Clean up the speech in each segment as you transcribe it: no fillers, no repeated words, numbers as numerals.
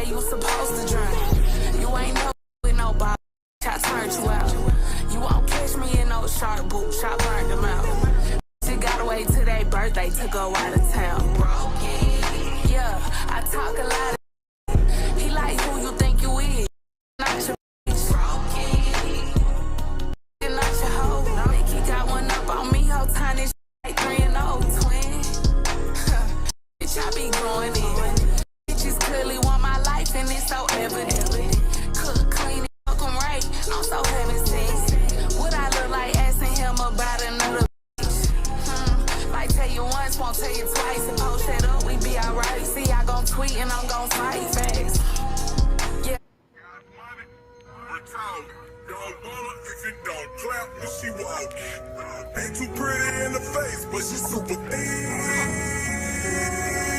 You supposed to drown. You ain't no with no ball. I turned you out. You won't catch me in no sharp boots. I burned them out. She gotta wait till their birthday to go out of town. Yeah, I talk a lot of. He like who you think you is. Not your bitch. Not your hoe. Think he got one up on me. Whole tiny like 3-0 twin. Bitch, I be going in. Bitches clearly want my life and it's so evident. Cook, clean, and fuck 'em right. I'm so heaven sent. What I look like asking him about another bitch? Like tell you once, won't tell you twice. And post that up, we be alright. See, I gon' tweet and I'm gon' fight fast. Yeah. Don't wanna if it don't clap when she walk. Ain't too pretty in the face, but she super thin.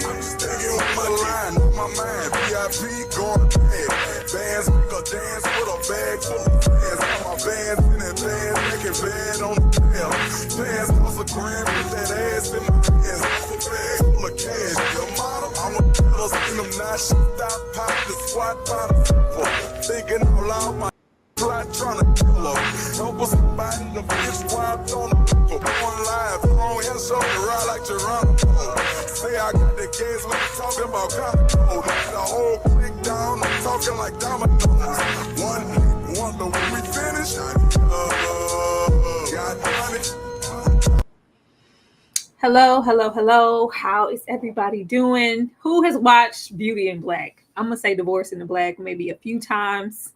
I'm just thinking on my line, on my mind. VIP going bad. Bands make a dance with a bag full of fans. Got my bands in that band, making bad on the tail. Bands cost $1 grand with that ass in my hands. A bag full of cash. Your model, I'm a killer. Seen them now, she stop, pop the squat by the football. Thinking out loud, my plot trying to kill her. Help us somebody, the bitch wiped on the people. Going live, long hair, shoulder, ride like Geronimo. Say I got the gas, when I'm talking about control. The whole click down, I'm talking like dominoes. One hit wonder when we finish. Got money. Hello. How is everybody doing? Who has watched Beauty in Black? I'm going to say Divorce in the Black maybe a few times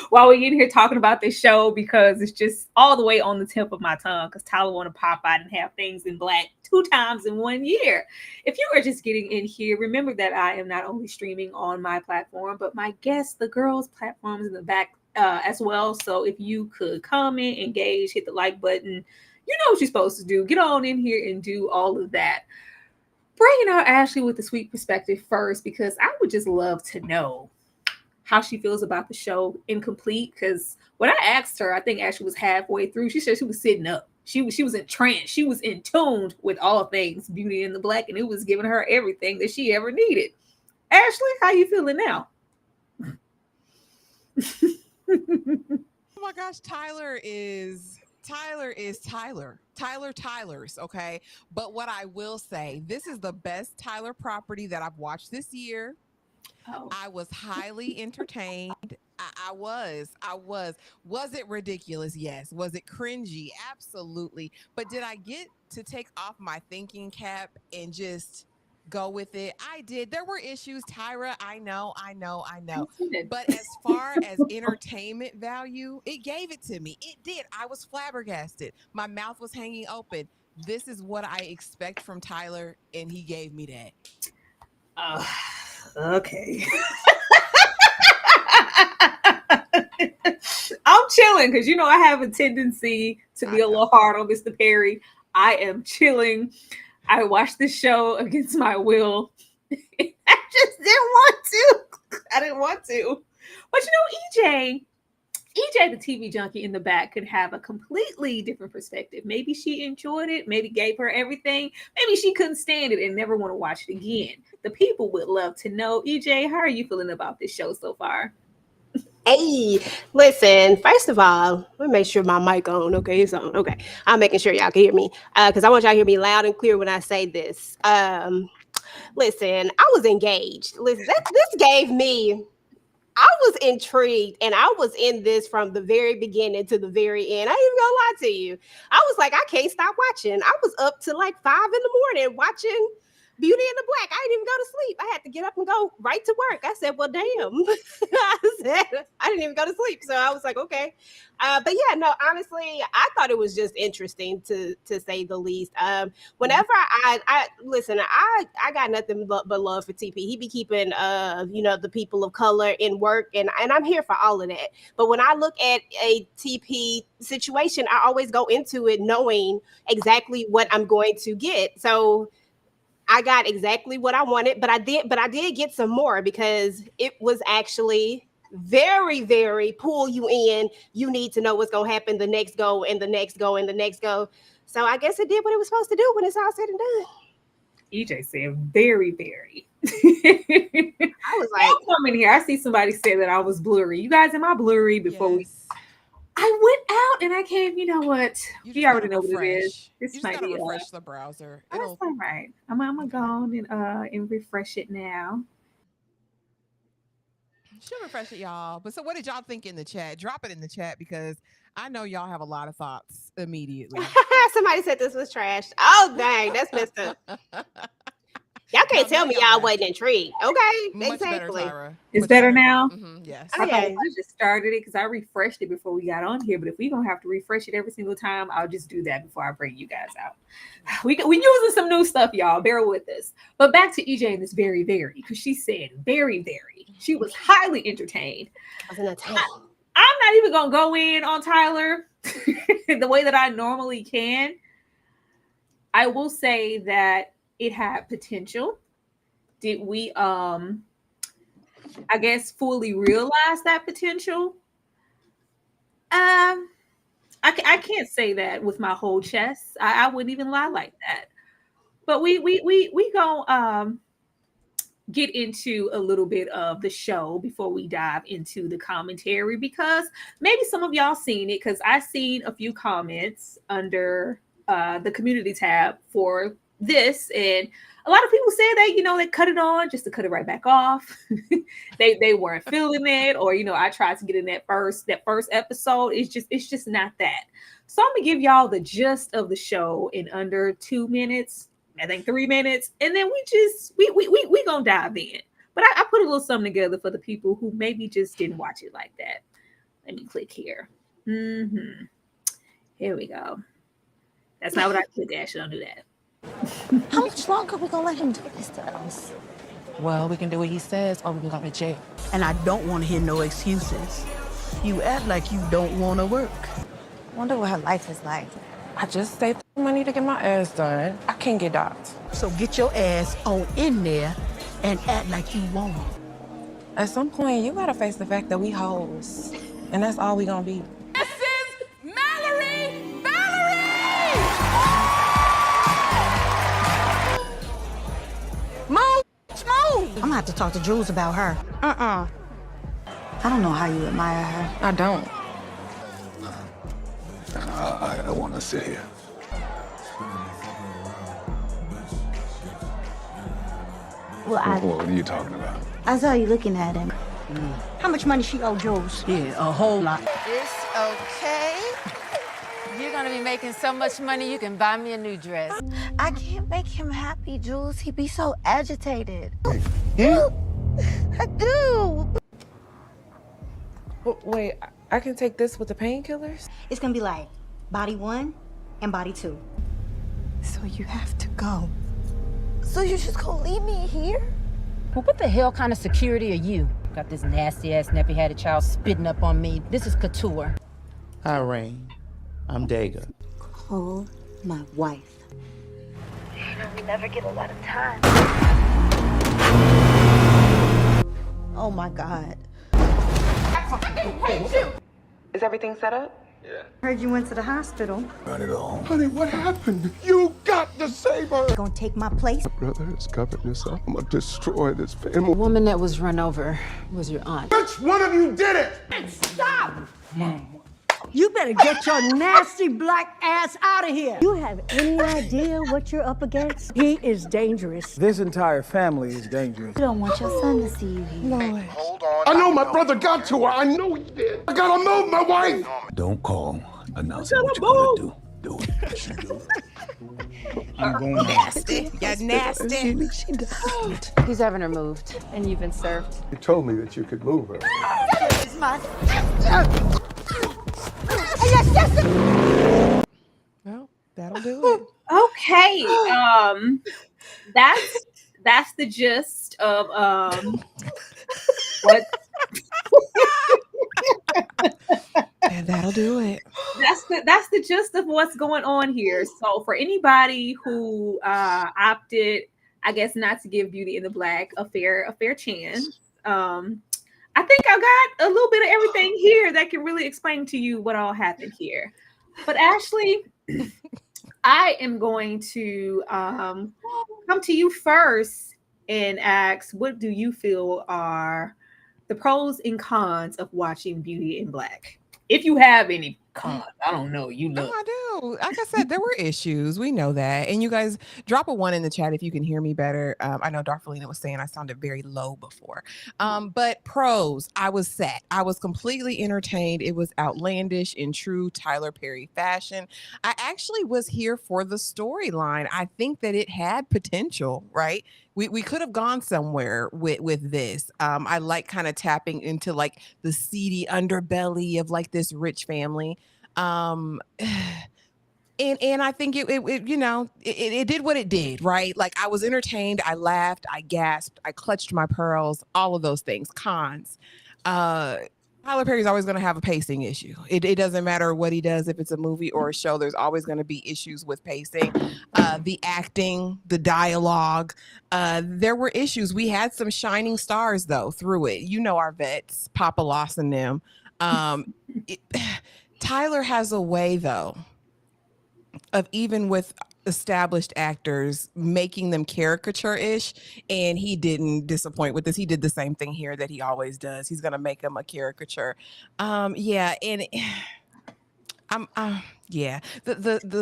while we're in here talking about this show because it's just all the way on the tip of my tongue because Tyler want to pop out and have things in black 2 times in 1 year. If you are just getting in here, remember that I am not only streaming on my platform, but my guests, the girls' platforms in the back as well. So if you could comment, engage, hit the like button, you know what you're supposed to do. Get on in here and do all of that. Bringing out Ashley with the sweet perspective first, because I would just love to know how she feels about the show Incomplete. Because when I asked her, I think Ashley was halfway through. She said she was sitting up. She was entranced. She was in tune with all things Beauty in the Black, and it was giving her everything that she ever needed. Ashley, how you feeling now? Oh my gosh, Tyler's, okay? But what I will say, this is the best Tyler property that I've watched this year. Oh. I was highly entertained. I was. Was it ridiculous? Yes. Was it cringy? Absolutely. But did I get to take off my thinking cap and just go with it? I did. There were issues, Tyra. I know. But as far as entertainment value, it gave it to me. It did. I was flabbergasted. My mouth was hanging open. This is what I expect from Tyler, and he gave me that. Okay. I'm chilling because I have a tendency to be a little hard on Mr. Perry. I am chilling. I watched this show against my will. I just didn't want to. But EJ, the TV junkie in the back, could have a completely different perspective. Maybe she enjoyed it. Maybe gave her everything. Maybe she couldn't stand it and never want to watch it again. The people would love to know. EJ, how are you feeling about this show so far? Hey, listen, first of all, let me make sure my mic on. Okay, it's on. Okay, I'm making sure y'all can hear me because I want y'all to hear me loud and clear when I say this. Listen, I was engaged. Listen, this gave me... I was intrigued, and I was in this from the very beginning to the very end. I ain't even gonna lie to you. I was like, I can't stop watching. I was up to like 5 a.m. watching Beauty in the Black. I didn't even go to sleep. I had to get up and go right to work. I said, well, damn. I didn't even go to sleep. So I was like, okay. But yeah, no, honestly, I thought it was just interesting to say the least. Whenever I listen, I got nothing but love for TP. He be keeping the people of color in work, and I'm here for all of that. But when I look at a TP situation, I always go into it knowing exactly what I'm going to get. So I got exactly what I wanted, but I did get some more because it was actually very, very pull you in. You need to know what's going to happen the next go and the next go and the next go. So I guess it did what it was supposed to do when it's all said and done. EJ said very, very. I was like, I'll come in here. I see somebody say that I was blurry. You guys, am I blurry before we? I went out and I came. You know what? You already know what it is. This might be refresh the browser. That's all right. I'm gonna go on and refresh it now. Should refresh it, y'all. But so, what did y'all think in the chat? Drop it in the chat because I know y'all have a lot of thoughts immediately. Somebody said this was trash. Oh dang, that's messed up. Y'all can't tell me y'all wasn't intrigued. Okay, Much exactly. Better, it's better now. Yes. I just started it because I refreshed it before we got on here. But if we're gonna have to refresh it every single time, I'll just do that before I bring you guys out. We using some new stuff, y'all. Bear with us. But back to EJ and this very, very, because she said very, very. She was highly entertained. I'm not even gonna go in on Tyler the way that I normally can. I will say that it had potential. Did we I guess fully realize that potential? I can't say that with my whole chest. I wouldn't even lie like that. But we gonna get into a little bit of the show before we dive into the commentary, because maybe some of y'all seen it, because I seen a few comments under the community tab for this, and a lot of people said that they cut it on just to cut it right back off. they weren't feeling it, or I tried to get in that first episode. It's just not that. So I'm gonna give y'all the gist of the show in under 2 minutes, I think 3 minutes, and then we gonna dive in. But I put a little something together for the people who maybe just didn't watch it like that. Let me click here. Here we go. That's not what I clicked. Actually, don't do that. How much longer are we gonna let him do this to us? Well, we can do what he says, or we can go to jail. And I don't want to hear no excuses. You act like you don't want to work. I wonder what her life is like. I just saved money to get my ass done. I can't get docked. So get your ass on in there and act like you want it. At some point, you gotta face the fact that we hoes. And that's all we gonna be. This is Mallory! Move! I'm gonna have to talk to Jules about her. I don't know how you admire her. I don't. I want to sit here. Well, What are you talking about? I saw you looking at him. How much money she owe Jules? Yeah, a whole lot. It's okay. You're gonna be making so much money you can buy me a new dress. I can't make him happy, Jules. He'd be so agitated. Yeah? I do. Wait, I can take this with the painkillers? It's gonna be like body 1 and body 2. So you have to go. So you're just gonna leave me here? Well, what the hell kind of security are you? Got this nasty ass nappy-headed child spitting up on me. This is couture. Hi, Rain. I'm Daga. Call my wife. You know, we never get a lot of time. Oh my God. Is everything set up? Yeah. Heard you went to the hospital. Not at all. Honey, what happened? You got to save her. You gonna take my place? Brother has covered this up. I'm gonna destroy this family. The woman that was run over was your aunt. Which one of you did it? Stop! Mom. You better get your nasty black ass out of here. You have any idea what you're up against? He is dangerous. This entire family is dangerous. You don't want your son to see you here. Hey, hold on. I know my brother got to her. I know he did. I gotta move my wife. Don't call. Announce what you're gonna do. Do it. She do. I'm going on. Nasty. Yeah, nasty. She does. He's having her moved, and you've been served. You told me that you could move her. It's my Well, that'll do it. Okay. That's the gist of what And that'll do it. that's the gist of what's going on here. So for anybody who opted, I guess, not to give Beauty in the Black a fair chance, I think I got a little bit of everything here that can really explain to you what all happened here. But Ashley, I am going to come to you first and ask, what do you feel are the pros and cons of watching Beauty in Black? If you have any cons, I don't know. You know, I do. Like I said, there were issues. We know that. And you guys drop a 1 in the chat if you can hear me better. I know Darfelina was saying I sounded very low before. But pros, I was set. I was completely entertained. It was outlandish in true Tyler Perry fashion. I actually was here for the storyline. I think that it had potential, right? We could have gone somewhere with this. I like kind of tapping into like the seedy underbelly of like this rich family. And I think it did what it did, right? Like I was entertained, I laughed, I gasped, I clutched my pearls, all of those things. Cons. Tyler Perry's always going to have a pacing issue. It doesn't matter what he does, if it's a movie or a show, there's always going to be issues with pacing. The acting, the dialogue, there were issues. We had some shining stars, though, through it. You know our vets, Papa Lawson them. Tyler has a way, though, of even with established actors making them caricature-ish, and he didn't disappoint with this. He did the same thing here that he always does. He's gonna make them a caricature. The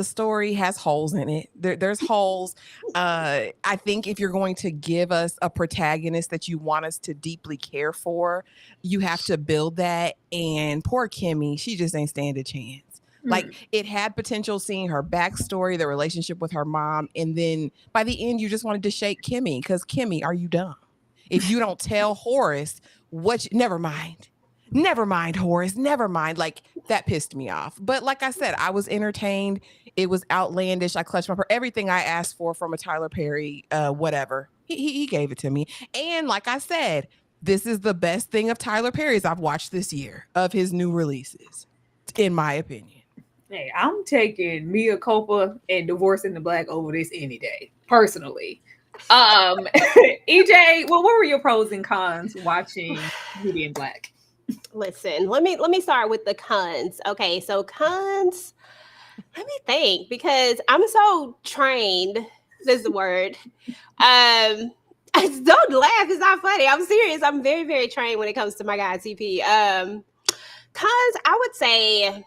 story has holes in it. There's holes. I think if you're going to give us a protagonist that you want us to deeply care for, you have to build that. And poor Kimmie, she just ain't stand a chance. Like it had potential, seeing her backstory, the relationship with her mom, and then by the end, you just wanted to shake Kimmie because Kimmie, are you dumb? If you don't tell Horace never mind, Horace, never mind. Like that pissed me off. But like I said, I was entertained. It was outlandish. I clutched everything I asked for from a Tyler Perry, whatever. He gave it to me. And like I said, this is the best thing of Tyler Perry's I've watched this year of his new releases, in my opinion. Hey, I'm taking Mia Culpa and Divorce in the Black over this any day, personally. EJ, well, what were your pros and cons watching Beauty in Black? Listen, let me start with the cons. Okay, so cons, let me think, because I'm so trained. This is the word. Don't laugh. It's not funny. I'm serious. I'm very, very trained when it comes to my guy TP. Cons, I would say,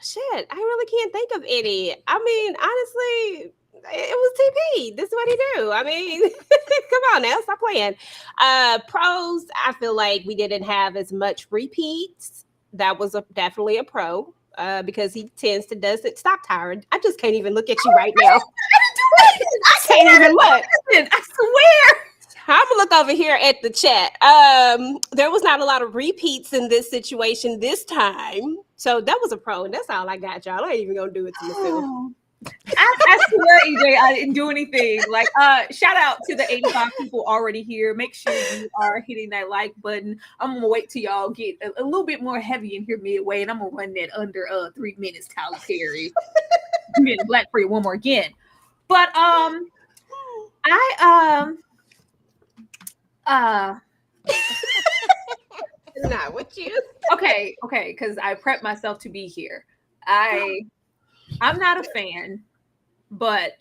shit, I really can't think of any. I mean, honestly, it was TP. This is what he do. I mean, come on now, stop playing. Pros, I feel like we didn't have as much repeats. That was definitely a pro because he tends to does it. Stop, Tyra. I just can't even look at you right now. I can't even look. I swear. I'm gonna look over here at the chat. There was not a lot of repeats in this situation this time. So that was a pro, and that's all I got, y'all. I ain't even gonna do it to myself. I swear, EJ, I didn't do anything. Like, shout out to the 85 people already here. Make sure you are hitting that like button. I'm gonna wait till y'all get a little bit more heavy in here midway, and I'm gonna run that under 3 minutes. Tyler Perry, Black for you one more again. But not with you. Okay, because I prepped myself to be here. I'm not a fan, but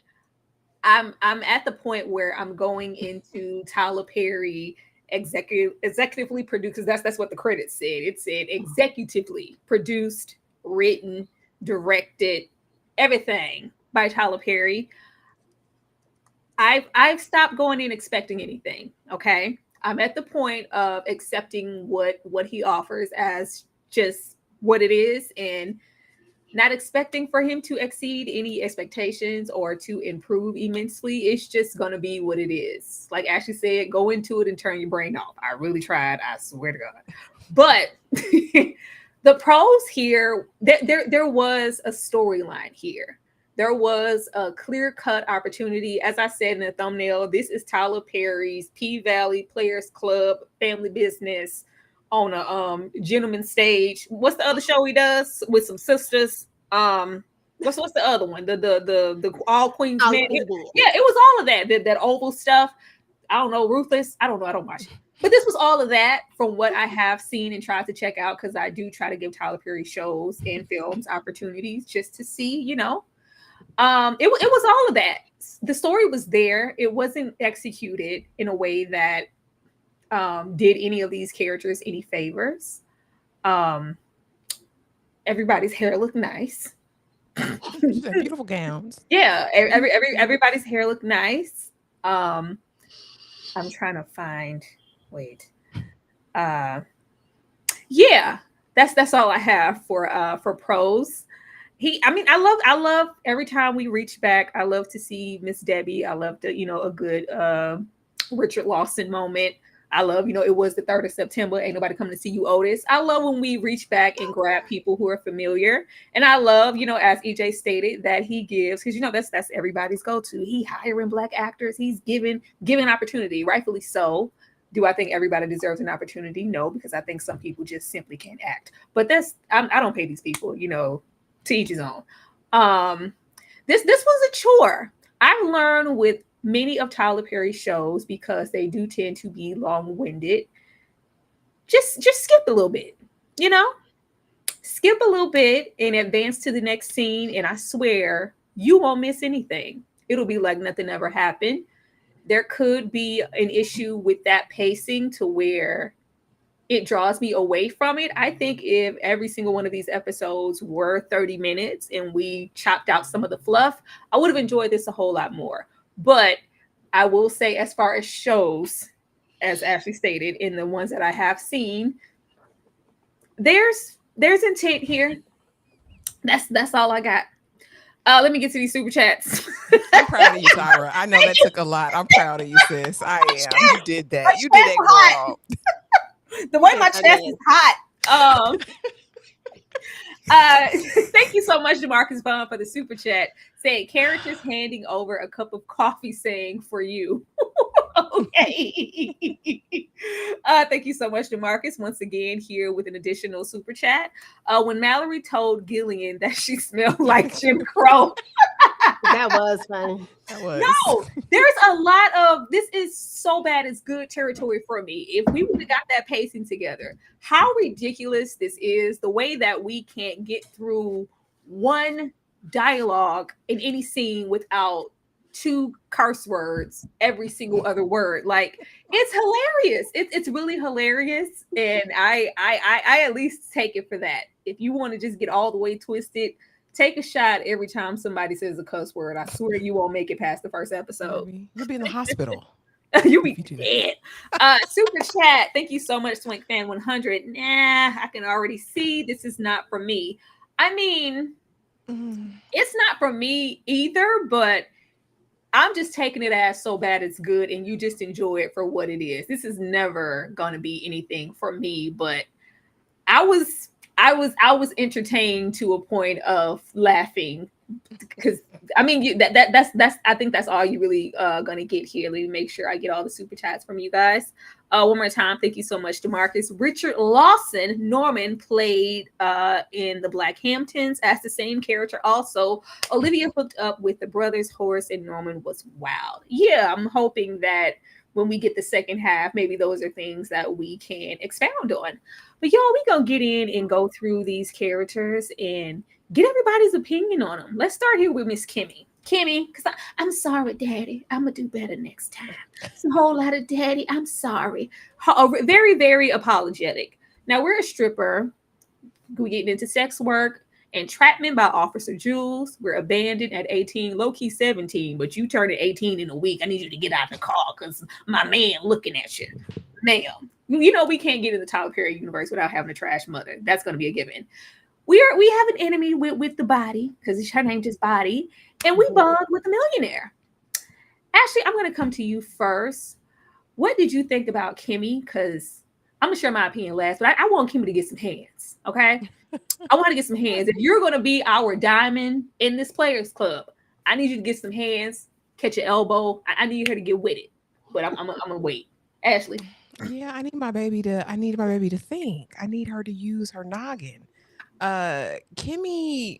I'm at the point where I'm going into Tyler Perry executively produced, because that's what the credits said. It said executively produced, written, directed, everything by Tyler Perry. I've stopped going in expecting anything. Okay. I'm at the point of accepting what he offers as just what it is. And Not expecting for him to exceed any expectations or to improve immensely. It's just gonna be what it is. Like Ashley said, go into it and turn your brain off. I really tried, I swear to God. But the pros here, there was a storyline here. There was a clear-cut opportunity. As I said in the thumbnail, this is Tyler Perry's P-Valley Players Club family business on a gentleman stage. What's the other show he does with some sisters? What's the other one? The All Queens Men. Yeah, it was all of that oval stuff. I don't know, Ruthless. I don't know. I don't watch it. But this was all of that from what I have seen and tried to check out, because I do try to give Tyler Perry shows and films opportunities just to see, you know. It was all of that. The story was there. It wasn't executed in a way that did any of these characters any favors. Everybody's hair looked nice. Beautiful gowns. Yeah, everybody's hair looked nice. I'm trying to find. Wait. Yeah, that's all I have for pros. I love every time we reach back. I love to see Miss Debbie. I love a good Richard Lawson moment. I love, it was the 3rd of September. Ain't nobody coming to see you, Otis. I love when we reach back and grab people who are familiar. And I love, as EJ stated, that he gives, because that's everybody's go-to. He hiring Black actors. He's giving opportunity, rightfully so. Do I think everybody deserves an opportunity? No, because I think some people just simply can't act. But I don't pay these people, to each his own. This was a chore. I've learned with many of Tyler Perry's shows, because they do tend to be long-winded. Just skip a little bit, skip a little bit and advance to the next scene. And I swear you won't miss anything. It'll be like nothing ever happened. There could be an issue with that pacing to where it draws me away from it. I think if every single one of these episodes were 30 minutes and we chopped out some of the fluff, I would have enjoyed this a whole lot more. But I will say, as far as shows, as Ashley stated, in the ones that I have seen, there's intent here. That's all I got. Let me get to these super chats. I'm proud of you, Tyra. I know that took a lot. I'm proud of you, sis. I am. You did that. You did that, girl. The way my chest is hot. Thank you so much, DeMarcus Bond, for the super chat. Saying characters handing over a cup of coffee, saying for you. Okay. Thank you so much, DeMarcus, once again here with an additional super chat. When Mallory told Gillian that she smelled like Jim Crow. That was funny. No, there's a lot of, this is so bad it's good territory for me. If we would have got that pacing together, how ridiculous this is, the way that we can't get through one dialogue in any scene without 2 curse words every single other word. Like, it's hilarious. It's really hilarious. And I at least take it for that. If you want to just get all the way twisted, take a shot every time somebody says a cuss word. I swear you won't make it past the first episode. You'll be in the hospital. You'll be dead. Super chat. Thank you so much, Swink Fan 100. Nah, I can already see this is not for me. I mean, it's not for me either, but I'm just taking it as so bad it's good, and you just enjoy it for what it is. This is never gonna be anything for me, but I was entertained to a point of laughing, because I mean that's I think that's all you really gonna get here. Let me make sure I get all the super chats from you guys. One more time, thank you so much, DeMarcus. Richard Lawson, Norman, played in the Black Hamptons as the same character. Also, Olivia hooked up with the brothers Horace and Norman was wild. Yeah, I'm hoping that when we get the second half, maybe those are things that we can expound on. But y'all, we gonna get in and go through these characters and get everybody's opinion on them. Let's start here with Miss Kimmie. Kimmie, because I'm sorry, Daddy. I'm going to do better next time. It's a whole lot of Daddy. I'm sorry. Very, very apologetic. Now, we're a stripper. We're getting into sex work, entrapment by Officer Jules. We're abandoned at 18, low-key 17, but you turning 18 in a week. I need you to get out of the car because my man looking at you. Ma'am. We can't get in the Tyler Perry universe without having a trash mother. That's going to be a given. we have an enemy with the body, because her name just Body, and we bond with the millionaire. Ashley, I'm going to come to you first. What did you think about Kimmie? Because I'm going to share my opinion last, but I want Kimmie to get some hands, okay? I want to get some hands. If you're going to be our diamond in this players club, I need you to get some hands, catch your elbow. I need her to get with it, but I'm going to wait. Ashley. Yeah, I need my baby to think. I need her to use her noggin. Kimmie,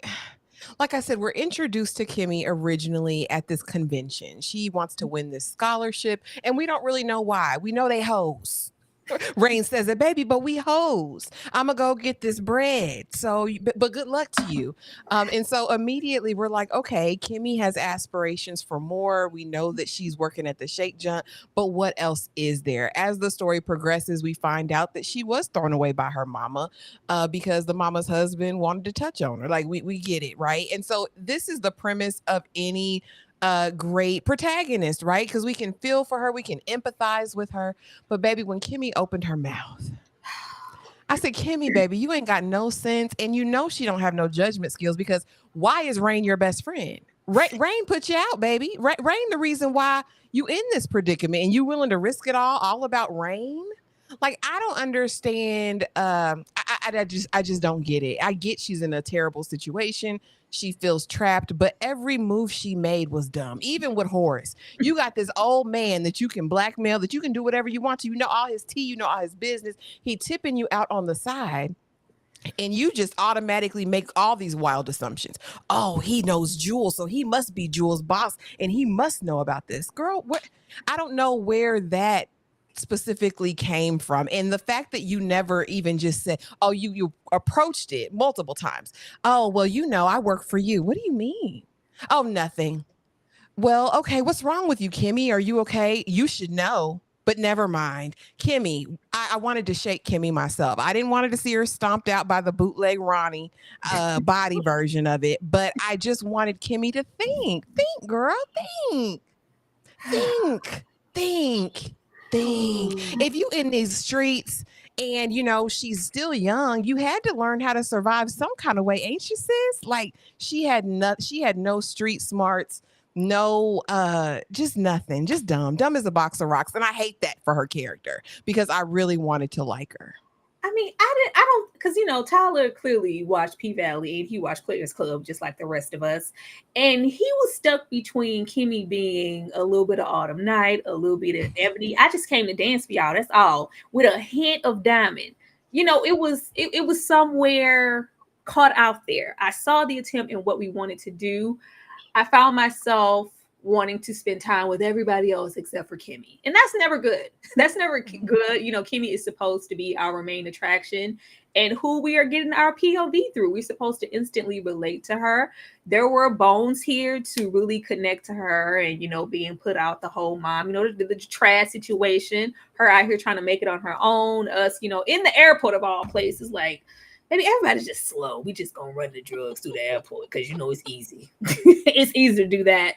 like I said, we're introduced to Kimmie originally at this convention. She wants to win this scholarship, and we don't really know why. We know they hoes. Rain says it, baby, but we hoes. I'm gonna go get this bread. So, but good luck to you. And so immediately we're like, okay, Kimmie has aspirations for more. We know that she's working at the Shake Junt, but what else is there? As the story progresses, we find out that she was thrown away by her mama because the mama's husband wanted to touch on her. Like we get it, right? And so this is the premise of any great protagonist, right? Because we can feel for her, we can empathize with her. But baby, when Kimmie opened her mouth, I said, Kimmie, baby, you ain't got no sense, and you know she don't have no judgment skills, because why is Rain your best friend? Rain put you out, baby. Rain the reason why you in this predicament, and you willing to risk it all about Rain? Like, I don't understand. I just don't get it. I get she's in a terrible situation. She feels trapped, but every move she made was dumb. Even with Horace, you got this old man that you can blackmail, that you can do whatever you want to. You know all his tea, you know all his business. He tipping you out on the side, and you just automatically make all these wild assumptions. Oh, he knows Jules, so he must be Jules' boss, and he must know about this. Girl, I don't know where that specifically came from. And the fact that you never even just said, oh, you approached it multiple times. Oh, well, you know, I work for you. What do you mean? Oh, nothing. Well, okay, what's wrong with you, Kimmie? Are you okay? You should know. But never mind. Kimmie, I wanted to shake Kimmie myself. I didn't want to see her stomped out by the bootleg Ronnie body version of it. But I just wanted Kimmie to think. Think, girl, think. Think. If you in these streets and you know she's still young, you had to learn how to survive some kind of way, ain't you, sis? Like she had no street smarts, no just nothing, just dumb as a box of rocks. And I hate that for her character, because I really wanted to like her. I mean, I don't, because, you know, Tyler clearly watched P-Valley and he watched Players Club just like the rest of us. And he was stuck between Kimmie being a little bit of Autumn Night, a little bit of Ebony. I just came to dance for y'all. That's all, with a hint of Diamond. You know, it was somewhere caught out there. I saw the attempt in what we wanted to do. I found myself wanting to spend time with everybody else except for Kimmie. And that's never good. That's never good. You know, Kimmie is supposed to be our main attraction and who we are getting our POV through. We're supposed to instantly relate to her. There were bones here to really connect to her and, you know, being put out the whole mom, you know, the trash situation, her out here trying to make it on her own, us, you know, in the airport of all places, like, maybe everybody's just slow. We just gonna run the drugs through the airport because, you know, it's easy. It's easy to do that.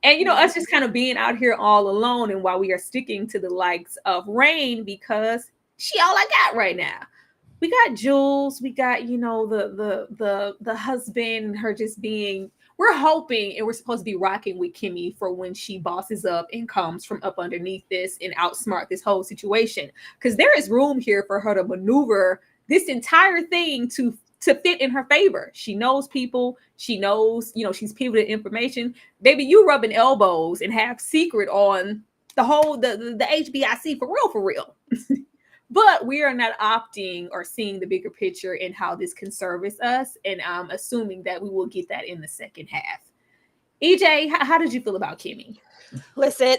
And, you know, us just kind of being out here all alone, and while we are sticking to the likes of Rain because she all I got right now. We got Jules, we got, you know, the husband, her just being, we're hoping and we're supposed to be rocking with Kimmie for when she bosses up and comes from up underneath this and outsmart this whole situation. Because there is room here for her to maneuver this entire thing to fit in her favor. She knows people. She knows, you know, she's pivoted information. Baby, you rubbing elbows and have secret on the whole, the HBIC for real. But we are not opting or seeing the bigger picture in how this can service us. And I'm assuming that we will get that in the second half. EJ, how did you feel about Kimmie? Listen,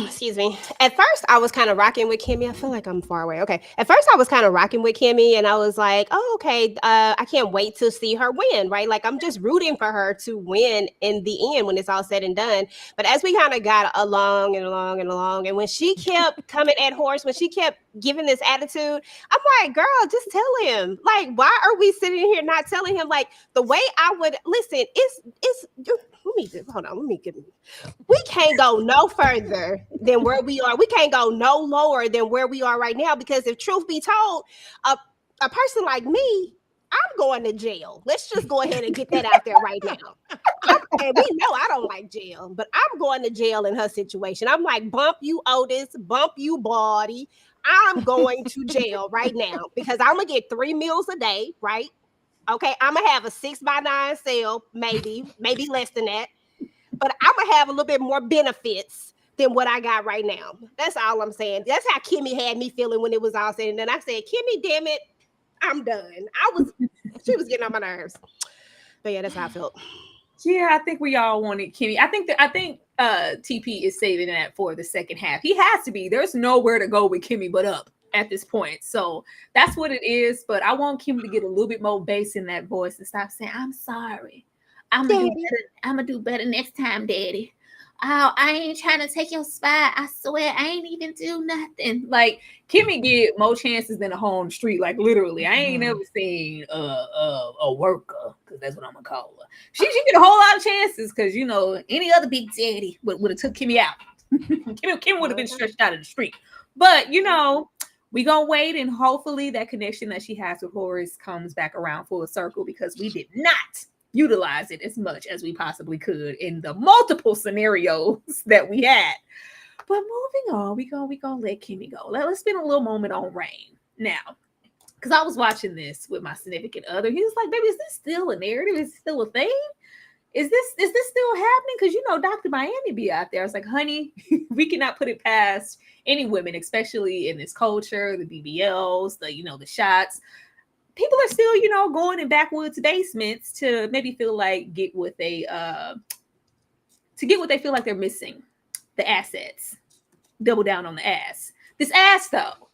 excuse me. At first, I was kind of rocking with Kimmie. I feel like I'm far away. Okay. At first, I was kind of rocking with Kimmie, and I was like, "Oh, okay. I can't wait to see her win." Right? Like I'm just rooting for her to win in the end when it's all said and done. But as we kind of got along, and when she kept coming at Horace, when she kept giving this attitude, I'm like, "Girl, just tell him. Like, why are we sitting here not telling him? Like the way I would listen. Let me get. We can't go no further than where we are. We can't go no lower than where we are right now, because if truth be told, a person like me, I'm going to jail. Let's just go ahead and get that out there right now. And we know I don't like jail, but I'm going to jail in her situation. I'm like, bump you, Otis, bump you, Body. I'm going to jail right now because I'm gonna get 3 meals a day, right? Okay, I'm gonna have a 6x9 cell, maybe less than that, but I'm gonna have a little bit more benefits than what I got right now. That's all I'm saying. That's how Kimmie had me feeling when it was all said and done. I said, Kimmie, damn it, I'm done. She was getting on my nerves. But yeah, that's how I felt. Yeah, I think we all wanted Kimmie. I think TP is saving that for the second half. He has to be. There's nowhere to go with Kimmie but up at this point. So that's what it is. But I want Kimmie to get a little bit more bass in that voice and stop saying, I'm sorry. I'm gonna do better next time, Daddy. Oh, I ain't trying to take your spot. I swear I ain't even do nothing. Like Kimmie get more chances than a hole on the street. Like literally, I ain't never seen a worker, because that's what I'm gonna call her. She get a whole lot of chances because any other big daddy would have took Kimmie out. Kimmie would have been stretched out in the street. But we gonna wait and hopefully that connection that she has with Horace comes back around full circle, because we did not utilize it as much as we possibly could in the multiple scenarios that we had. But moving on, we gonna let Kimmie go. Let's spend a little moment on Rain now, because I was watching this with my significant other. He was like, "Baby, is this still a narrative? Is it still a thing? Is this still happening?" Because Dr. Miami be out there. I was like, "Honey, we cannot put it past any women, especially in this culture, the BBLs, the shots." People are still, going in backwoods basements to maybe feel like get what they feel like they're missing, the assets. Double down on the ass. This ass though,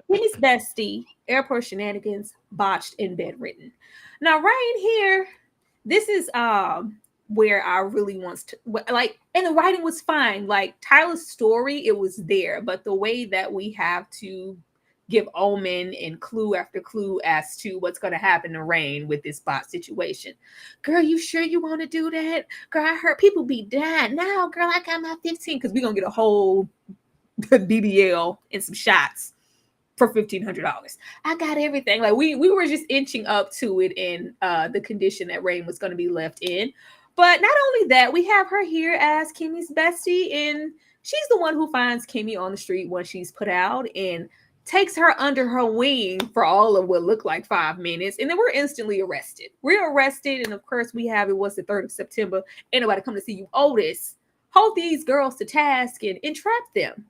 Kimmie's bestie, airport shenanigans, botched and bedridden. Now, right here, this is where I really wants to and the writing was fine. Like Tyler's story, it was there, but the way that we have to give omen and clue after clue as to what's going to happen to Rain with this bot situation. Girl, you sure you want to do that? Girl, I heard people be dying. Now, girl, I got my 15 because we're going to get a whole BBL and some shots for $1,500. I got everything. Like we were just inching up to it in the condition that Rain was going to be left in. But not only that, we have her here as Kimmie's bestie, and she's the one who finds Kimmie on the street once she's put out and takes her under her wing for all of what looked like 5 minutes, and then we're instantly arrested. We're arrested, and of course we have, it was the 3rd of September, ain't nobody come to see you, Otis. Hold these girls to task and entrap them.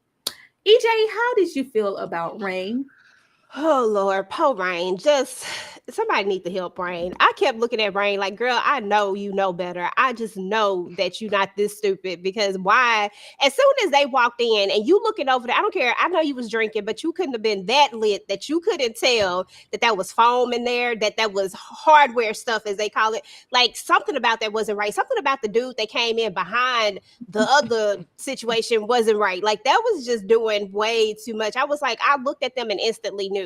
EJ, how did you feel about Rain? Oh Lord, poor Rain. Just somebody need to help Rain. I kept looking at Rain like, girl, I know you know better. I just know that you're not this stupid, because why? As soon as they walked in and you looking over there, I don't care. I know you was drinking, but you couldn't have been that lit that you couldn't tell that was foam in there, that was hardware stuff, as they call it. Like something about that wasn't right. Something about the dude that came in behind the other situation wasn't right. Like that was just doing way too much. I was like, I looked at them and instantly knew.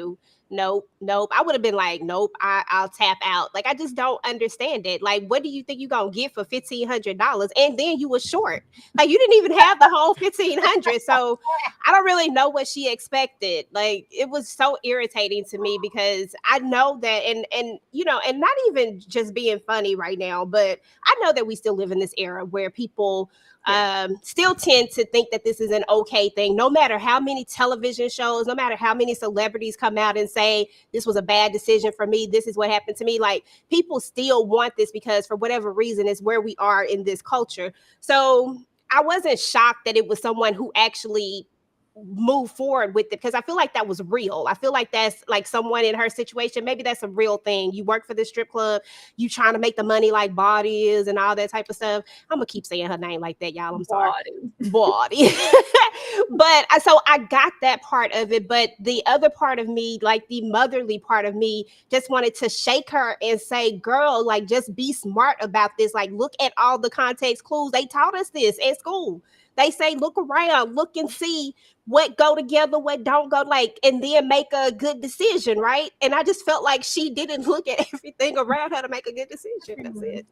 Nope. I would have been like, nope, I'll tap out. Like, I just don't understand it. Like, what do you think you're gonna get for $1,500? And then you were short. Like, you didn't even have the whole $1,500. So I don't really know what she expected. Like, it was so irritating to me, because I know that, and not even just being funny right now, but I know that we still live in this era where people still tend to think that this is an okay thing, no matter how many television shows, no matter how many celebrities come out and say this was a bad decision for me, this is what happened to me. Like, people still want this because for whatever reason it's where we are in this culture. So I wasn't shocked that it was someone who actually move forward with it, because I feel like that was real. I feel like that's like someone in her situation, maybe that's a real thing. You work for the strip club, you trying to make the money like Body is and all that type of stuff. I'm gonna keep saying her name like that, y'all. I'm sorry. Body. But so I got that part of it, but the other part of me, like the motherly part of me, just wanted to shake her and say, girl, like, just be smart about this. Like, look at all the context clues. They taught us this at school. They say, look around, look and see what go together, what don't go, like, and then make a good decision, right? And I just felt like she didn't look at everything around her to make a good decision. That's it.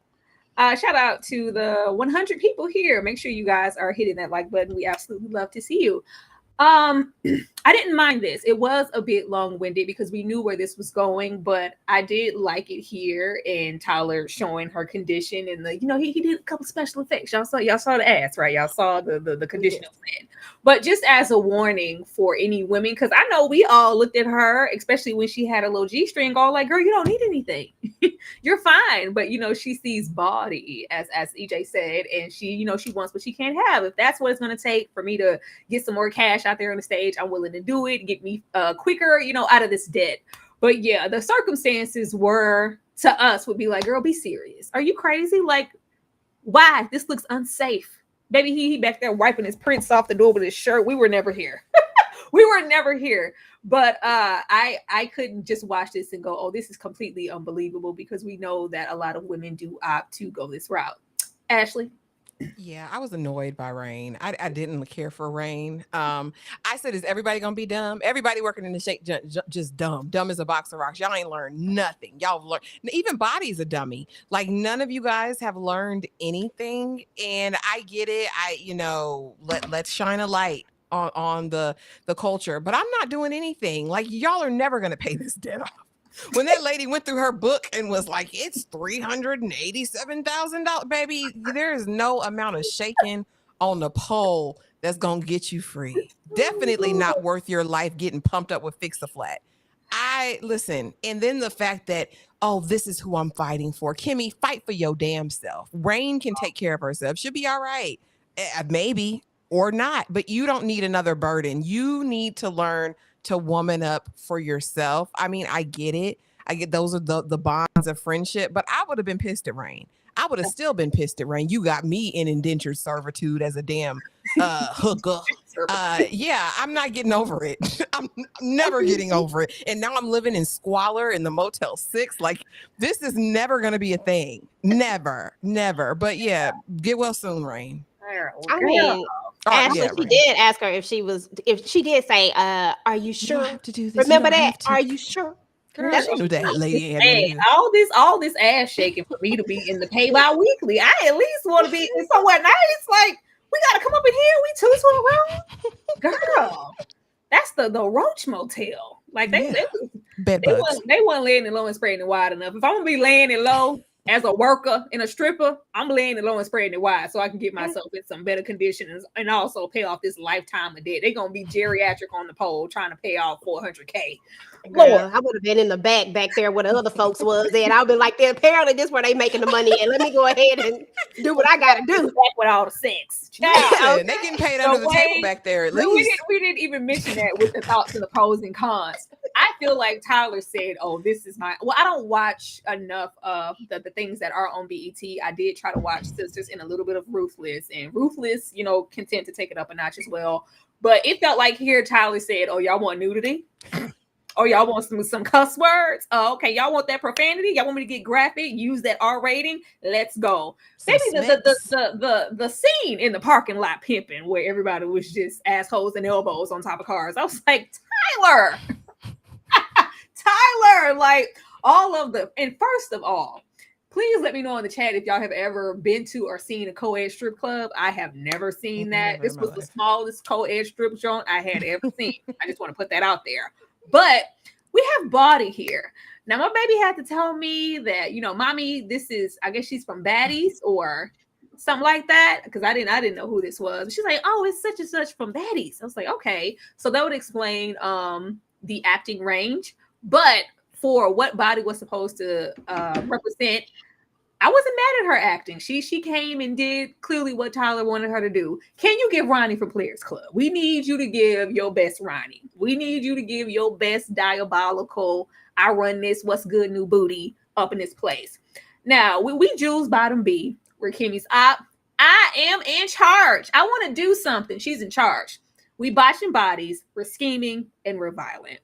Shout out to the 100 people here. Make sure you guys are hitting that like button. We absolutely love to see you. I didn't mind this. It was a bit long-winded because we knew where this was going, but I did like it here and Tyler showing her condition and he did a couple special effects. Y'all saw the ass, right? Y'all saw the condition of man. But just as a warning for any women, because I know we all looked at her, especially when she had a little G-string, all like, girl, you don't need anything. You're fine. But she sees body, as EJ said, and she wants what she can't have. If that's what it's gonna take for me to get some more cash out there on the stage, I'm willing to do it, get me quicker, out of this debt. But yeah, the circumstances were to us would be like, girl, be serious. Are you crazy? Like, why? This looks unsafe. Baby, he back there wiping his prints off the door with his shirt. We were never here. We were never here. But I couldn't just watch this and go, oh, this is completely unbelievable, because we know that a lot of women do opt to go this route. Ashley? Yeah, I was annoyed by Rain. I didn't care for Rain. I said, is everybody gonna be dumb? Everybody working in the shake just dumb as a box of rocks. Y'all ain't learned nothing. Y'all have learned, even Body's a dummy. Like, none of you guys have learned anything. And I get it. Let's shine a light on the culture, but I'm not doing anything. Like, y'all are never gonna pay this debt off. When that lady went through her book and was like, it's $387,000, baby, there is no amount of shaking on the pole that's gonna get you free. Definitely not worth your life getting pumped up with Fix a Flat. Listen, and then the fact that, oh, this is who I'm fighting for. Kimmie, fight for your damn self. Rain can take care of herself. She'll be all right. Maybe or not, but you don't need another burden. You need to learn to woman up for yourself. I mean, I get it. I get those are the bonds of friendship, but I would have been pissed at Rain. I would have still been pissed at Rain. You got me in indentured servitude as a damn hooker. Yeah, I'm not getting over it. I'm never getting over it. And now I'm living in squalor in the Motel 6. Like, this is never going to be a thing. Never. But yeah, get well soon, Rain. I mean, Ashley, she did ask her if she did say, are you sure? To do this. Remember that? Are you sure? Girl, that lady. Hey, all this ass shaking for me to be in the pay bi-weekly. I at least want to be somewhere nice. Like, we gotta come up in here. We two around. Girl, that's the Roach Motel. Like, they weren't laying it low and spreading it wide enough. If I'm gonna be laying it low as a worker and a stripper, I'm laying it low and spreading it wide so I can get myself in some better conditions and also pay off this lifetime of debt. They're gonna be geriatric on the pole trying to pay off $400K. Girl, I would have been in the back there where the other folks was, and I'll be like, apparently this where they making the money, and let me go ahead and do what I gotta do. Back with all the sex. They getting paid under the table back there at least. We didn't even mention that with the thoughts and the pros and cons. I feel like Tyler said, oh, this is I don't watch enough of the things that are on BET. I did try to watch Sisters and a little bit of Ruthless, and Ruthless, content to take it up a notch as well. But it felt like here Tyler said, oh, y'all want nudity? Oh, y'all want some cuss words? Oh, okay. Y'all want that profanity? Y'all want me to get graphic? Use that R rating? Let's go. Maybe the scene in the parking lot pimping where everybody was just assholes and elbows on top of cars. I was like, Tyler, like all of the. And first of all, please let me know in the chat if y'all have ever been to or seen a co-ed strip club. I have never seen that. This was the smallest co-ed strip joint I had ever seen. I just want to put that out there. But we have Body here. Now, my baby had to tell me that, mommy, this is, I guess she's from Baddies or something like that, because I didn't know who this was. She's like, oh, it's such and such from Baddies. I was like, okay. So that would explain the acting range. But for what Body was supposed to represent, I wasn't mad at her acting. She came and did clearly what Tyler wanted her to do. Can you give Ronnie from Players Club? We need you to give your best Ronnie. We need you to give your best diabolical, I run this, what's good, new booty up in this place. Now, we Jules bottom B. We're Kimmie's op. I am in charge. I want to do something. She's in charge. We botching bodies. We're scheming and we're violent.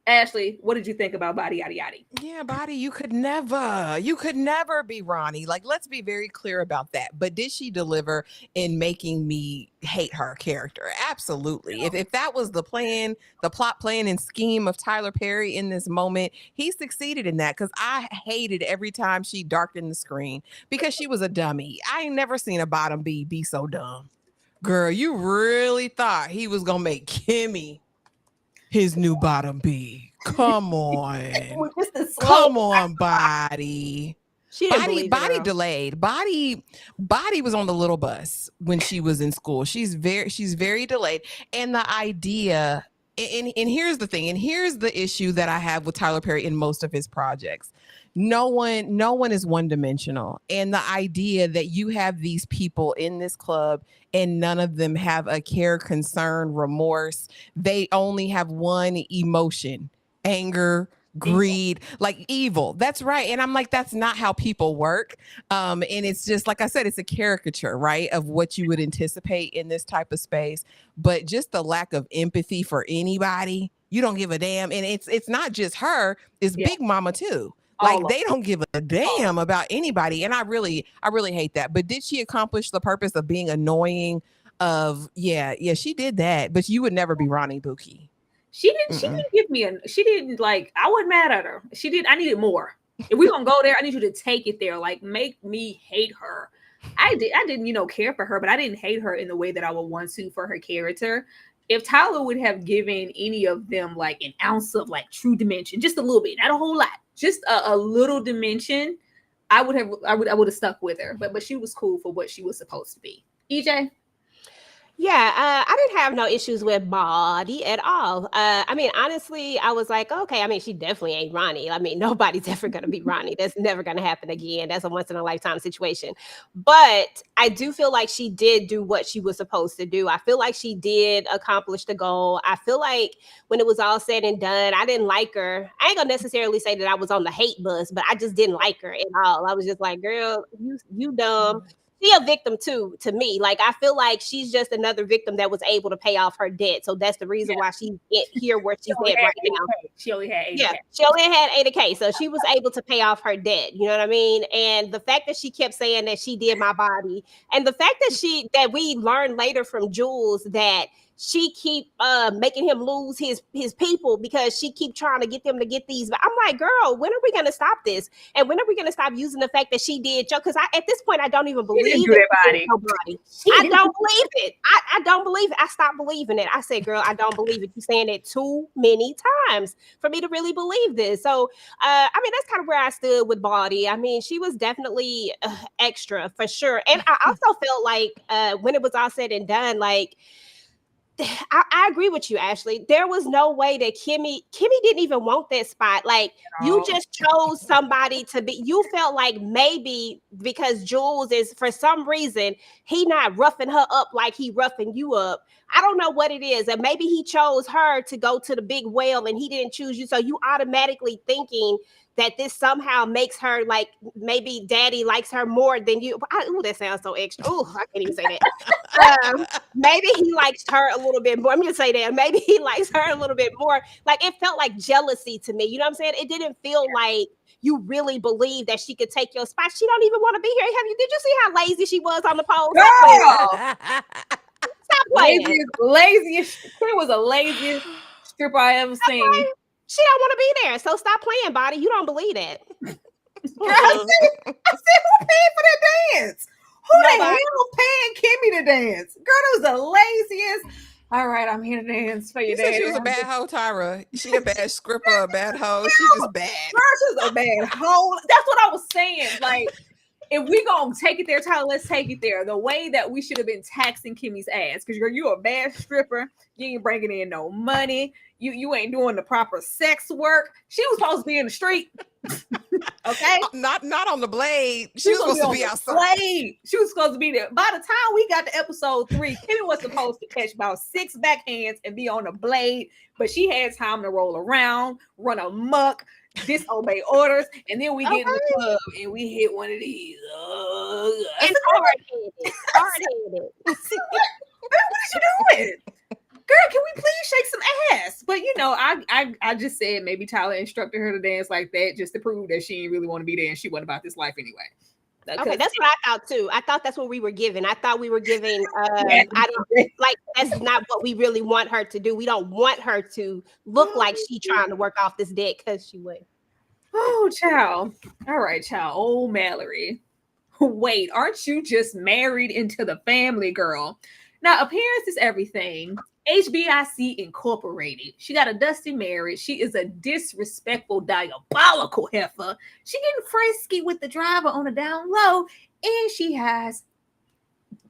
Ashley, what did you think about Body Yada Yada? Yeah, Body, you could never be Ronnie. Like, let's be very clear about that. But did she deliver in making me hate her character? Absolutely. If that was the plan, the plot plan and scheme of Tyler Perry in this moment, he succeeded in that, because I hated every time she darkened the screen because she was a dummy. I ain't never seen a bottom B be so dumb. Girl, you really thought he was gonna make Kimmie his new bottom B. Come on. Just a slow. Come on, Body. She didn't believe Body it. delayed. Body was on the little bus when she was in school. She's very delayed. And the idea, and here's the thing, and here's the issue that I have with Tyler Perry in most of his projects. No one is one-dimensional. And the idea that you have these people in this club and none of them have a care, concern, remorse. They only have one emotion: anger, greed, like evil. That's right. And I'm like, that's not how people work. And it's just, like I said, it's a caricature, right, of what you would anticipate in this type of space. But just the lack of empathy for anybody, you don't give a damn. And it's not just her, it's Big Mama too. Like, they don't give a damn about anybody. And I really hate that. But did she accomplish the purpose of being annoying? Yeah, she did that. But you would never be Ronnie Buki. She didn't give me she didn't, like, I wasn't mad at her. I needed more. If we're gonna go there, I need you to take it there. Like, make me hate her. I didn't, care for her, but I didn't hate her in the way that I would want to for her character. If Tyler would have given any of them like an ounce of like true dimension, just a little bit, not a whole lot, just a little dimension, I would have stuck with her. But she was cool for what she was supposed to be. EJ? Yeah, I didn't have no issues with Body at all. I mean, honestly, I was like, okay, I mean, she definitely ain't Ronnie. I mean, nobody's ever going to be Ronnie. That's never going to happen again. That's a once in a lifetime situation. But I do feel like she did do what she was supposed to do. I feel like she did accomplish the goal. I feel like when it was all said and done, I didn't like her. I ain't going to necessarily say that I was on the hate bus, but I just didn't like her at all. I was just like, girl, you dumb. She a victim too, to me. Like, I feel like she's just another victim that was able to pay off her debt. So that's the reason why she's here where she's at right now. She only had 80K. Yeah, she only had 80K. So she was able to pay off her debt. You know what I mean? And the fact that she kept saying that she did my body, and the fact that we learned later from Jules that she keep making him lose his people because she keep trying to get them to get these. But I'm like, girl, when are we going to stop this? And when are we going to stop using the fact that she did? Because at this point, I don't even believe it. I don't believe it. I don't believe it. I stopped believing it. I said, girl, I don't believe it. You're saying it too many times for me to really believe this. So, I mean, that's kind of where I stood with Body. I mean, she was definitely extra for sure. And I also felt like when it was all said and done, like, I agree with you, Ashley. There was no way that Kimmie didn't even want that spot. Like, you just chose somebody to be. You felt like maybe because Jules is, for some reason, he not roughing her up like he roughing you up. I don't know what it is. And maybe he chose her to go to the big whale and he didn't choose you. So you automatically thinking that this somehow makes her like, maybe daddy likes her more than you. Ooh, that sounds so extra. Ooh, I can't even say that. Maybe he likes her a little bit more. I'm going to say that. Maybe he likes her a little bit more. Like, it felt like jealousy to me. You know what I'm saying? It didn't feel like you really believe that she could take your spot. She don't even want to be here. Did you see how lazy she was on the poll? Stop playing. Laziest. It was the laziest stripper I ever seen. Okay. She don't want to be there. So stop playing, Body. You don't believe that. Girl, I said, who paid for that dance? Who the hell paying Kimmie to dance? Girl, it was the laziest. All right, I'm here to dance for you. Said she was a bad hoe, Tyra. She a bad scripper, a bad hoe. She just bad. Girl, she's a bad hoe. That's what I was saying. Like, if we gonna take it there, Tyler, let's take it there. The way that we should have been taxing Kimmie's ass, because you're a bad stripper. You ain't bringing in no money. You ain't doing the proper sex work. She was supposed to be in the street. Okay, not on the blade. She was supposed to be outside. She was supposed to be there. By the time we got to episode 3, Kimmie was supposed to catch about 6 backhands and be on the blade, but she had time to roll around, run amok, disobey orders, and then we get in the club and we hit one of these. And hard-headed. What is you doing? Girl, can we please shake some ass? But I just said maybe Tyler instructed her to dance like that just to prove that she didn't really want to be there and she wasn't about this life anyway. Okay, that's what I thought too. I thought that's what we were giving. I thought we were giving that's not what we really want her to do. We don't want her to look like she trying to work off this debt because she would. Oh, child. All right, child. Oh, Mallory. Wait, aren't you just married into the family, girl? Now, appearance is everything. HBIC Incorporated. She got a dusty marriage. She is a disrespectful, diabolical heifer. She getting frisky with the driver on the down low, and she has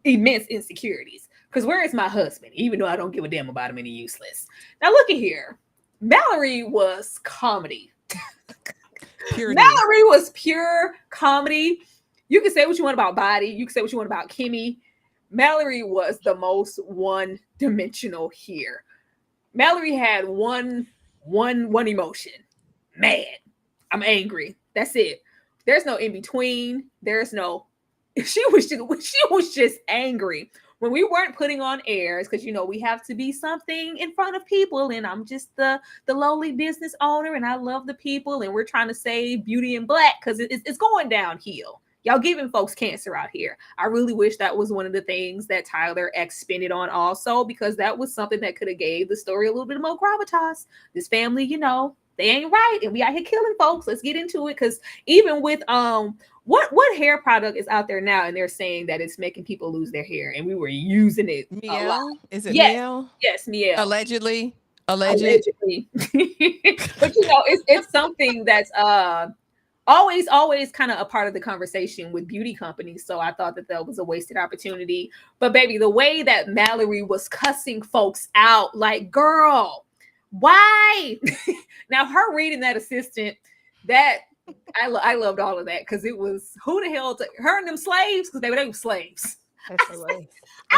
immense insecurities. Because where is my husband? Even though I don't give a damn about him and he's useless. Now, look at here. Mallory was comedy. Mallory was pure comedy. You can say what you want about Body. You can say what you want about Kimmie. Mallory was the most one-dimensional here. Mallory had one emotion. Mad. I'm angry. That's it. There's no in between. There's no. She was just angry. When we weren't putting on airs, because we have to be something in front of people, and I'm just the lowly business owner, and I love the people, and we're trying to save Beauty in Black because it's going downhill. Y'all giving folks cancer out here. I really wish that was one of the things that Tyler expended on also, because that was something that could have gave the story a little bit more gravitas. This family, they ain't right, and we out here killing folks. Let's get into it, because even with what hair product is out there now, and they're saying that it's making people lose their hair, and we were using it a lot. Is it yes. Miel? Yes, Miel. Allegedly. But it's something that's always kind of a part of the conversation with beauty companies. So I thought that was a wasted opportunity. But baby, the way that Mallory was cussing folks out, like, girl, why? Now her reading that assistant, that I loved all of that, because it was who the hell her and them slaves, because they were slaves. I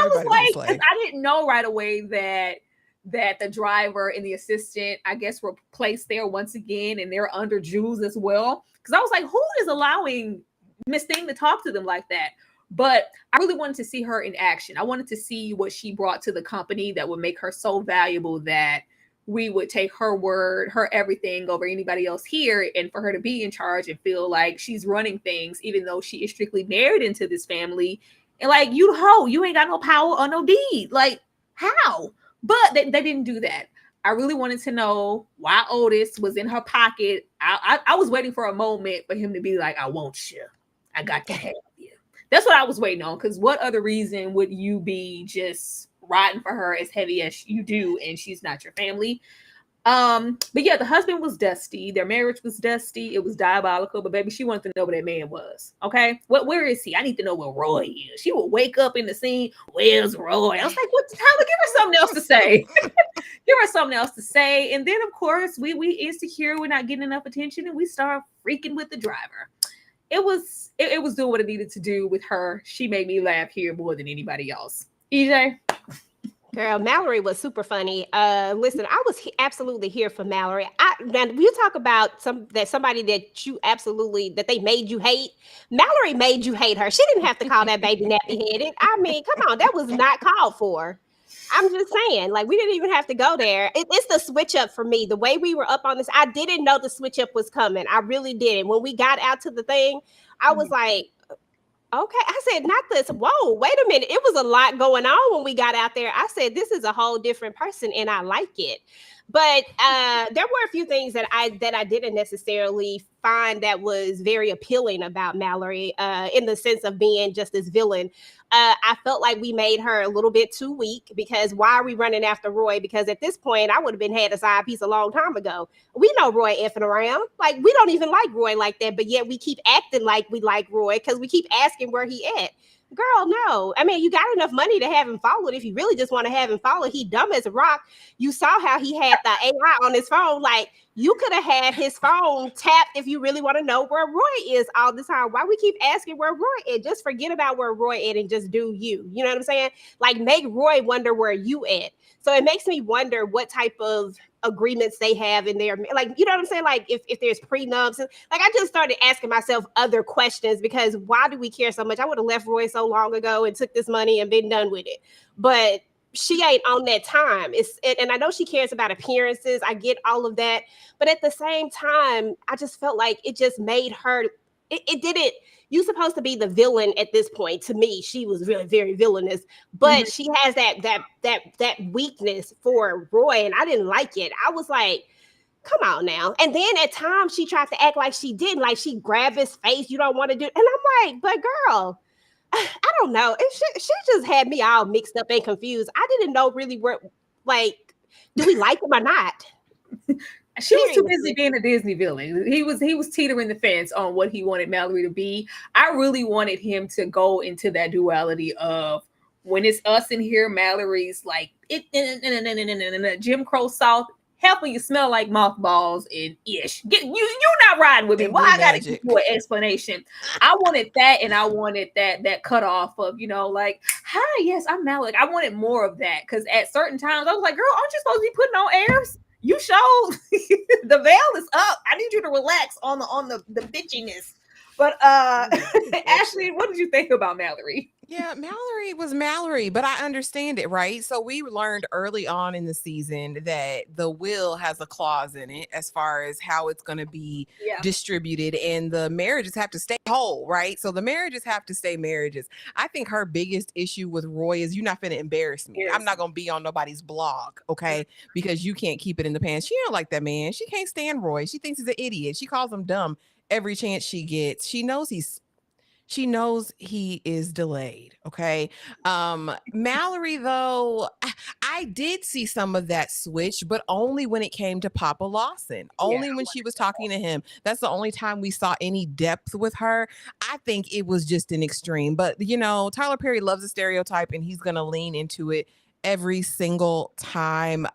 was like, because I didn't know right away that the driver and the assistant, I guess, were placed there once again, and they're under Jules as well. Because I was like, who is allowing Miss Thing to talk to them like that? But I really wanted to see her in action. I wanted to see what she brought to the company that would make her so valuable that we would take her word, her everything over anybody else here, and for her to be in charge and feel like she's running things, even though she is strictly married into this family. And like, you ain't got no power or no deed. Like, how? But they didn't do that. I really wanted to know why Otis was in her pocket. I was waiting for a moment for him to be like, I want you. I got to have you. That's what I was waiting on, because what other reason would you be just riding for her as heavy as you do, and she's not your family? But yeah, the husband was dusty. Their marriage was dusty. It was diabolical. But baby, she wanted to know where that man was. Okay, where is he? I need to know where Roy is. She would wake up in the scene. Where's Roy? I was like, what? Tyler, give her something else to say. Give her something else to say. And then of course we insecure. We're not getting enough attention, and we start freaking with the driver. It was doing what it needed to do with her. She made me laugh here more than anybody else. EJ. Girl, Mallory was super funny. Listen, I was absolutely here for Mallory. When you talk about somebody that they made you hate, Mallory made you hate her. She didn't have to call that baby nappy-headed. I mean, come on, that was not called for. I'm just saying, like, we didn't even have to go there. It's the switch up for me. The way we were up on this, I didn't know the switch up was coming. I really didn't. When we got out to the thing, I was like, okay. I said, not this. Whoa, wait a minute. It was a lot going on when we got out there. I said, this is a whole different person, and I like it. But there were a few things that I didn't necessarily find that was very appealing about Mallory, in the sense of being just this villain. I felt like we made her a little bit too weak, because why are we running after Roy? Because at this point, I would have been had a side piece a long time ago. We know Roy effing around. Like, we don't even like Roy like that, but yet we keep acting like we like Roy because we keep asking where he at. Girl, no. I mean, you got enough money to have him followed. If you really just want to have him followed, he dumb as a rock. You saw how he had the AI on his phone. Like, you could have had his phone tapped if you really want to know where Roy is all the time. Why we keep asking where Roy is? Just forget about where Roy is and just do you. You know what I'm saying? Like, make Roy wonder where you at. So it makes me wonder what type of agreements they have in there. Like, you know what I'm saying? Like, if there's prenups. Like, I just started asking myself other questions, because why do we care so much? I would have left Roy so long ago and took this money and been done with it. But she ain't on that time. And I know she cares about appearances. I get all of that. But at the same time, I just felt like it just made her, it didn't, you're supposed to be the villain at this point. To me, she was really very villainous, but she has that weakness for Roy, and I didn't like it. I was like, come on now. And then at times she tried to act like she didn't, like she grabbed his face. You don't want to do it. And I'm like, but girl, I don't know. She just had me all mixed up and confused. I didn't know really where, like, do we like him or not? She was too busy being a Disney villain. He was teetering the fence on what he wanted Mallory to be. I really wanted him to go into that duality of when it's us in here, Mallory's like Jim Crow South. Half of you smell like mothballs and ish. You're not riding with me. Why I gotta give you an explanation? I wanted that, and I wanted that cutoff of, like, hi, yes, I'm Mallory. I wanted more of that because at certain times I was like, girl, aren't you supposed to be putting on airs? You showed the veil is up. I need you to relax on the bitchiness. But Ashley, what did you think about Mallory? Yeah, Mallory was Mallory, but I understand it, right? So we learned early on in the season that the will has a clause in it as far as how it's going to be distributed, and the marriages have to stay whole, right? So the marriages have to stay marriages. I think her biggest issue with Roy is you're not going to embarrass me. I'm not going to be on nobody's blog, okay? Because you can't keep it in the pants. She don't like that man. She can't stand Roy. She thinks he's an idiot. She calls him dumb every chance she gets. She knows he is delayed. Okay. Mallory, though, I did see some of that switch, but only when it came to Papa Lawson, only when she was talking to him. That's the only time we saw any depth with her. I think it was just an extreme, but Tyler Perry loves a stereotype and he's going to lean into it every single time.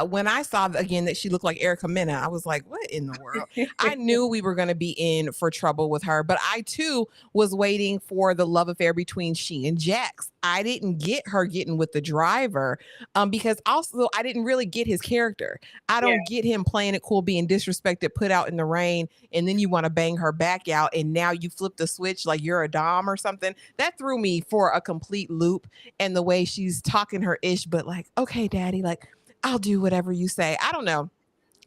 When I saw again that she looked like Erica Mena, I was like, what in the world? I knew we were going to be in for trouble with her, but I too was waiting for the love affair between she and Jax. I didn't get her getting with the driver because also I didn't really get his character. I don't get him playing it cool, being disrespected, put out in the rain, and then you want to bang her back out, and now you flip the switch like you're a dom or something. That threw me for a complete loop. And the way she's talking her ish, but like, okay, daddy, like, I'll do whatever you say. I don't know.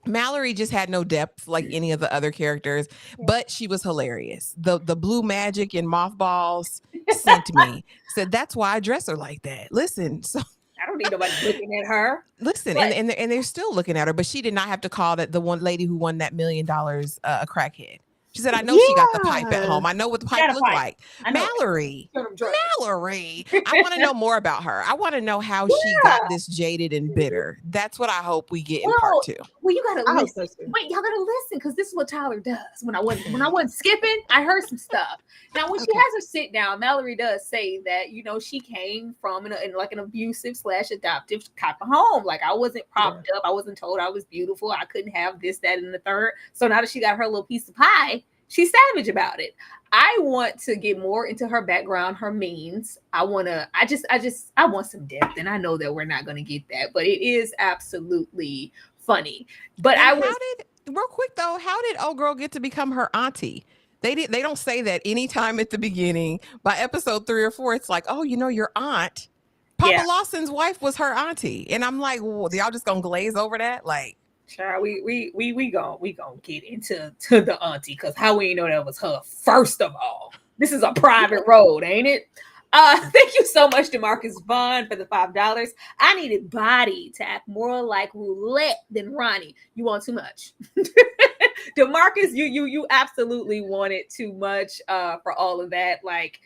Mallory just had no depth like any of the other characters, but she was hilarious. The blue magic and mothballs sent me. Said that's why I dress her like that. Listen, so I don't need nobody looking at her. Listen, and they're still looking at her, but she did not have to call that the one lady who won that $1 million a crackhead. She said, I know she got the pipe at home. I know what the pipe looked like. Mallory. Mallory. I want to know more about her. I want to know how she got this jaded and bitter. That's what I hope we get in part 2. Well, you gotta listen. Wait, y'all gotta listen, because this is what Tyler does. When I wasn't skipping, I heard some stuff. Now, when she has her sit down, Mallory does say that she came from an abusive / adoptive type of home. Like, I wasn't propped up. I wasn't told I was beautiful. I couldn't have this, that, and the third. So now that she got her little piece of pie, she's savage about it. I want to get more into her background, her means. I want some depth, and I know that we're not going to get that, but it is absolutely funny. But real quick though, how did old girl get to become her auntie? They don't say that anytime at the beginning. By episode 3 or 4, it's like, oh, your aunt, Papa Lawson's wife was her auntie, and I'm like, well, y'all just gonna glaze over that, like. Child, we gonna get into the auntie, because how we know that was her. First of all, this is a private road, ain't it? Thank you so much to Marcus Vaughn for the $5. I needed Body to act more like roulette than Ronnie. You want too much. DeMarcus, you absolutely wanted too much for all of that. Like,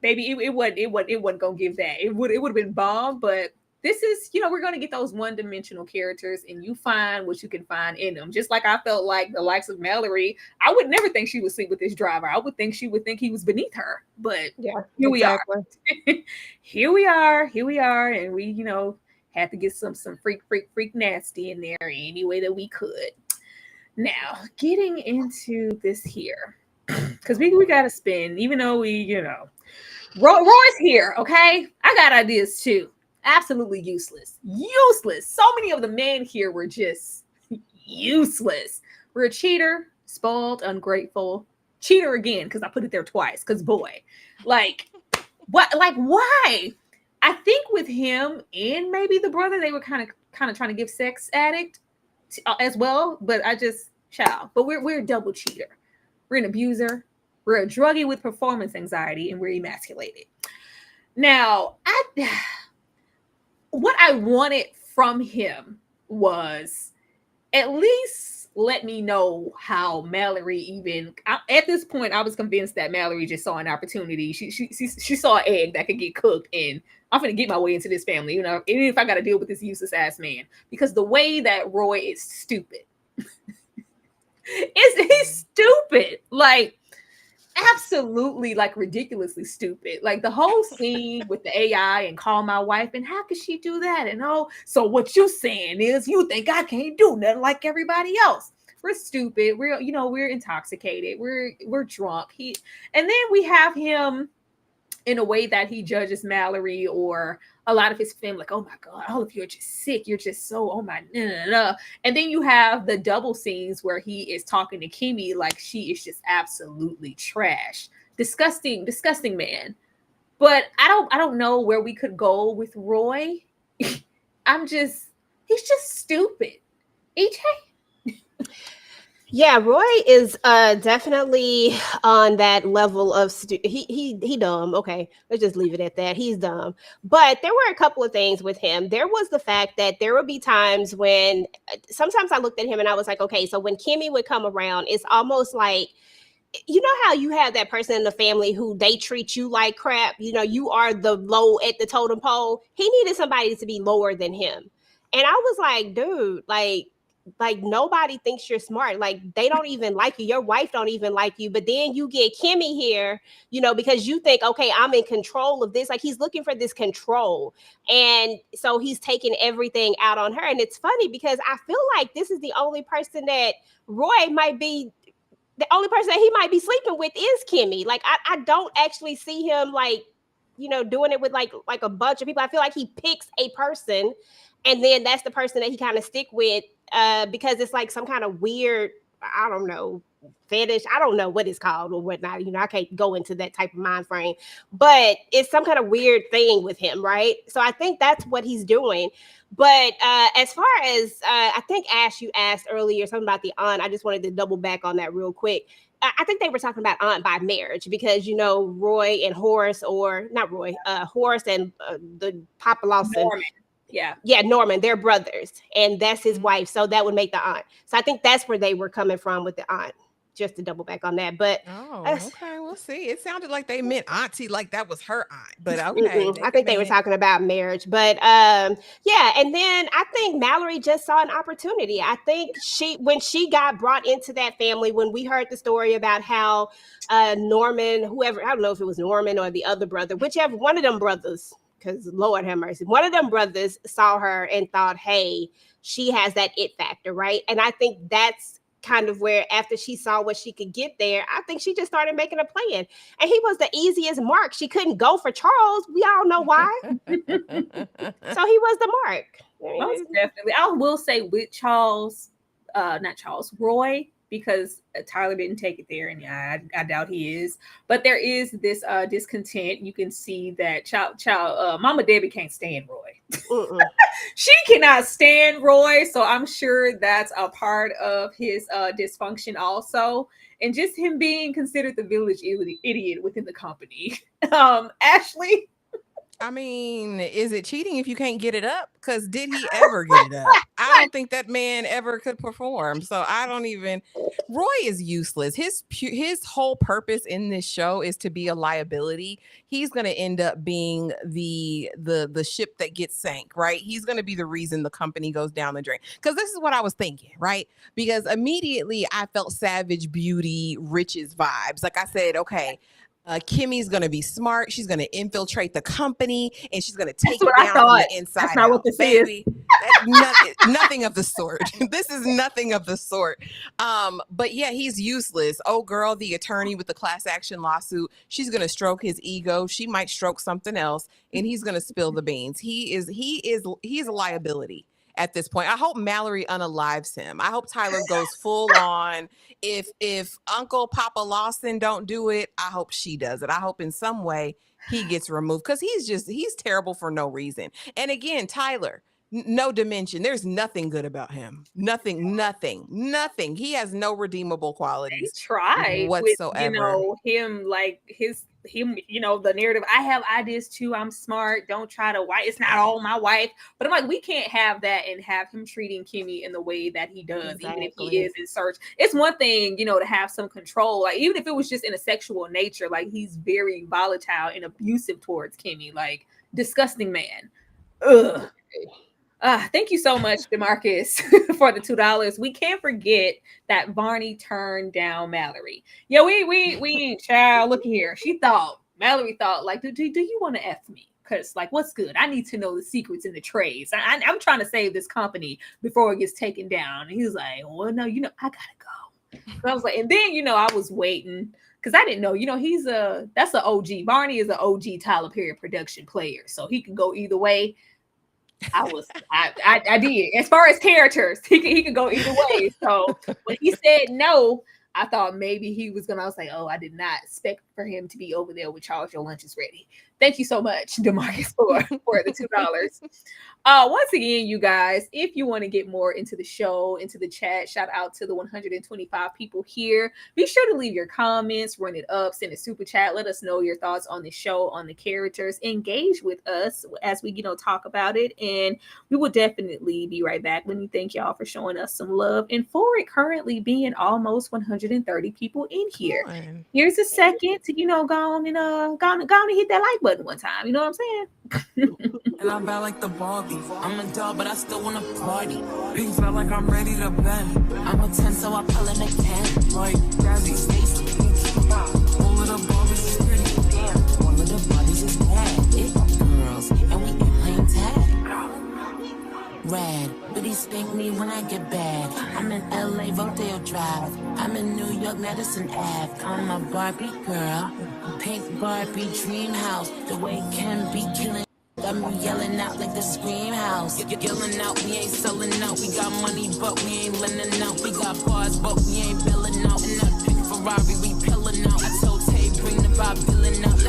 baby, it wasn't gonna give that. It would have been bomb, but this is, we're going to get those one-dimensional characters, and you find what you can find in them. Just like I felt like the likes of Mallory, I would never think she would sleep with this driver. I would think she would think he was beneath her. But here we are. Here we are. And we, had to get some freak nasty in there any way that we could. Now, getting into this here, because we got to spin, even though Roy's here, okay? I got ideas too. Absolutely useless. So many of the men here were just useless. We're a cheater, spoiled, ungrateful, cheater again, because I put it there twice, because boy, like, what, like, why? I think with him and maybe the brother, they were kind of trying to give sex addict as well, but but we're a double cheater. We're an abuser. We're a druggie with performance anxiety, and we're emasculated. Now, what I wanted from him was at least let me know how Mallory at this point I was convinced that Mallory just saw an opportunity. She saw an egg that could get cooked, and I'm gonna get my way into this family, even if I got to deal with this useless ass man. Because the way that Roy is stupid, he's stupid, like absolutely, like ridiculously stupid. Like the whole scene with the AI and call my wife, and how could she do that? And so what you saying is you think I can't do nothing like everybody else. We're stupid. We're intoxicated. We're drunk. And then we have him in a way that he judges Mallory or a lot of his family, like, oh my God, all of you are just sick. You're just so, oh my, nah, nah, nah. And then you have the double scenes where he is talking to Kimmie like she is just absolutely trash. Disgusting, disgusting man. But I don't know where we could go with Roy. He's just stupid. EJ? Yeah, Roy is definitely on that level of he dumb. Okay, let's just leave it at that. He's dumb. But there were a couple of things with him. There was the fact that there would be times when sometimes I looked at him and I was like, okay, so when Kimmie would come around, it's almost like, you know how you have that person in the family who they treat you like crap. You are the low at the totem pole. He needed somebody to be lower than him. And I was like, dude, like nobody thinks you're smart. Like they don't even like you. Your wife don't even like you. But then you get Kimmie here, because you think, okay, I'm in control of this. Like he's looking for this control. And so he's taking everything out on her. And it's funny because I feel like this is the only person that Roy might be, the only person that he might be sleeping with is Kimmie. Like I don't actually see him like, doing it with like a bunch of people. I feel like he picks a person and then that's the person that he kind of stick with because it's like some kind of weird, I don't know, fetish. I don't know what it's called or whatnot. I can't go into that type of mind frame, but it's some kind of weird thing with him, right? So I think that's what he's doing. But as far as I think Ash, you asked earlier something about the aunt. I just wanted to double back on that real quick. I think they were talking about aunt by marriage because Roy and Horace, or not Roy, Horace and the Papa Lawson. Norman. Yeah, Norman, they're brothers, and that's his wife. So that would make the aunt. So I think that's where they were coming from with the aunt. Just to double back on that, but okay, we'll see. It sounded like they meant auntie, like that was her aunt, but okay. I think they were talking about marriage, but yeah. And then I think Mallory just saw an opportunity. I think when she got brought into that family, when we heard the story about how Norman, whoever, I don't know if it was Norman or the other brother, whichever one of them brothers, because Lord have mercy, one of them brothers saw her and thought, hey, she has that it factor, right? And I think that's kind of where after she saw what she could get there, I think she just started making a plan. And he was the easiest mark. She couldn't go for Charles. We all know why. So he was the mark. Most definitely. I will say with Roy, because Tyler didn't take it there, and I doubt he is. But there is this discontent. You can see that Mama Debbie can't stand Roy. She cannot stand Roy, so I'm sure that's a part of his dysfunction also, and just him being considered the village idiot within the company. Ashley. I mean, is it cheating if you can't get it up? Because did he ever get it up? I don't think that man ever could perform. So I don't even. Roy is useless. His whole purpose in this show is to be a liability. He's going to end up being the ship that gets sank, right? He's going to be the reason the company goes down the drain. Because this is what I was thinking, right? Because immediately I felt Savage Beauty Riches vibes. Like I said, okay. Kimmie's gonna be smart. She's gonna infiltrate the company, and she's gonna take it down from the inside. That's not what this is. Nothing of the sort. This is nothing of the sort. But yeah, he's useless. Oh, girl, the attorney with the class action lawsuit. She's gonna stroke his ego. She might stroke something else, and he's gonna spill the beans. He is a liability at this point. I hope Mallory unalives him. I hope Tyler goes full on. If Uncle Papa Lawson don't do it, I hope she does it. I hope in some way he gets removed because he's terrible for no reason. And again, Tyler, no dimension. There's nothing good about him. Nothing. He has no redeemable They qualities tried with, whatsoever. him, like him, the narrative. I have ideas too. I'm smart. Don't try to wife. It's not all my wife. But I'm like, we can't have that and have him treating Kimmie in the way that he does, even if he is in search. It's one thing, to have some control. Like, even if it was just in a sexual nature, like he's very volatile and abusive towards Kimmie. Like, disgusting man. Ugh. Thank you so much, DeMarcus, for the $2. We can't forget that Barney turned down Mallory. Yeah, we child. Look here. Mallory thought, like, do you want to F me? Because, like, what's good? I need to know the secrets and the trades. I'm trying to save this company before it gets taken down. And he was like, well, no, I gotta go. So I was like, and then, I was waiting because I didn't know, that's an OG. Barney is an OG Tyler Perry production player, so he could go either way. I did. As far as characters, he could go either way. So when he said no, I thought maybe he was gonna. I was like, oh, I did not expect for him to be over there with Charles. Your lunch is ready. Thank you so much, DeMarcus, for the $2. Once again, you guys, if you want to get more into the show, into the chat, shout out to the 125 people here. Be sure to leave your comments, run it up, send a super chat. Let us know your thoughts on the show, on the characters. Engage with us as we, talk about it. And we will definitely be right back. Let me thank y'all for showing us some love and for it currently being almost 130 people in here. Here's a second to, go on and hit that like button one time. You know what I'm saying? And I'm bad like the Barbie. I'm a dog, but I still wanna party. Pink felt like I'm ready to bend. I'm a 10, so I pull in a 10. Like Daddy, Stacy, all of the Barbies is pretty. Damn, all of the bodies is bad. It girls, and we ain't playing tag. Red, but he spank me when I get bad. I'm in LA, Rodeo Drive. I'm in New York, Madison Ave. I'm a Barbie girl. Pink Barbie dream house. The way Ken be killing. Got me yelling out like the scream house. Yelling out, we ain't selling out. We got money, but we ain't lending out. We got bars, but we ain't billing out. In that pink Ferrari, we pillin' out. I told Tay, bring the Bob Dylan out.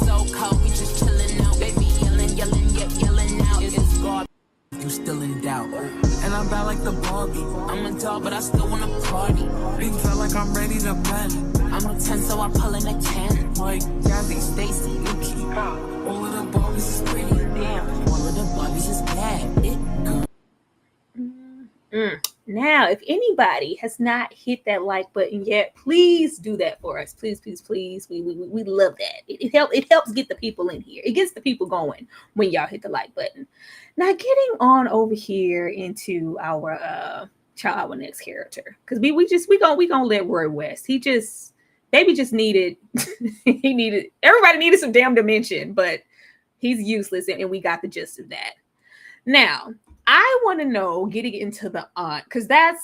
So cold, we just chillin' out. Baby yelling, yelling out. It's God, you still in doubt. And I'm bad like the Barbie. I'm a dog, but I still wanna party. Pink felt like I'm ready to bend. I'm a 10, so I pull in a 10. Like Gabby, Stacy, Yuki. All of the Barbies is pretty. Damn, all of the Barbies is bad. It girl. Now, if anybody has not hit that like button yet, please do that for us. Please. We love that. It helps get the people in here. It gets the people going when y'all hit the like button. Now, getting on over here into our next character, because we gonna let Roy West. Baby just needed everybody needed some damn dimension, but he's useless, and we got the gist of that. Now, I want to know, getting into the aunt, because that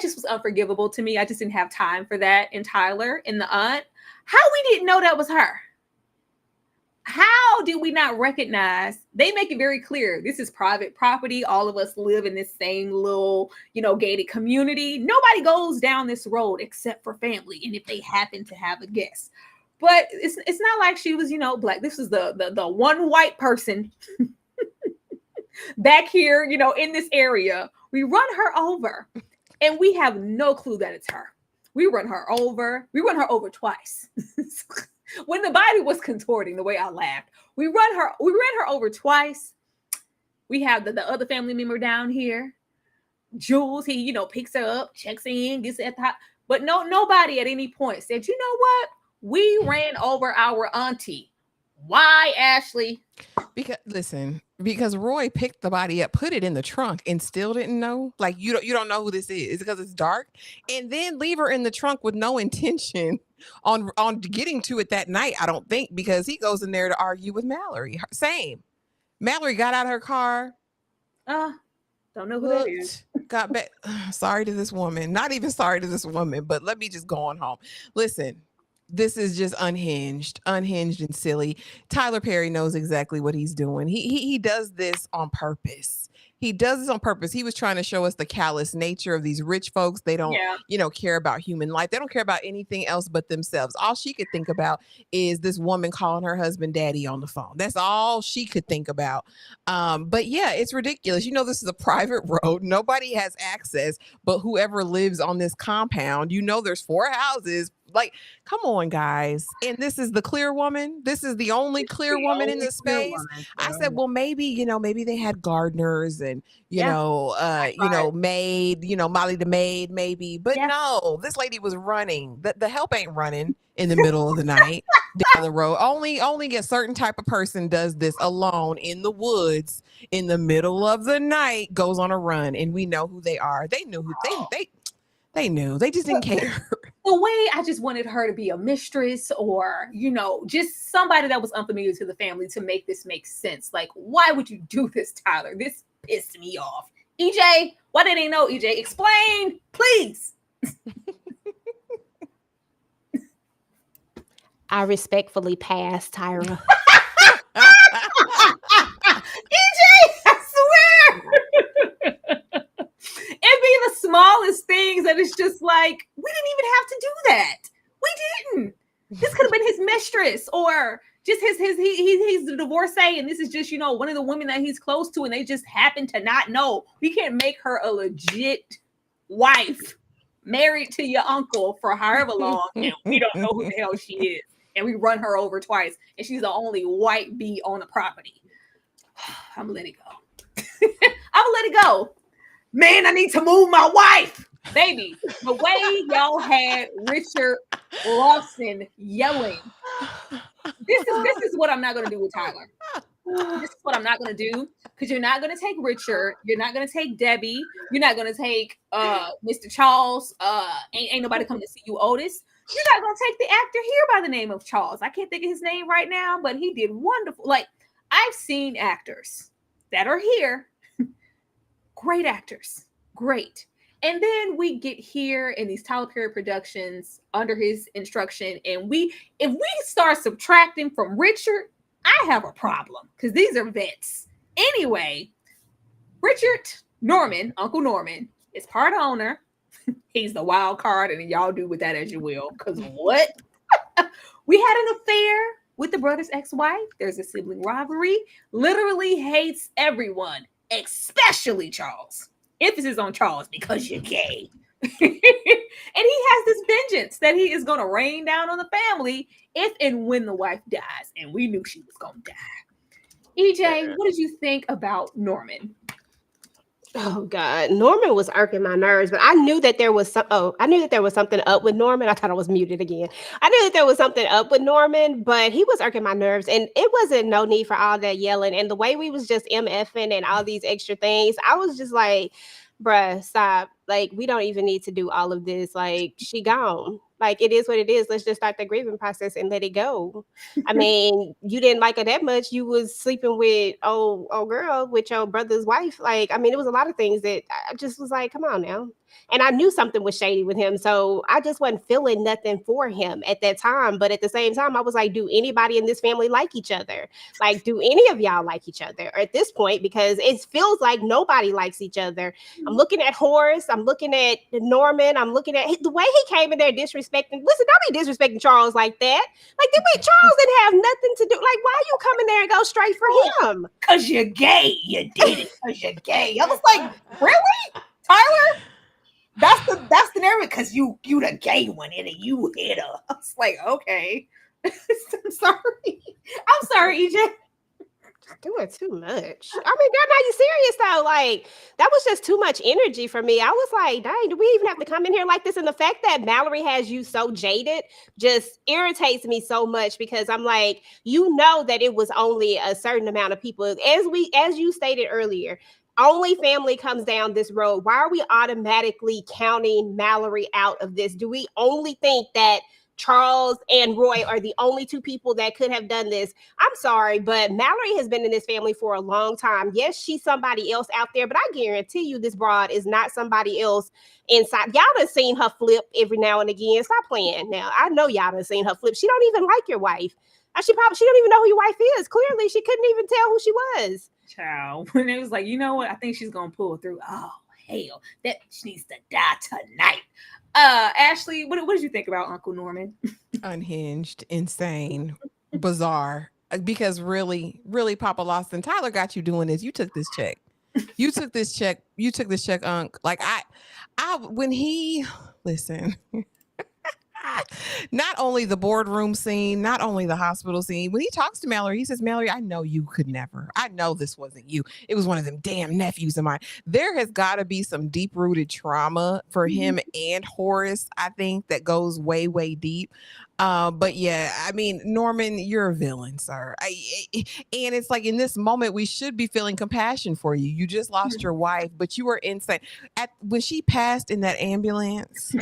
just was unforgivable to me. I just didn't have time for that in Tyler and the aunt. How we didn't know that was her? How did we not recognize? They make it very clear this is private property. All of us live in this same little, gated community. Nobody goes down this road except for family, and if they happen to have a guest. But it's not like she was, black. This is the one white person back here, in this area. We run her over, and we have no clue that it's her. We run her over. We run her over twice. When the body was contorting, the way I laughed, we ran her over twice. We have the other family member down here, Jules. He, picks her up, checks in, gets at the top. But nobody at any point said, you know what? We ran over our auntie. Why, Ashley? Because Roy picked the body up, put it in the trunk, and still didn't know. Like, you don't know who this is because it's dark, and then leave her in the trunk with no intention on getting to it that night. I don't think, because he goes in there to argue with Mallory. Same. Mallory got out of her car. Don't know who that is. Got back. Sorry to this woman. Not even sorry to this woman, but let me just go on home. Listen. This is just unhinged and silly. Tyler Perry knows exactly what he's doing. He does this on purpose. He does this on purpose. He was trying to show us the callous nature of these rich folks. They don't, care about human life. They don't care about anything else but themselves. All she could think about is this woman calling her husband daddy on the phone. That's all she could think about. But yeah, it's ridiculous. This is a private road. Nobody has access, but whoever lives on this compound, there's 4 houses. Like, come on, guys. And this is the clear woman. This is the only clear woman in this space. I said, well, maybe, maybe they had gardeners and, maid, Molly the maid, maybe. But no, this lady was running. The help ain't running in the middle of the night down the road. Only a certain type of person does this alone in the woods in the middle of the night, goes on a run, and we know who they are. They knew who they knew. They just didn't care. The way I just wanted her to be a mistress or, just somebody that was unfamiliar to the family to make this make sense. Like, why would you do this, Tyler? This pissed me off. EJ, why didn't they know, EJ? Explain, please. I respectfully pass, Tyra. EJ, I swear. It be the smallest things that it's just like, we didn't even have to do that. We didn't. This could have been his mistress or just he's the divorcee and this is just, one of the women that he's close to and they just happen to not know. We can't make her a legit wife married to your uncle for however long and we don't know who the hell she is. And we run her over twice and she's the only white bee on the property. I'm gonna let it go. I'm gonna let it go. Man, I need to move my wife. Baby, the way y'all had Richard Lawson yelling. This is what I'm not going to do with Tyler. This is what I'm not going to do because you're not going to take Richard. You're not going to take Debbie. You're not going to take Mr. Charles. Ain't nobody coming to see you, Otis. You're not going to take the actor here by the name of Charles. I can't think of his name right now, but he did wonderful. Like, I've seen actors that are here. Great actors. Great. And then we get here in these Tyler Perry productions under his instruction. And if we start subtracting from Richard, I have a problem because these are vets. Anyway, Richard Norman, Uncle Norman, is part owner. He's the wild card, and y'all do with that as you will. Because what? We had an affair with the brother's ex-wife. There's a sibling rivalry. Literally hates everyone, especially Charles. Emphasis on Charles because you're gay. And he has this vengeance that he is going to rain down on the family if and when the wife dies. And we knew she was going to die. EJ, what did you think about Norman? Oh God, Norman was irking my nerves, but I knew that there was something up with Norman. I thought I was muted again. I knew that there was something up with Norman, but he was irking my nerves, and it wasn't no need for all that yelling and the way we was just MFing and all these extra things. I was just like, bruh, stop. Like, we don't even need to do all of this. Like, she gone. Like, it is what it is. Let's just start the grieving process and let it go. I mean, you didn't like her that much. You was sleeping with girl with your brother's wife. Like, I mean, it was a lot of things that I just was like, come on now. And I knew something was shady with him. So I just wasn't feeling nothing for him at that time. But at the same time, I was like, do anybody in this family like each other? Like, do any of y'all like each other at this point? Because it feels like nobody likes each other. I'm looking at Horace. I'm looking at Norman. I'm looking at the way he came in there disrespecting. Listen, don't be disrespecting Charles like that. Like, Charles didn't have nothing to do. Like, why you come in there and go straight for him? Because you're gay. You did it because you're gay. I was like, really? Tyler? That's the narrative because you the gay one and you hit her. I was like, okay. I'm sorry, EJ. Doing too much. I mean, girl, now you serious though? Like, that was just too much energy for me. I was like, dang, do we even have to come in here like this? And the fact that Mallory has you so jaded just irritates me so much because I'm like, you know that it was only a certain amount of people. As you stated earlier, only family comes down this road. Why are we automatically counting Mallory out of this? Do we only think that Charles and Roy are the only two people that could have done this. I'm sorry, but Mallory has been in this family for a long time. Yes, she's somebody else out there, but I guarantee you this broad is not somebody else inside. Y'all done seen her flip every now and again. Stop playing now. I know y'all done seen her flip. She don't even like your wife. She don't even know who your wife is. Clearly, she couldn't even tell who she was. Child, when it was like, you know what? I think she's gonna pull through. Oh hell, that bitch needs to die tonight. Ashley, what did you think about Uncle Norman? Unhinged, insane, bizarre. Because really, Papa Lawson, Tyler got you doing this. You took this check. You took this check, Unc. Like when he listen. Not only the boardroom scene, not only the hospital scene. When he talks to Mallory, he says, Mallory, I know you could never. I know this wasn't you. It was one of them damn nephews of mine. There has got to be some deep-rooted trauma for him and Horace, I think, that goes way, way deep. But yeah, I mean, Norman, you're a villain, sir. And it's like in this moment, we should be feeling compassion for you. You just lost your wife, but you were insane. When she passed in that ambulance,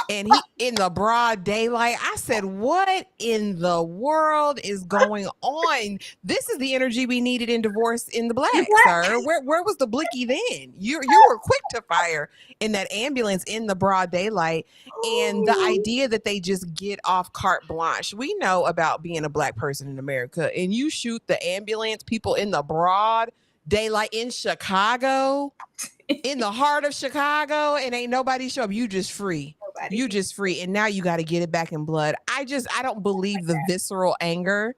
and he in the broad daylight, I said, what in the world is going on? This is the energy we needed in Divorce in the Black, sir. Where was the blicky then? You were quick to fire in that ambulance in the broad daylight. And the idea that they just get off carte blanche. We know about being a Black person in America, and you shoot the ambulance people in the broad daylight in Chicago, in the heart of Chicago, and ain't nobody show up. You just free. You just free. And now you got to get it back in blood. I don't believe the visceral anger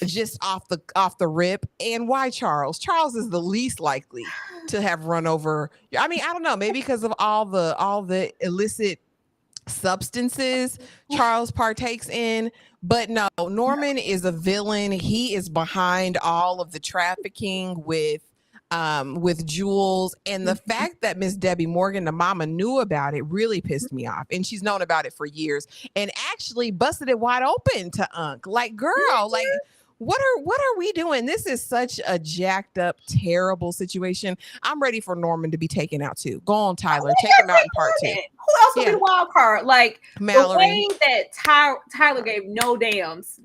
just off the rip. And why Charles? Charles is the least likely to have run over. I mean, I don't know, maybe because of all the illicit substances Charles partakes in. But no, Norman is a villain. He is behind all of the trafficking with Jules, and the fact that Miss Debbie Morgan, the mama, knew about it really pissed me off, and she's known about it for years and actually busted it wide open to Unc. Like, girl, like what are we doing? This is such a jacked up, terrible situation. I'm ready for Norman to be taken out too. Go on, Tyler, take him out in part 2. Who else will be the wild card? Like Mallory. The way that Tyler gave no dams.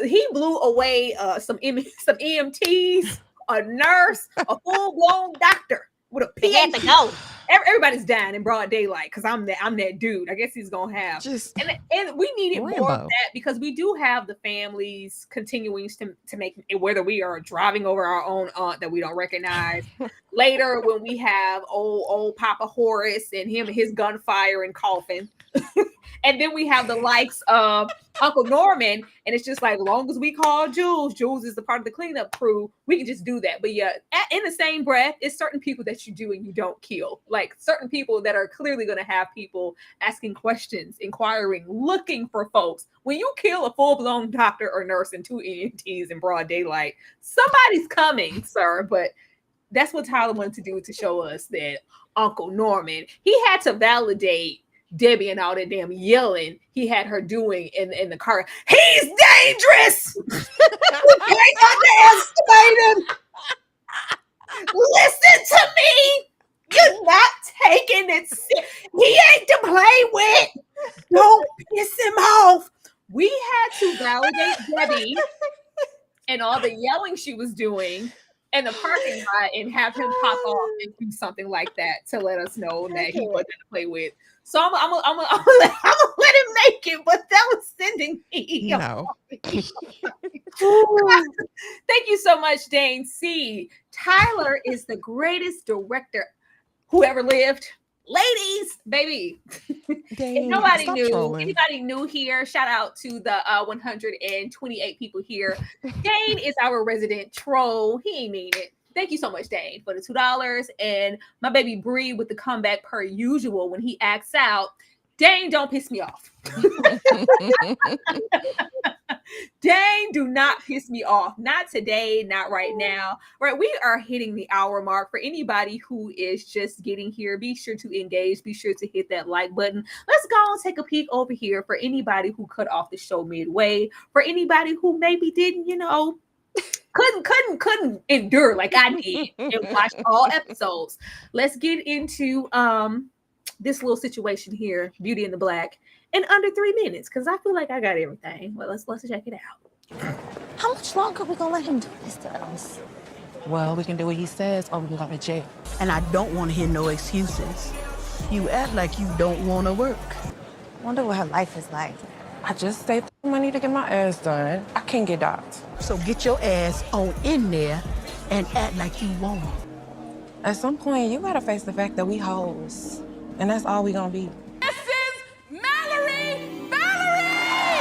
He blew away some EMTs. A nurse, a full-blown doctor with a PhD. He had to go. Everybody's dying in broad daylight because I'm that dude. I guess he's gonna have and we needed more of that because we do have the families continuing to make it, whether we are driving over our own aunt that we don't recognize. Later, when we have old Papa Horace and his gunfire and coffin. And then we have the likes of Uncle Norman, and it's just like, long as we call Jules is the part of the cleanup crew, we can just do that. But yeah, in the same breath, it's certain people that you do and you don't kill. Like certain people that are clearly going to have people asking questions, inquiring, looking for folks. When you kill a full-blown doctor or nurse and 2 EMTs in broad daylight, somebody's coming, sir. But that's what Tyler wanted to do, to show us that Uncle Norman, he had to validate Debbie and all that damn yelling he had her doing in the car. He's dangerous. You can't underestimate him. Listen to me. You're not taking it serious. He ain't to play with. Don't piss him off. We had to validate Debbie and all the yelling she was doing in the parking lot and have him pop off and do something like that to let us know that he wasn't to play with. So I'm gonna let him make it, but that was sending me. No. Thank you so much, Dane C. Tyler is the greatest director who ever lived. Ladies, baby. If nobody knew, anybody new here, shout out to the 128 people here. Dane is our resident troll. He ain't mean it. Thank you so much, Dane, for the $2. And my baby Bree with the comeback per usual when he acts out. Dane, don't piss me off. Dane, do not piss me off. Not today, not right now. Right, we are hitting the hour mark. For anybody who is just getting here, be sure to engage. Be sure to hit that like button. Let's go and take a peek over here for anybody who cut off the show midway. For anybody who maybe didn't, couldn't endure like I did and watch all episodes. Let's get into this little situation here, Beauty in the Black. in under 3 minutes because I feel like I got everything. Well, let's check it out. How much longer are we gonna let him do this to us? Well, we can do what he says or we can go to jail. And I don't want to hear no excuses. You act like you don't want to work. Wonder what her life is like. I just saved money to get my ass done. I can't get docked. So get your ass on in there and act like you want it. At some point, you gotta face the fact that we hoes. And that's all we gonna be. This is Mallory! Mallory!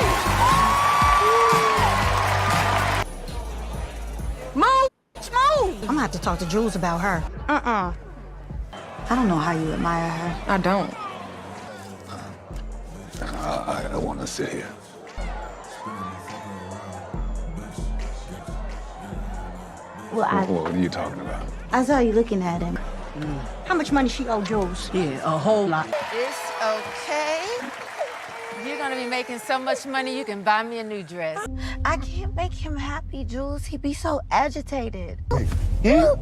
Move! I'm gonna have to talk to Jules about her. I don't know how you admire her. I don't. I don't want to sit here. Well, What are you talking about? I saw you looking at him. How much money she owe Jules? Yeah, a whole lot. It's okay. You're gonna be making so much money you can buy me a new dress. I can't make him happy, Jules. He'd be so agitated. Yeah.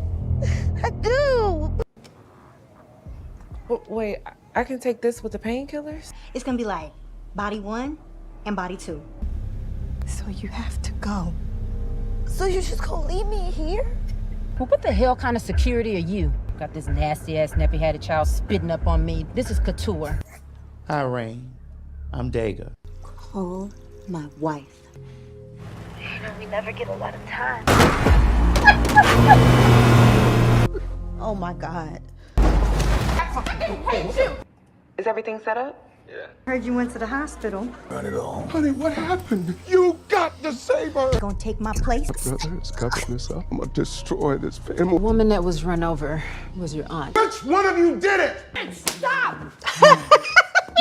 I do. Wait, I can take this with the painkillers? It's gonna be like body 1 and body 2. So you have to go. So you're just gonna leave me here? Well, what the hell kind of security are you? Got this nasty-ass nappy-headed child spitting up on me. This is couture. Hi, Rain. I'm Dega. Call my wife. You know, we never get a lot of time. Oh my God. Is everything set up? Heard you went to the hospital. Not at all. Honey, what happened? You got to save her. Gonna take my place? My brother is covering this up. I'm going to destroy this family. The woman that was run over was your aunt. Which one of you did it? Stop!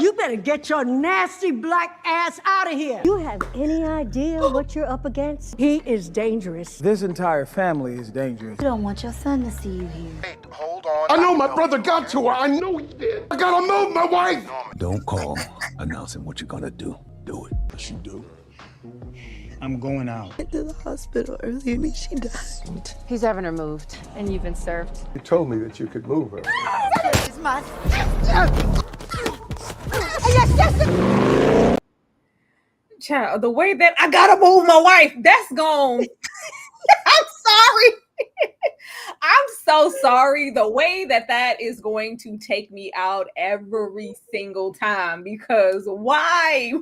You better get your nasty black ass out of here. You have any idea what you're up against? He is dangerous. This entire family is dangerous. You don't want your son to see you here. Hey, hold on. I know my brother got to her. I know he did. I gotta move my wife. Don't call announcing what you're going to do. Do it. Yes, you do. I'm going out. Went to the hospital earlier and she died. He's having her moved, and you've been served. You told me that you could move her. This is my Child, the way that I gotta move my wife, that's gone. I'm sorry. I'm so sorry. The way that is going to take me out every single time because why,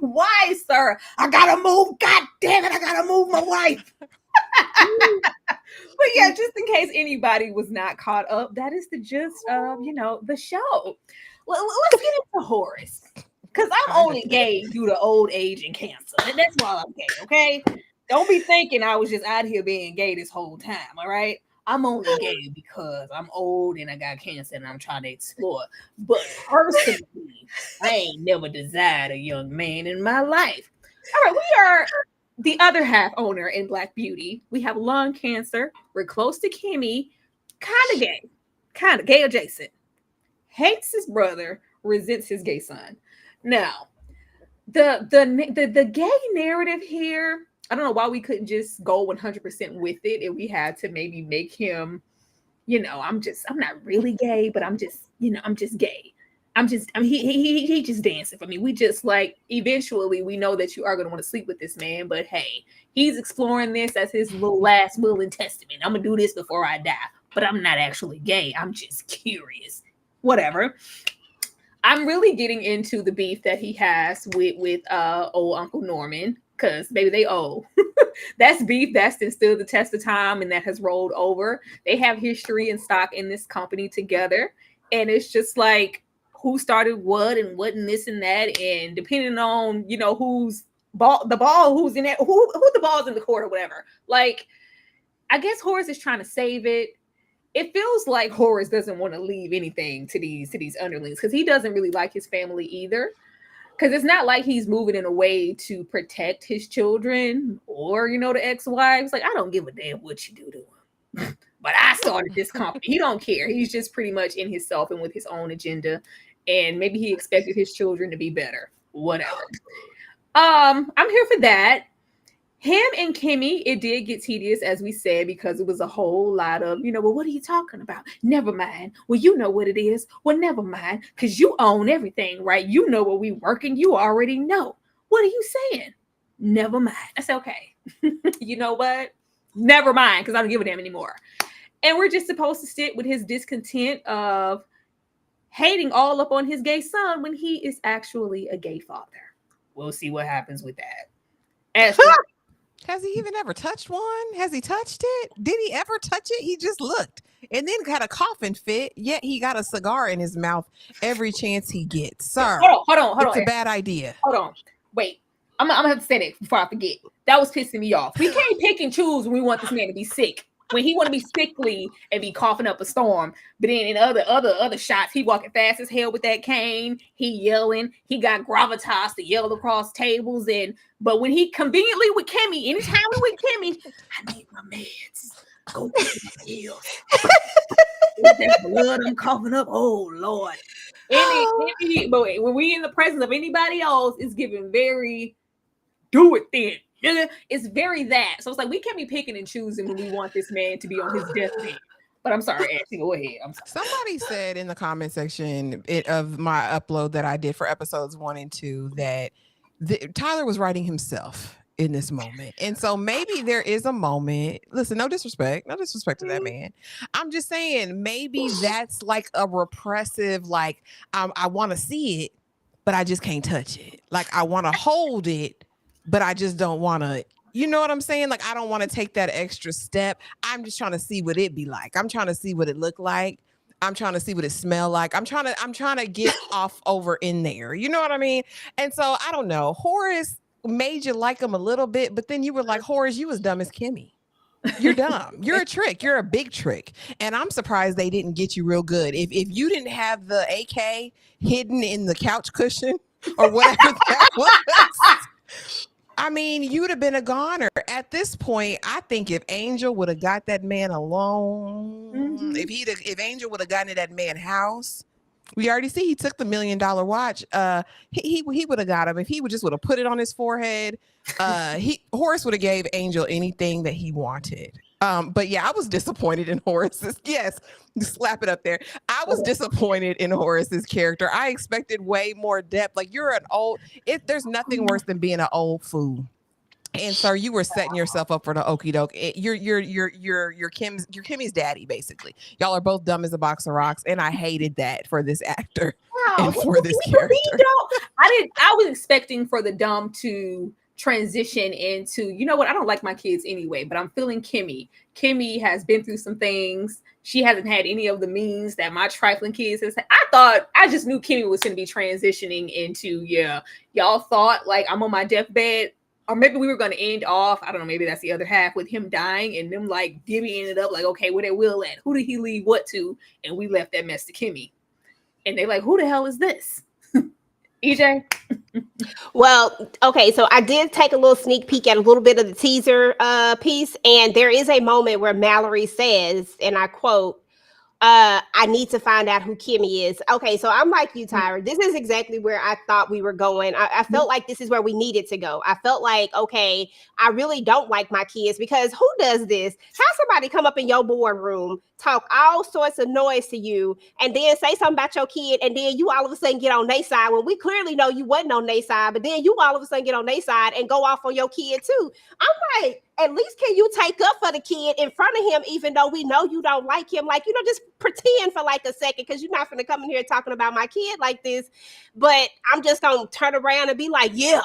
sir? I gotta move. God damn it, I gotta move my wife. But yeah, just in case anybody was not caught up, that is the gist of the show. Well, let's get into Horace. Because I'm only gay due to old age and cancer. And that's why I'm gay, okay? Don't be thinking I was just out here being gay this whole time, all right? I'm only gay because I'm old and I got cancer and I'm trying to explore. But personally, I ain't never desired a young man in my life. All right, we are the other half owner in Black Beauty. We have lung cancer. We're close to Kimmie. Kind of gay adjacent. Hates his brother, resents his gay son. Now, the gay narrative here, I don't know why we couldn't just go 100% with it and we had to maybe make him, I'm not really gay, but I'm just gay. He just dancing for me. We just eventually we know that you are going to want to sleep with this man, but hey, he's exploring this as his little last will and testament. I'm going to do this before I die, but I'm not actually gay. I'm just curious. Whatever. I'm really getting into the beef that he has with old Uncle Norman, because baby, they owe. That's beef that's stood the test of time and that has rolled over. They have history and stock in this company together. And it's just like who started what and this and that. And depending on, who's the ball, who's in it, who the ball's in the court or whatever. I guess Horace is trying to save it. It feels like Horace doesn't want to leave anything to these underlings because he doesn't really like his family either. Because it's not like he's moving in a way to protect his children or, the ex-wives. I don't give a damn what you do to him. But I started this company. He don't care. He's just pretty much in himself and with his own agenda. And maybe he expected his children to be better. Whatever. I'm here for that. him and Kimmie, it did get tedious, as we said, because it was a whole lot of, well, what are you talking about? Never mind. Well, you know what it is. Well, never mind, because you own everything, right? You know what we working. You already know. What are you saying? Never mind. I said, okay. You know what? Never mind, because I don't give a damn anymore. And we're just supposed to sit with his discontent of hating all up on his gay son when he is actually a gay father. We'll see what happens with that. Has he even ever touched one? Has he touched it? Did he ever touch it? He just looked and then had a coughing fit, yet he got a cigar in his mouth every chance he gets. Sir, hold on. It's a bad idea. Hold on. Wait. I'm going to have to say that before I forget. That was pissing me off. We can't pick and choose when we want this man to be sick. When he want to be sickly and be coughing up a storm, but then in other shots, he walking fast as hell with that cane. He yelling. He got gravitas to yell across tables. But when he conveniently with Kimmie, anytime we with Kimmie, I need my meds. Go get the pills. With that blood I'm coughing up. Oh Lord. But when we in the presence of anybody else, it's giving very do it then. It's very that. So it's like we can't be picking and choosing when we want this man to be on his deathbed. But I'm sorry, Ashley, go ahead. I'm sorry. Somebody said in the comment section of my upload that I did for episodes 1 and 2 that Tyler was writing himself in this moment. And so maybe there is a moment. Listen, no disrespect to that man. I'm just saying maybe that's like a repressive, like I want to see it, but I just can't touch it. Like I want to hold it, but I just don't want to, you know what I'm saying? Like, I don't want to take that extra step. I'm just trying to see what it be like. I'm trying to see what it look like. I'm trying to see what it smell like. I'm trying to get off over in there. You know what I mean? And so I don't know. Horace made you like him a little bit, but then you were like, Horace, you was dumb as Kimmie. You're dumb. You're a trick. You're a big trick. And I'm surprised they didn't get you real good. If you didn't have the AK hidden in the couch cushion or whatever that was, I mean, you'd have been a goner. At this point, I think if Angel would have got that man alone, if Angel would have gotten to that man's house, we already see he took the $1 million watch. He would have got him if he would have put it on his forehead. Horace would have gave Angel anything that he wanted. But yeah, I was disappointed in Horace's. Yes, slap it up there. I was disappointed in Horace's character. I expected way more depth. Like there's nothing worse than being an old fool. And sir, you were setting yourself up for the okie doke. You're Kimmie's daddy, basically. Y'all are both dumb as a box of rocks, and I hated that for this actor and for this character. I was expecting for the dumb to transition into, you know what, I don't like my kids anyway, but I'm feeling Kimmie. Kimmie has been through some things. She hasn't had any of the means that my trifling kids has had. I just knew Kimmie was going to be transitioning into, y'all thought like I'm on my deathbed, or maybe we were going to end off, I don't know, maybe that's the other half with him dying and them like divvying it up like, okay, where they will at? Who did he leave what to? And we left that mess to Kimmie. And they like, who the hell is this? EJ? Well, okay, so I did take a little sneak peek at a little bit of the teaser piece, and there is a moment where Mallory says, and I quote, I need to find out who Kimmie is. Okay, so I'm like you, Tyra. This is exactly where I thought we were going. I felt like this is where we needed to go. I felt like, okay, I really don't like my kids, because who does this? Have somebody come up in your boardroom, talk all sorts of noise to you, and then say something about your kid, and then you all of a sudden get on their side when we clearly know you wasn't on their side, but then you all of a sudden get on their side and go off on your kid too. I'm like, at least can you take up for the kid in front of him, even though we know you don't like him? Like, just pretend for like a second, because you're not going to come in here talking about my kid like this. But I'm just going to turn around and be like, yeah.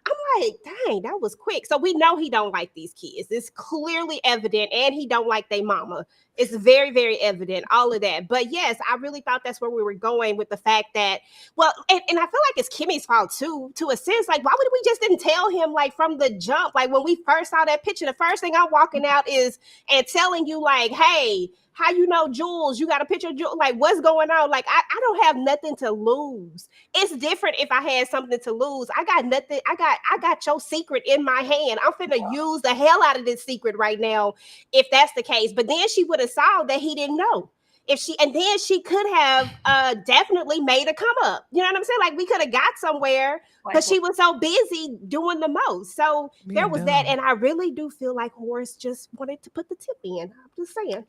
I'm like, dang, that was quick. So we know he don't like these kids. It's clearly evident, and he don't like their mama. It's very, very evident, all of that. But yes, I really thought that's where we were going with the fact that, well, and I feel like it's Kimmie's fault too, to a sense. Like, why would we just didn't tell him like from the jump? Like when we first saw that picture, the first thing I'm walking out is and telling you like, hey, how you know Jules? You got a picture of Jules? Like, what's going on? Like, I don't have nothing to lose. It's different if I had something to lose. I got nothing. I got your secret in my hand. I'm finna use the hell out of this secret right now, if that's the case. But then she would have saw that he didn't know. and then she could have definitely made a come up. You know what I'm saying? Like we could have got somewhere, but she was so busy doing the most. So there was that, and I really do feel like Horace just wanted to put the tip in. I'm just saying.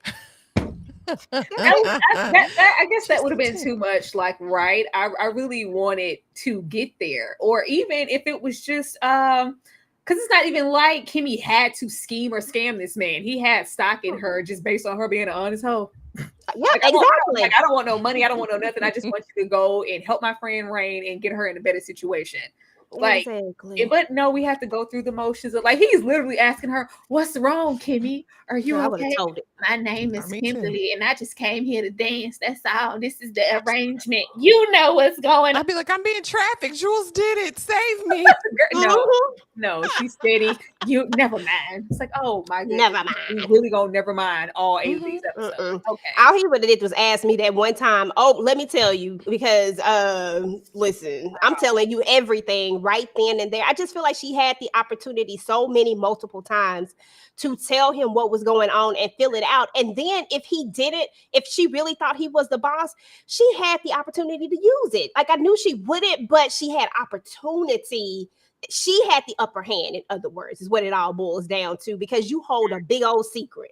I guess that would have been too much. Like, right? I really wanted to get there, or even if it was just because it's not even like Kimmie had to scheme or scam this man. He had stock in her just based on her being an honest hoe. Yeah, like, exactly. I don't want no money. I don't want no nothing. I just want you to go and help my friend Rain and get her in a better situation. Like, exactly. But no, we have to go through the motions of, like, he's literally asking her, "What's wrong, Kimmie? Are you I okay?" told it. My name is Me Kimberly, and I just came here to dance. That's all. This is the arrangement. You know what's going on. I'd be like, I'm being trafficked. Jules did it. Save me. No, she's steady. You never mind. It's like, oh my goodness. Never mind. We really gonna never mind all 8 of these episodes. Okay. All he would have did was ask me that one time. Oh, let me tell you, because listen, I'm telling you everything right then and there. I just feel like she had the opportunity multiple times to tell him what was going on and fill it out. And then if she really thought he was the boss, she had the opportunity to use it. Like I knew she wouldn't, but she had opportunity. She had the upper hand, in other words, is what it all boils down to, because you hold a big old secret.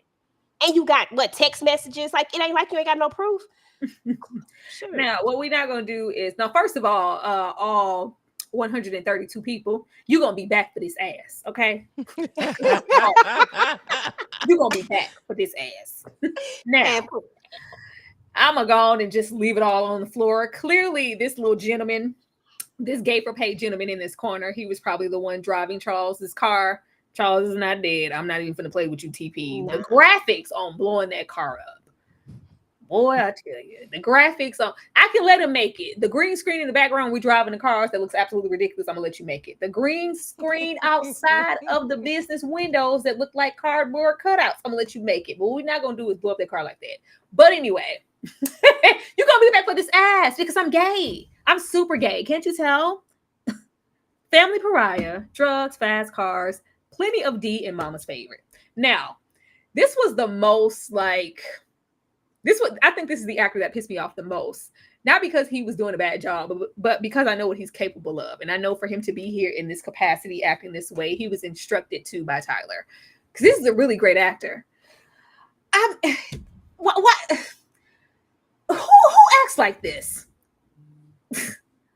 And you got text messages? Like it ain't like you ain't got no proof. Sure. Now, what we're not gonna do is first of all 132 people, you're gonna be back for this ass, okay? You're gonna be back for this ass. Now, I'm gonna go on and just leave it all on the floor. Clearly, this little gentleman, this gay for pay gentleman in this corner, he was probably the one driving Charles's car. Charles is not dead. I'm not even gonna play with you, TP. No. The graphics on blowing that car up. Boy, I tell you, the graphics on, I can let him make it. The green screen in the background, we driving the cars that looks absolutely ridiculous. I'm gonna let you make it. The green screen outside of the business windows that look like cardboard cutouts, I'm gonna let you make it. But what we're not gonna do is blow up that car like that. But anyway, you're gonna be back for this ass because I'm gay. I'm super gay. Can't you tell? Family pariah, drugs, fast cars, plenty of D in Mama's favorite. Now, this was the most I think this is the actor that pissed me off the most. Not because he was doing a bad job, but because I know what he's capable of. And I know for him to be here in this capacity, acting this way, he was instructed to by Tyler. Because this is a really great actor. What? Who acts like this?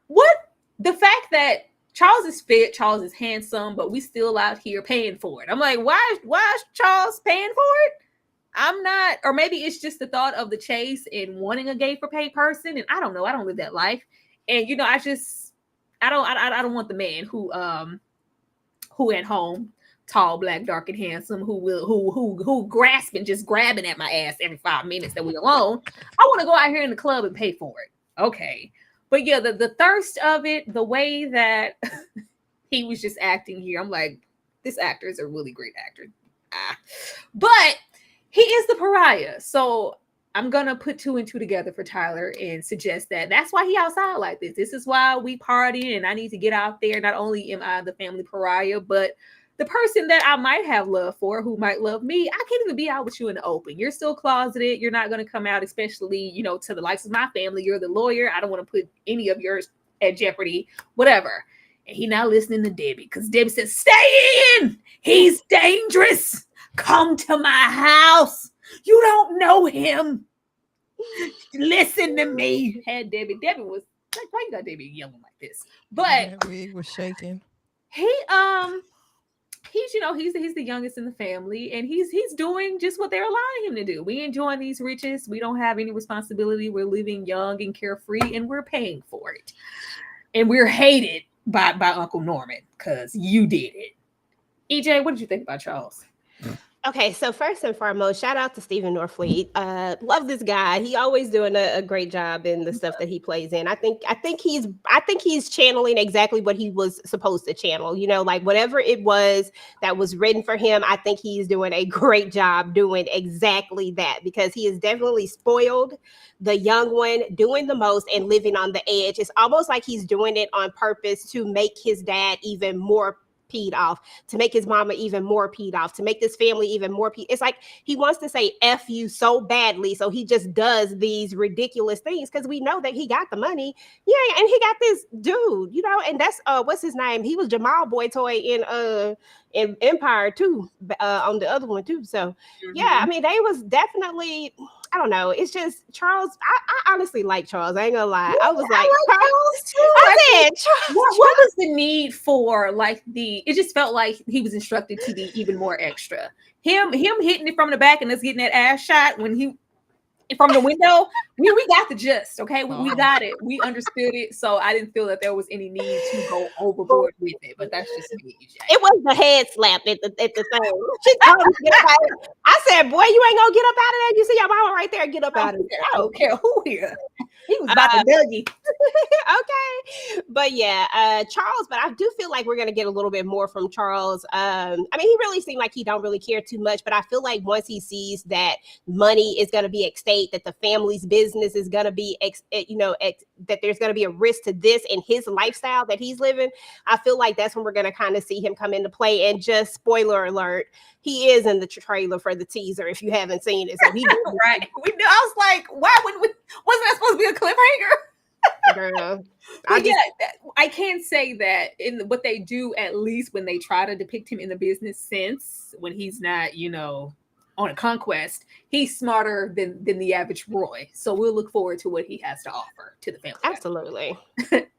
What? The fact that Charles is fit, Charles is handsome, but we still out here paying for it. I'm like, why is Charles paying for it? I'm not, or maybe it's just the thought of the chase and wanting a gay for pay person. And I don't know. I don't live that life. And I don't want the man who at home, tall, black, dark, and handsome, who grasping, just grabbing at my ass every 5 minutes that we alone. I want to go out here in the club and pay for it. Okay. But yeah, the thirst of it, the way that he was just acting here, I'm like, this actor is a really great actor. But he is the pariah. So I'm going to put 2 and 2 together for Tyler and suggest that that's why he outside like this. This is why we party and I need to get out there. Not only am I the family pariah, but the person that I might have love for, who might love me, I can't even be out with you in the open. You're still closeted. You're not going to come out, especially, to the likes of my family. You're the lawyer. I don't want to put any of yours at jeopardy, whatever. And he not listening to Debbie because Debbie says, stay in. He's dangerous. Come to my house. You don't know him. Listen to me. Had Debbie was like, why you got Debbie yelling like this? But wig was shaking. He's the youngest in the family, and he's doing just what they're allowing him to do. We enjoying these riches. We don't have any responsibility. We're living young and carefree, and we're paying for it. And we're hated by Uncle Norman because you did it. EJ, what did you think about Charles? Okay, so first and foremost, shout out to Stephen Norfleet. Love this guy. He always doing a great job in the stuff that he plays in. I think he's channeling exactly what he was supposed to channel. Like whatever it was that was written for him, I think he's doing a great job doing exactly that, because he is definitely spoiled, the young one, doing the most and living on the edge. It's almost like he's doing it on purpose to make his dad even more peed off, to make his mama even more peed off, to make this family even more peed. It's like he wants to say F you so badly, so he just does these ridiculous things because we know that he got the money. Yeah, and he got this dude, you know, and that's what's his name? He was Jamal Boy Toy in Empire too, on the other one too. So yeah, I mean, they was definitely, I don't know. It's just Charles. I honestly like Charles. I ain't gonna lie. I was like Charles too. I said, what was the need for like it just felt like he was instructed to be even more extra. Him hitting it from the back and us getting that ass shot when he from the window. We got the gist, okay? We got it. We understood it. So I didn't feel that there was any need to go overboard with it. But that's just me. It was the head slap at the thing. She told me to get up out of there. I said, boy, you ain't gonna get up out of there. You see your mama right there. Get up out of there. I don't care who here. He was about to Dougie. Okay. But yeah, Charles, but I do feel like we're gonna get a little bit more from Charles. I mean, he really seemed like he don't really care too much, but I feel like once he sees that money is gonna be at stake, that the family's business is gonna be that there's gonna be a risk to this and his lifestyle that he's living, I feel like that's when we're gonna kind of see him come into play. And just spoiler alert, he is in the trailer for the teaser if you haven't seen it. So he right. We knew. I was like, why wouldn't we? Wasn't that supposed to be a cliffhanger? Girl, I can say that in what they do, at least when they try to depict him in the business sense, when he's not, on a conquest, he's smarter than the average Roy. So we'll look forward to what he has to offer to the family. Absolutely.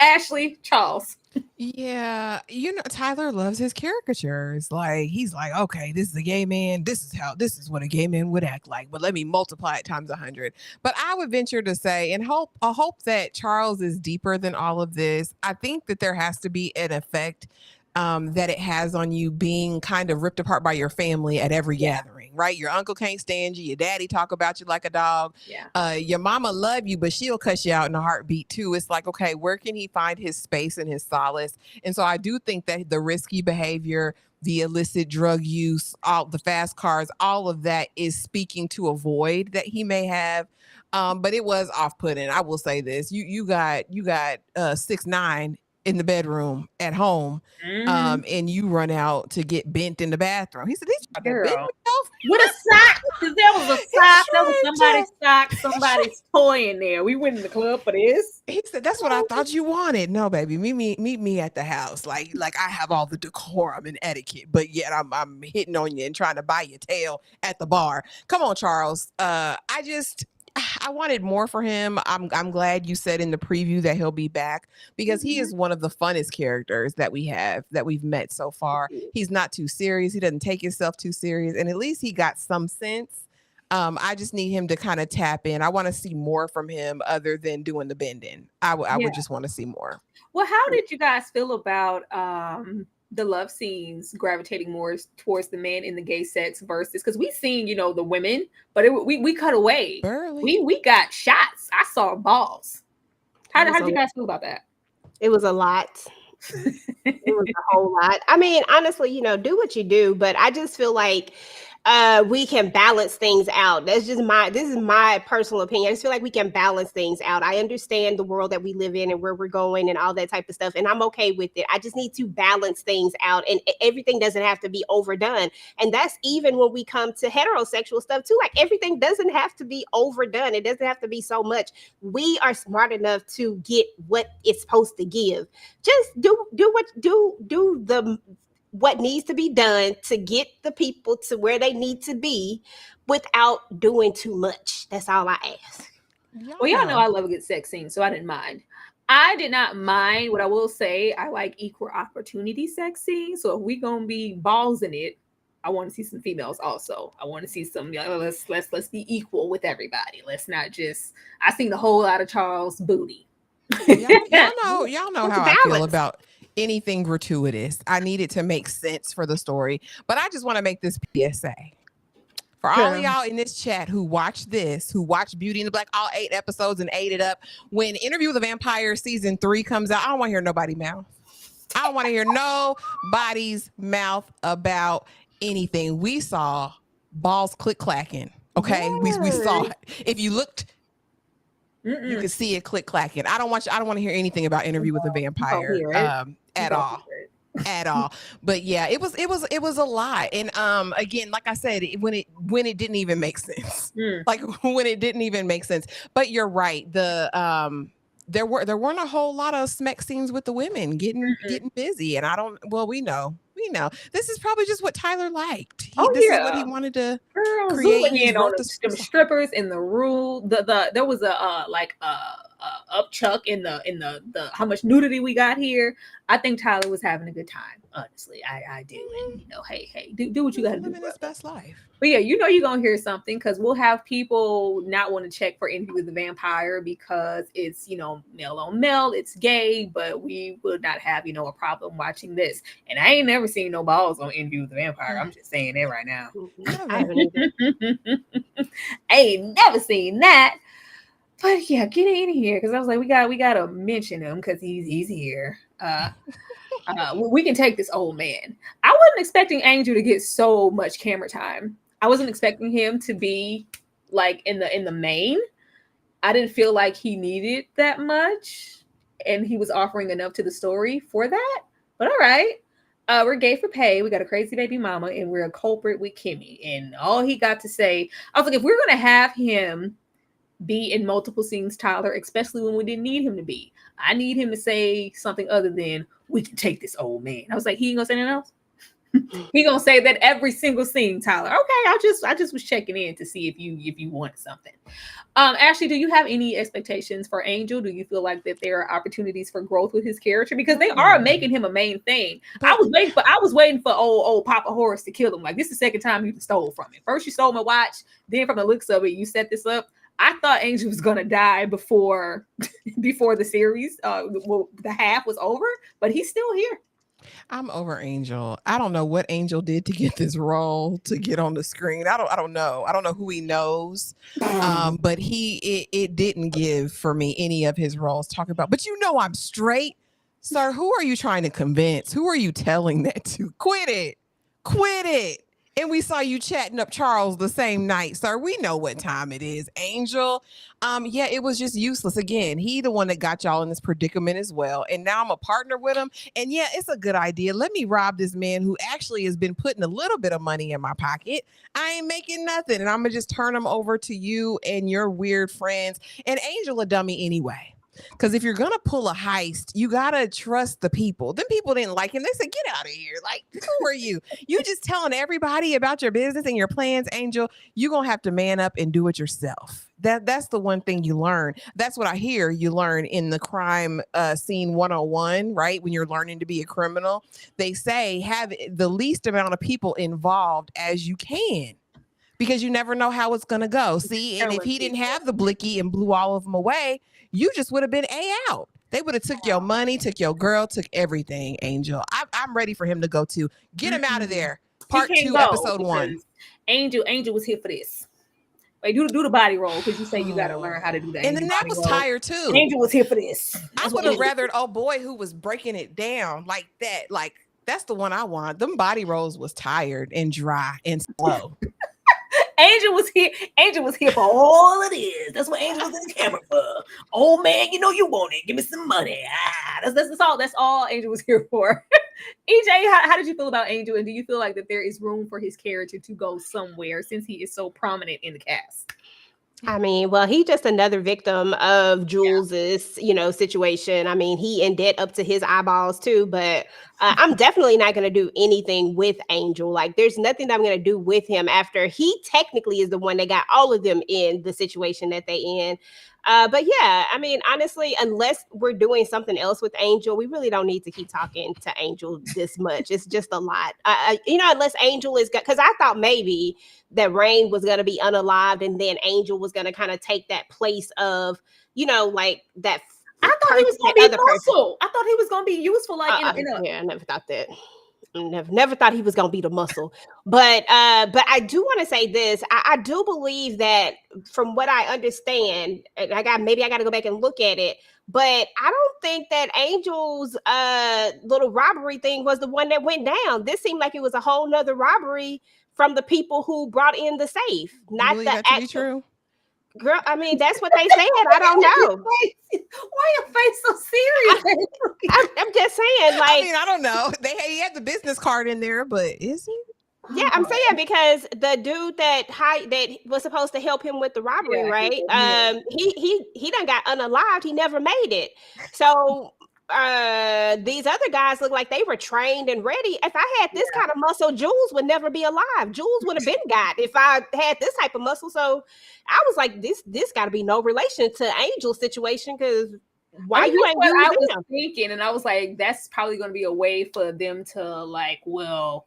Ashley, Charles. Yeah, Tyler loves his caricatures. Like, he's like, okay, this is a gay man. This is what a gay man would act like. But let me multiply it times 100. But I would venture to say, and I hope that Charles is deeper than all of this. I think that there has to be an effect that it has on you being kind of ripped apart by your family at every gathering, right? Your uncle can't stand you. Your daddy talk about you like a dog. Yeah. Your mama love you, but she'll cuss you out in a heartbeat too. It's like, okay, where can he find his space and his solace? And so I do think that the risky behavior, the illicit drug use, all the fast cars, all of that is speaking to a void that he may have. But it was off-putting. I will say this: you got 6ix9ine in the bedroom at home, and you run out to get bent in the bathroom. He said, "Girl, with a sock, because there was a sock, there was somebody's sock, somebody's toy in there. We went in the club for this." He said, "That's what I thought you wanted." No, baby, meet me at the house. Like I have all the decorum and etiquette, but yet I'm hitting on you and trying to buy your tail at the bar. Come on, Charles. I wanted more for him. I'm glad you said in the preview that he'll be back, because he is one of the funnest characters that we've met so far. He's not too serious. He doesn't take himself too serious. And at least he got some sense. I just need him to kind of tap in. I want to see more from him other than doing the bending. I would just want to see more. Well, how did you guys feel about the love scenes gravitating more towards the men in the gay sex versus, because we seen, the women, but we cut away. Barely. We got shots. I saw balls. How did you guys feel about that? It was a lot. It was a whole lot. I mean, honestly, do what you do, but I just feel like we can balance things out. This is my personal opinion. I just feel like we can balance things out. I understand the world that we live in and where we're going and all that type of stuff, and I'm okay with it. I just need to balance things out, and everything doesn't have to be overdone. And that's even when we come to heterosexual stuff too. Like, everything doesn't have to be overdone. It doesn't have to be so much. We are smart enough to get what it's supposed to give. Just do what needs to be done to get the people to where they need to be without doing too much. That's all I ask. Well, y'all know I love a good sex scene, so I didn't mind. I did not mind. What I will say, I like equal opportunity sex scenes. So if we gonna be balls in it, I want to see some females also. I want to see some. Let's be equal with everybody. Let's not just. I seen a whole lot of Charles booty. Y'all know how I feel about anything gratuitous. I need it to make sense for the story. But I just want to make this PSA. For all of y'all in this chat who watch Beauty and the Black, all 8 episodes and ate it up, when Interview with a Vampire season 3 comes out, I don't want to hear nobody's mouth. I don't want to hear nobody's mouth about anything. We saw balls click-clacking. Okay? Yes. We saw it. If you looked, you could see it click-clacking. I don't want to hear anything about Interview with a Vampire at all. at all. But yeah, it was a lot. And again, like I said, when it didn't even make sense. Like when it didn't even make sense. But you're right. There weren't a whole lot of smack scenes with the women getting busy. And we know. This is probably just what Tyler liked. This is what he wanted to create. Zooming in on them strippers in the room. There was a upchuck in the how much nudity we got here. I think Tyler was having a good time. Honestly, I do. And hey, do what you got to do. Living his best life. But yeah, you're gonna hear something because we'll have people not want to check for Interview with the Vampire because it's male on male, it's gay, but we would not have a problem watching this. And I ain't never seen no balls on Interview with the Vampire. I'm just saying that right now. I haven't either. I ain't never seen that. But yeah, get in here because I was like, we gotta mention him because he's here. We can take this old man. I wasn't expecting Angel to get so much camera time. I wasn't expecting him to be like in the main. I didn't feel like he needed that much, and he was offering enough to the story for that. But all right, we're gay for pay. We got a crazy baby mama, and we're a culprit with Kimmie. And all he got to say, I was like, if we're gonna have him be in multiple scenes, Tyler, especially when we didn't need him to be, I need him to say something other than "we can take this old man." I was like, he ain't gonna say anything else. He gonna say that every single scene, Tyler. Okay, I just was checking in to see if you wanted something. Ashley, do you have any expectations for Angel? Do you feel like that there are opportunities for growth with his character because they are making him a main thing? I was waiting for old Papa Horace to kill him. Like, this is the second time you stole from him. First you stole my watch, then from the looks of it, you set this up. I thought Angel was gonna die before the series, the half was over, but he's still here. I'm over Angel. I don't know what Angel did to get this role to get on the screen. I don't know. I don't know who he knows. But it didn't give for me any of his roles talking about, but I'm straight. Sir, who are you trying to convince? Who are you telling that to? Quit it. And we saw you chatting up Charles the same night, sir. We know what time it is, Angel. Yeah, it was just useless. Again, he the one that got y'all in this predicament as well. And now I'm a partner with him. And yeah, it's a good idea. Let me rob this man who actually has been putting a little bit of money in my pocket. I ain't making nothing. And I'm going to just turn him over to you and your weird friends. And Angel a dummy anyway. Because if you're going to pull a heist, you got to trust the people. Them people didn't like him. They said, get out of here. Like, who are you? You just telling everybody about your business and your plans, Angel. You're going to have to man up and do it yourself. That's the one thing you learn. That's what I hear you learn in the crime scene 101, right? When you're learning to be a criminal, they say have the least amount of people involved as you can. Because you never know how it's going to go. See, and if he didn't have the blicky and blew all of them away, you just would have been out. They would have took your money, took your girl, took everything, Angel. I'm ready for him to go too. Get him out of there. Part 2, episode 1. Angel was here for this. Wait, do the body roll because you say you got to learn how to do that. And then that was tired too. Angel was here for this. I would have rathered boy who was breaking it down like that. Like, that's the one I want. Them body rolls was tired and dry and slow. Angel was here for all it is. That's what Angel was in the camera for. Old man, you want it. Give me some money. That's all Angel was here for. EJ, how did you feel about Angel? And do you feel like that there is room for his character to go somewhere since he is so prominent in the cast? I mean, well, he just another victim of Jules's, situation. I mean, he in debt up to his eyeballs too, but I'm definitely not going to do anything with Angel. Like, there's nothing that I'm going to do with him after he technically is the one that got all of them in the situation that they in. But yeah, I mean, honestly, unless we're doing something else with Angel, we really don't need to keep talking to Angel this much. It's just a lot. Unless Angel is, because I thought maybe that Rain was going to be unalived and then Angel was going to kind of take that place of, like that. I thought he was going to be muscle. I thought he was going to be useful. Like, yeah, I never thought that. Never thought he was going to be the muscle. But I do want to say this. I do believe that from what I understand, and I got to go back and look at it, but I don't think that Angel's little robbery thing was the one that went down. This seemed like it was a whole nother robbery from the people who brought in the safe. Not that to be true. Girl, I mean, that's what they said. I don't know. Why your face so serious? I'm just saying, like, I mean, I don't know. He had the business card in there, but is he? Yeah, I'm saying because the dude that was supposed to help him with the robbery, right? He done got unalived. He never made it. So these other guys look like they were trained and ready. If I had this kind of muscle, Jules would never be alive. Jules would have been got if I had this type of muscle. So I was like, this got to be no relation to Angel's situation, because why you ain't using I was them? thinking, and I was like, that's probably going to be a way for them to like, well,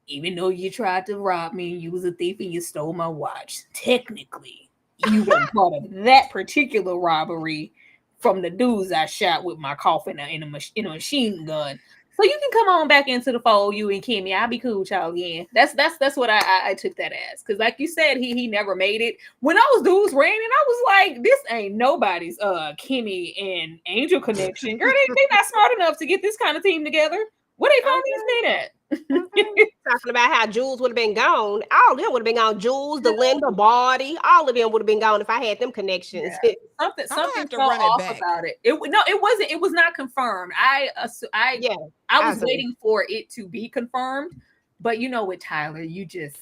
even though you tried to rob me, you was a thief and you stole my watch. Technically, you were part of that particular robbery from the dudes I shot with my coffin in a machine gun. So you can come on back into the fold, you and Kimmie. I'll be cool with y'all again. That's what I took that as. Because like you said, he never made it. When those dudes ran in, I was like, this ain't nobody's Kimmie and Angel connection. Girl, they not smart enough to get this kind of team together. Where they find these men at? Talking about how Jules would have been gone. All of them would have been gone. Jules, the Linda, Barty, all of them would have been gone if I had them connections. Yeah. Something fell off about it. It wasn't. It was not confirmed. I was waiting for it to be confirmed. But you know, with Tyler, you just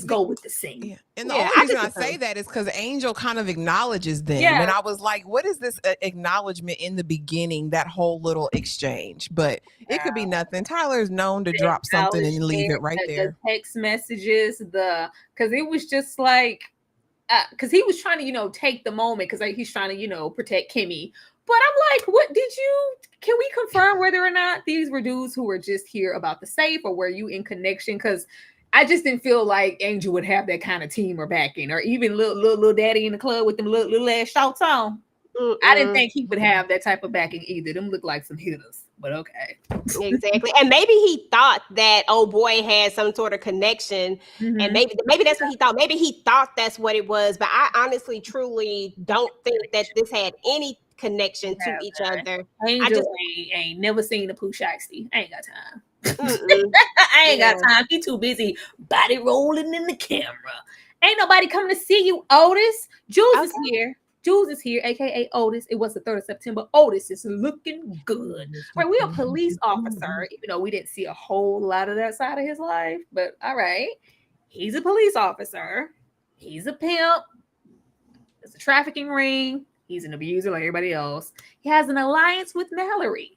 go with the scene. Yeah. And the only reason I say that is because Angel kind of acknowledges them. Yeah. And I was like, what is this acknowledgement in the beginning, that whole little exchange? But it could be nothing. Tyler is known to drop something and leave it right there. The text messages, because it was just like, because he was trying to, take the moment, because he's trying to, protect Kimmie. But I'm like, can we confirm whether or not these were dudes who were just here about the safe, or were you in connection? Because I just didn't feel like Angel would have that kind of team or backing, or even little daddy in the club with them little ass shorts on. I didn't think he would have that type of backing either. Them look like some hitters, but okay. Exactly. And maybe he thought that old boy had some sort of connection, and maybe that's what he thought. Maybe he thought that's what it was, but I honestly, truly don't think that this had any connection to each other. Angel, I just ain't never seen a Pooh Shiesty. I ain't got time. I ain't got time. He too busy body rolling in the camera. Ain't nobody coming to see you, Otis. Jules is here. Jules is here, aka Otis. It was the 3rd of September. Otis is looking good. Right, we're a police officer, even though we didn't see a whole lot of that side of his life. But all right, he's a police officer. He's a pimp. It's a trafficking ring. He's an abuser like everybody else. He has an alliance with Mallory.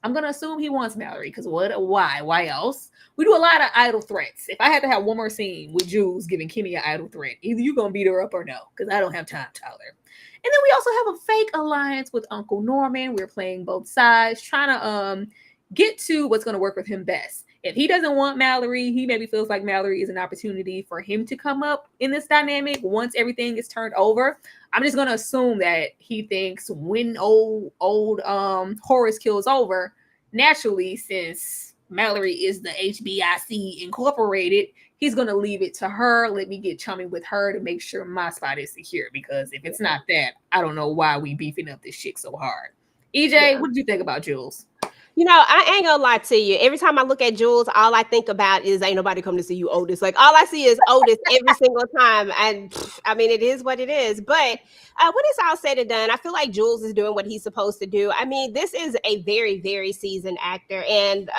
I'm gonna assume he wants Mallory, because why else? We do a lot of idle threats. If I had to have one more scene with Jules giving Kimmie an idle threat, either you gonna beat her up or no, because I don't have time, Tyler. And then we also have a fake alliance with Uncle Norman. We're playing both sides, trying to get to what's going to work with him best. If he doesn't want Mallory, he maybe feels like Mallory is an opportunity for him to come up in this dynamic once everything is turned over. I'm just going to assume that he thinks when old Horace kills over, naturally, since Mallory is the HBIC Incorporated, he's going to leave it to her. Let me get chummy with her to make sure my spot is secure, because if it's not that, I don't know why we beefing up this shit so hard. EJ, what did you think about Jules? I ain't gonna lie to you. Every time I look at Jules, all I think about is ain't nobody come to see you, Otis. Like, all I see is Otis every single time. And I mean, it is what it is. But when it's all said and done, I feel like Jules is doing what he's supposed to do. I mean, this is a very, very seasoned actor, and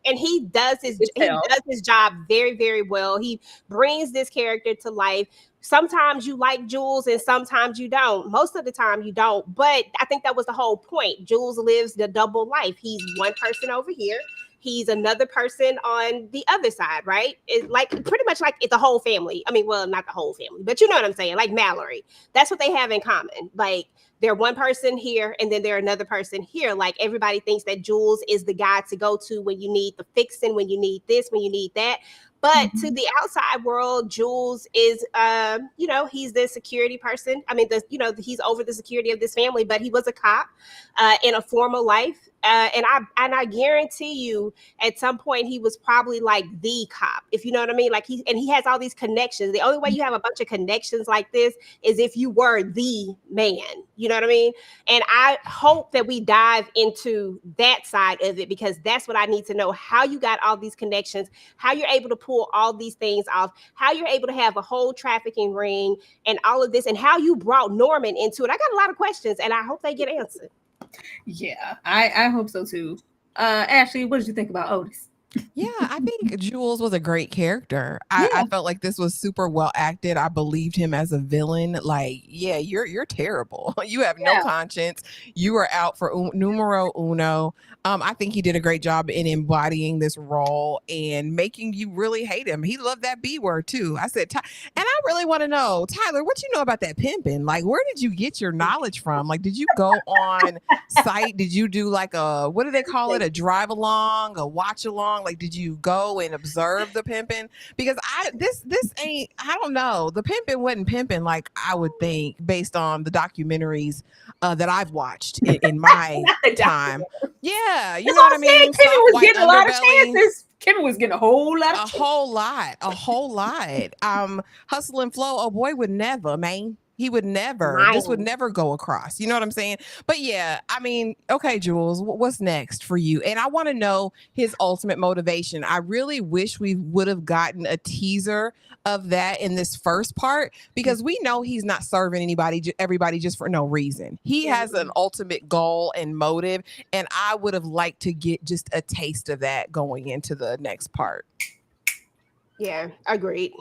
he does his job very, very well. He brings this character to life. Sometimes you like Jules and sometimes you don't. Most of the time you don't. But I think that was the whole point. Jules lives the double life. He's one person over here. He's another person on the other side, right? It's like pretty much like it's a whole family. I mean, well, not the whole family, but you know what I'm saying? Like Mallory. That's what they have in common. Like they're one person here and then they're another person here. Like everybody thinks that Jules is the guy to go to when you need the fixing, when you need this, when you need that. But to the outside world, Jules is, he's the security person. I mean, he's over the security of this family, but he was a cop in a former life. And I guarantee you at some point he was probably like the cop, if you know what I mean? Like he has all these connections. The only way you have a bunch of connections like this is if you were the man. You know what I mean? And I hope that we dive into that side of it, because that's what I need to know. How you got all these connections, how you're able to pull all these things off, how you're able to have a whole trafficking ring and all of this, and how you brought Norman into it. I got a lot of questions and I hope they get answered. Yeah, I hope so too. Ashley, what did you think about Otis? Yeah, I think Jules was a great character. I felt like this was super well acted. I believed him as a villain. Like, yeah, you're terrible. You have no conscience. You are out for numero uno. I think he did a great job in embodying this role and making you really hate him. He loved that B word too. I said, and I really want to know, Tyler, what you know about that pimping? Like, where did you get your knowledge from? Like, did you go on site? Did you do like a, what do they call it? A drive along, a watch along? Like, did you go and observe the pimping? Because this ain't, I don't know. The pimping wasn't pimping like I would think based on the documentaries that I've watched in my time. Yeah, you know what I mean? Kimmie was getting a lot of Underbelly. chances. Kimmie was getting a whole lot of chances. A whole lot. Hustle and Flow, oh boy, would never, man. He would never. This would never go across. You know what I'm saying? But yeah, I mean, okay, Jules, what's next for you? And I want to know his ultimate motivation. I really wish we would have gotten a teaser of that in this first part, because we know he's not serving everybody just for no reason. He has an ultimate goal and motive, and I would have liked to get just a taste of that going into the next part. Yeah, agreed.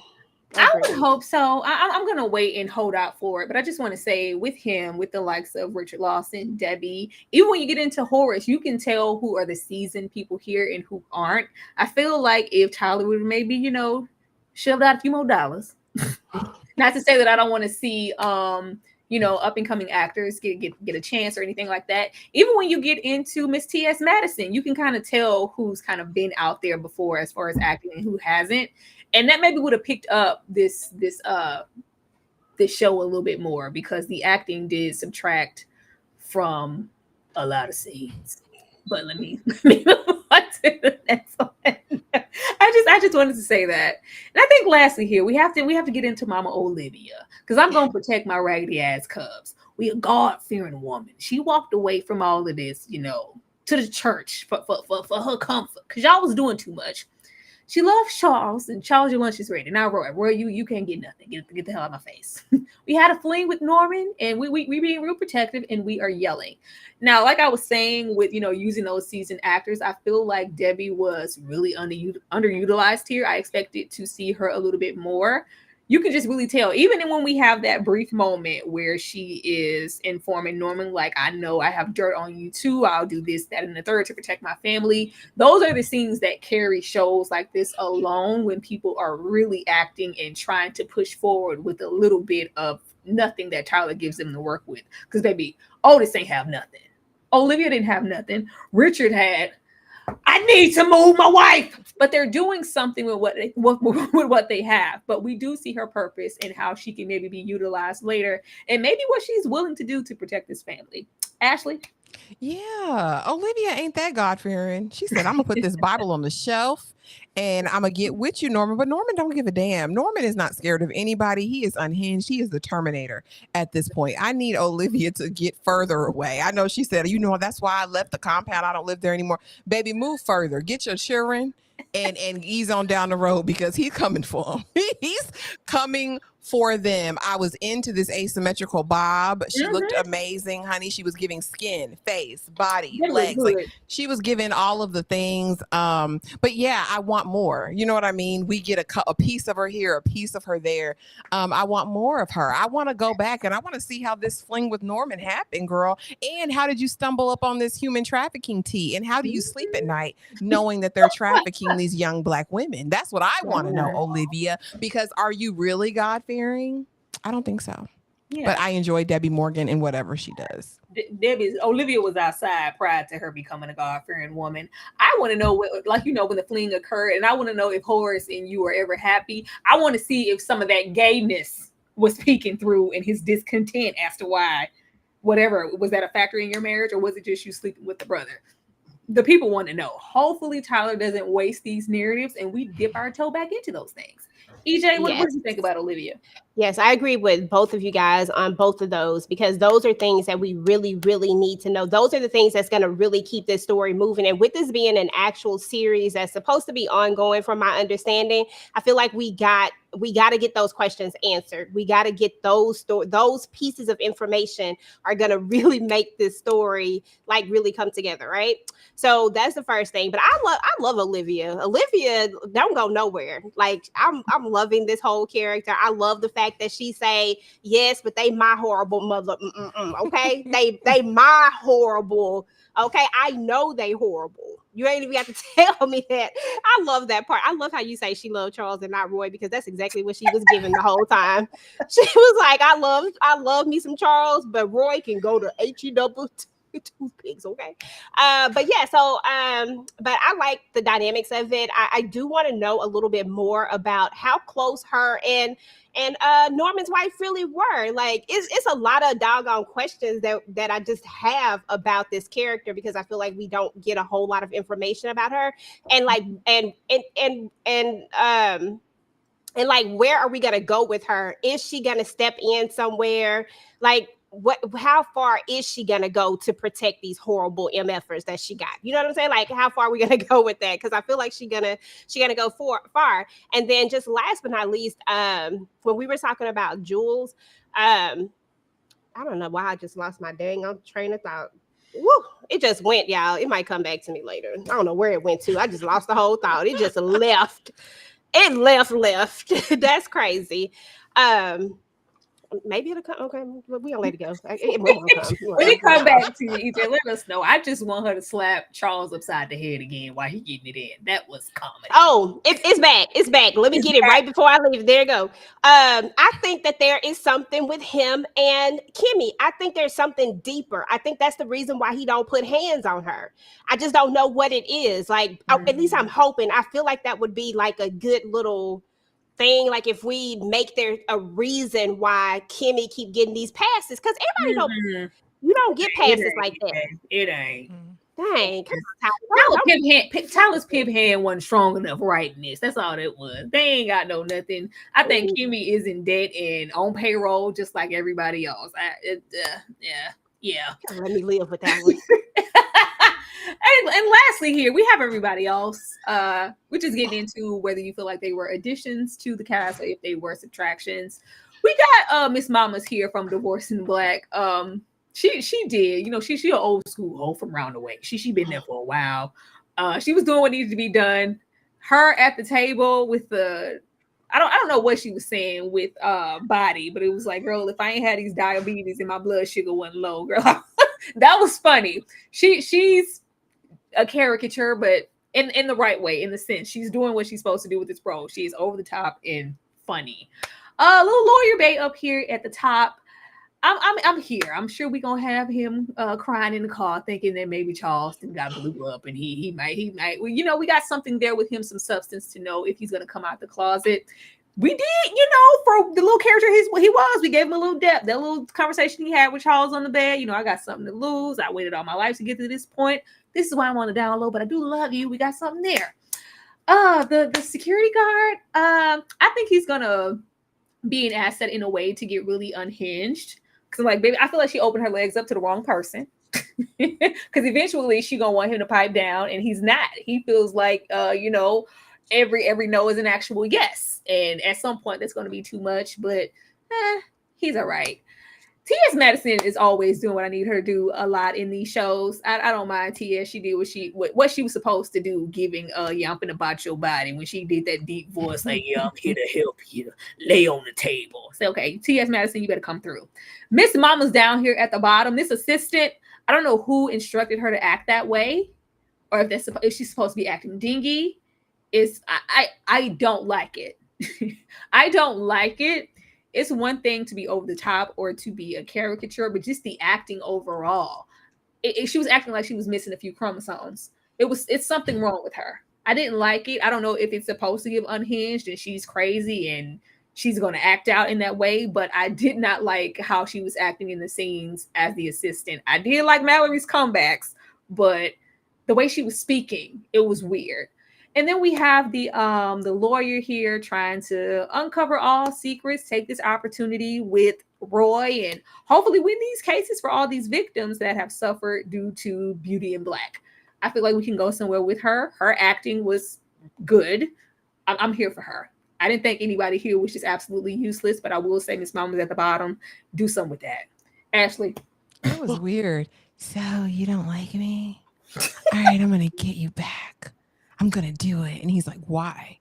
I would hope so. I'm going to wait and hold out for it. But I just want to say, with him, with the likes of Richard Lawson, Debbie, even when you get into Horace, you can tell who are the seasoned people here and who aren't. I feel like if Tyler would maybe, shoved out a few more dollars. Not to say that I don't want to see, up and coming actors get a chance or anything like that. Even when you get into Miss T.S. Madison, you can kind of tell who's kind of been out there before as far as acting and who hasn't. And that maybe would have picked up this show a little bit more, because the acting did subtract from a lot of scenes. But let me move on to the next one. I just wanted to say that. And I think lastly here, we have to get into Mama Olivia, because I'm going to protect my raggedy ass cubs. We a God-fearing woman. She walked away from all of this, to the church for her comfort, because y'all was doing too much. She loves Charles, and Charles, your lunch is ready. Now, Roy, you can't get nothing. Get the hell out of my face. We had a fling with Norman, and we being real protective, and we are yelling. Now, like I was saying with, using those seasoned actors, I feel like Debbie was really underutilized here. I expected to see her a little bit more. You can just really tell, even when we have that brief moment where she is informing Norman, like, I know I have dirt on you too. I'll do this, that, and the third to protect my family. Those are the scenes that carry shows like this alone, when people are really acting and trying to push forward with a little bit of nothing that Tyler gives them to work with. Because, baby, Otis ain't have nothing. Olivia didn't have nothing. Richard had, I need to move my wife, but they're doing something with what they have. But we do see her purpose and how she can maybe be utilized later, and maybe what she's willing to do to protect this family. Ashley? Yeah, Olivia ain't that God-fearing. She said, I'm gonna put this Bible on the shelf and I'm gonna get with you, Norman. But Norman don't give a damn. Norman is not scared of anybody. He is unhinged. He is the Terminator at this point. I need Olivia to get further away. I know she said, that's why I left the compound. I don't live there anymore. Baby, move further. Get your children and ease on down the road, because he's coming for them. He's coming for them. I was into this asymmetrical bob. She looked amazing, honey. She was giving skin, face, body, legs. Like, she was giving all of the things. But yeah, I want more. You know what I mean? We get a piece of her here, a piece of her there. I want more of her. I want to go back and I want to see how this fling with Norman happened, girl. And how did you stumble up on this human trafficking tea? And how do you sleep at night knowing that they're trafficking these young Black women? That's what I want to know, Olivia. Because are you really God-fearing? I don't think so. Yeah. But I enjoy Debbie Morgan in whatever she does. Olivia was outside prior to her becoming a God-fearing woman. I want to know when the fling occurred, and I want to know if Horace and you are ever happy. I want to see if some of that gayness was peeking through and his discontent as to why, whatever, was that a factor in your marriage, or was it just you sleeping with the brother? The people want to know. Hopefully Tyler doesn't waste these narratives and we dip our toe back into those things. EJ, what do you think about Olivia? Yes, I agree with both of you guys on both of those because those are things that we really, really need to know. Those are the things that's going to really keep this story moving. And with this being an actual series that's supposed to be ongoing, from my understanding, I feel like we got to get those questions answered. We got to get those pieces of information are going to really make this story like really come together, right? So that's the first thing. But I love Olivia. Olivia don't go nowhere. Like I'm loving this whole character. I love the fact that she say yes, but they my horrible mother. Okay, they my horrible. Okay, I know they horrible. You ain't even got to tell me that. I love that part. I love how you say she loved Charles and not Roy because that's exactly what she was giving the whole time. She was like, I love me some Charles, but Roy can go to HE toothpicks, okay? But yeah, so but I like the dynamics of it. I do want to know a little bit more about how close her and Norman's wife really were. Like, it's a lot of doggone questions that I just have about this character because I feel like we don't get a whole lot of information about her. And like and like, where are we gonna go with her? Is she gonna step in somewhere? Like, how far is she gonna go to protect these horrible MFers that she got? You know what I'm saying? Like, how far are we gonna go with that? Because I feel like she gonna go far. And then just last but not least, when we were talking about Jules, I don't know why I just lost my dang on train of thought. Woo, it just went, y'all. It might come back to me later. I don't know where it went to. I just lost the whole thought. It just left. It left. That's crazy. Maybe it'll come. Okay, we gonna let it go. It will come. When it come back to you, EJ, let us know. I just want her to slap Charles upside the head again while he getting it in. That was comedy. Oh, it's back. It's back. Let me get it right before I leave. There you go. I think that there is something with him and Kimmie. I think there's something deeper. I think that's the reason why he don't put hands on her. I just don't know what it is. Like, at least I'm hoping. I feel like that would be like a good little thing. Like, if we make there a reason why Kimmie keep getting these passes, because everybody know you don't get passes like that. It ain't. Dang, come on, Tyler's pimp hand wasn't strong enough writing this. That's all it was. They ain't got no nothing. I think Kimmie is in debt and on payroll just like everybody else. Yeah. Let me live with that one. And lastly, here we have everybody else. We're just getting into whether you feel like they were additions to the cast or if they were subtractions. We got Miss Mama's here from Divorce in Black. She did, she an old school hoe from round the way. She been there for a while. She was doing what needed to be done. Her at the table with the I don't know what she was saying with Body, but it was like, girl, if I ain't had these diabetes and my blood sugar wasn't low, girl, that was funny. She's a caricature, but in the right way, in the sense she's doing what she's supposed to do with this role. She's over the top and funny. Little lawyer Bay up here at the top. I'm here. I'm sure we're gonna have him crying in the car, thinking that maybe Charleston got blew up, and he might. Well, we got something there with him, some substance to know if he's gonna come out the closet. We did, for the little character he was. We gave him a little depth. That little conversation he had with Charles on the bed. I got something to lose. I waited all my life to get to this point. This is why I'm on the down low, but I do love you. We got something there. The security guard. I think he's gonna be an asset in a way to get really unhinged. Cause like, baby, I feel like she opened her legs up to the wrong person. Because eventually she gonna want him to pipe down, and he's not. He feels like every no is an actual yes, and at some point that's gonna be too much. But he's all right. T.S. Madison is always doing what I need her to do a lot in these shows. I don't mind T.S. She did what she was supposed to do, giving I'm finna botch your body when she did that deep voice like, yeah, I'm here to help you lay on the table. So okay, T.S. Madison, you better come through. Miss Mama's down here at the bottom. This assistant, I don't know who instructed her to act that way, or if she's supposed to be acting dingy. I don't like it. I don't like it. It's one thing to be over the top or to be a caricature, but just the acting overall. She was acting like she was missing a few chromosomes. It's something wrong with her. I didn't like it. I don't know if it's supposed to give unhinged and she's crazy and she's going to act out in that way, but I did not like how she was acting in the scenes as the assistant. I did like Mallory's comebacks, but the way she was speaking, it was weird. And then we have the lawyer here trying to uncover all secrets, take this opportunity with Roy, and hopefully win these cases for all these victims that have suffered due to Beauty in Black. I feel like we can go somewhere with her. Her acting was good. I'm here for her. I didn't think anybody here was just absolutely useless, but I will say Miss Mama's at the bottom. Do something with that. Ashley. That was weird. So you don't like me? All right, I'm going to get you back. I'm going to do it. And he's like, why?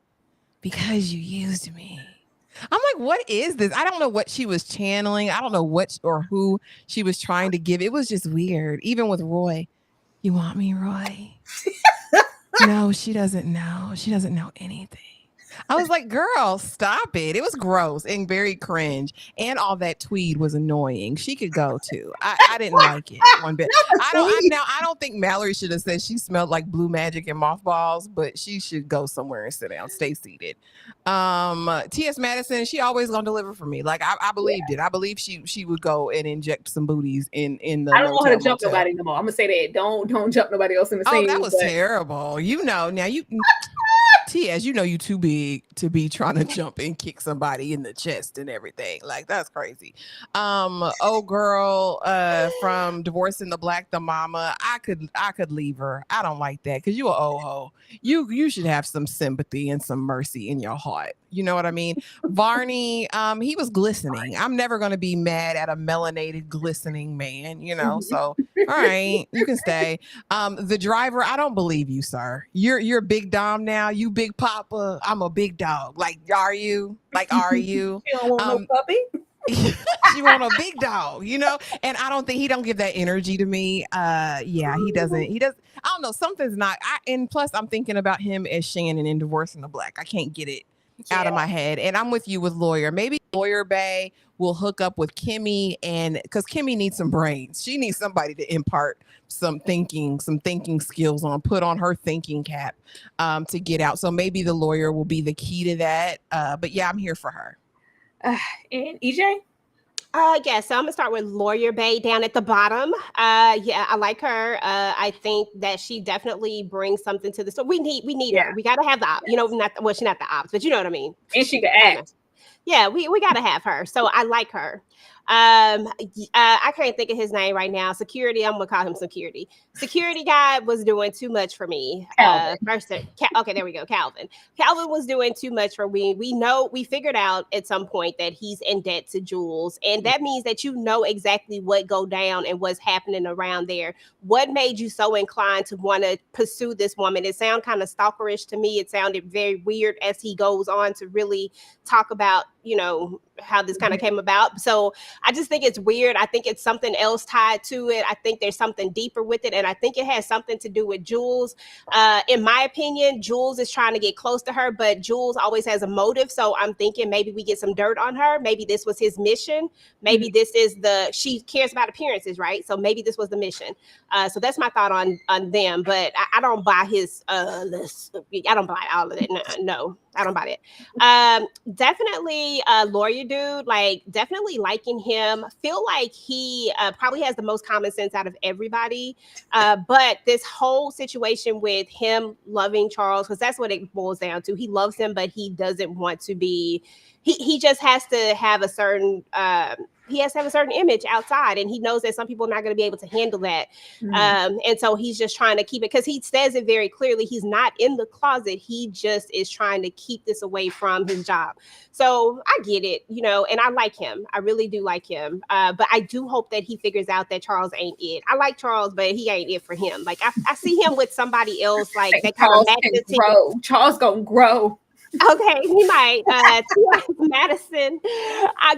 Because you used me. I'm like, what is this? I don't know what she was channeling. I don't know what or who she was trying to give. It was just weird. Even with Roy. You want me, Roy? No, she doesn't know. She doesn't know anything. I was like, girl, stop it. It was gross and very cringe. And all that tweed was annoying. She could go too. I didn't like it one bit. I don't think Mallory should have said she smelled like blue magic and mothballs, but she should go somewhere and sit down, stay seated. T.S. Madison, she always gonna deliver for me. Like I believed it. I believe she would go and inject some booties in the. I don't want her to jump nobody no more. I'm gonna say that. Don't jump nobody else in the scene. Oh, that was terrible. You know, now you T.S., you know you too big to be trying to jump and kick somebody in the chest and everything. Like, that's crazy. Oh girl, from Divorcing the Black, the mama, I could leave her. I don't like that because you a ho. You should have some sympathy and some mercy in your heart. You know what I mean? Varney, he was glistening. I'm never gonna be mad at a melanated, glistening man, you know. So all right, you can stay. The driver, I don't believe you, sir. You're Big Dom now. You Big Papa. I'm a big dog. Like, are you? You don't want no puppy? You want a big dog, you know? And I don't think he don't give that energy to me. Yeah, he doesn't. I don't know. Something's not. And plus, I'm thinking about him as Shannon in Divorcing the Black. I can't get it out of my head. And I'm with you with Lawyer. Maybe Lawyer Bay will hook up with Kimmie, and because Kimmie needs some brains. She needs somebody to impart some thinking skills on, put on her thinking cap to get out. So maybe the lawyer will be the key to that. But yeah, I'm here for her. And EJ? Yeah, so I'm gonna start with Lawyer Bay down at the bottom. Yeah, I like her. I think that she definitely brings something to the story. We need her. We gotta have the ops. You know, she's not the ops, but you know what I mean. And she can act. Yeah, we gotta have her. So I like her. I can't think of his name right now. Security, I'm gonna call him Security. Security guy was doing too much for me. Okay, there we go. Calvin was doing too much for me. We figured out at some point that he's in debt to Jules, and that means that you know exactly what go down and what's happening around there. What made you so inclined to want to pursue this woman? It sounded kind of stalkerish to me. It sounded very weird as he goes on to really talk about, you know, how this kind of came about. So I just think it's weird. I think it's something else tied to it. I think there's something deeper with it. And I think it has something to do with Jules. In my opinion, Jules is trying to get close to her, but Jules always has a motive. So I'm thinking maybe we get some dirt on her. Maybe this was his mission. Maybe this is she cares about appearances, right? So maybe this was the mission. So that's my thought on them. But I don't buy his, I don't buy all of it. No, I don't buy it. Definitely lawyer dude, like definitely liking him. Feel like he probably has the most common sense out of everybody. But this whole situation with him loving Charles, because that's what it boils down to. He loves him, but he doesn't want to be, he just has to have a certain he has to have a certain image outside, and he knows that some people are not going to be able to handle that. And so he's just trying to keep it, because he says it very clearly. He's not in the closet. He just is trying to keep this away from his job. So I get it, you know, and I like him. I really do like him. But I do hope that he figures out that Charles ain't it. I like Charles, but he ain't it for him. Like I see him with somebody else, like that kind of matches him. Charles gonna grow. Okay, he might. T.S. Madison,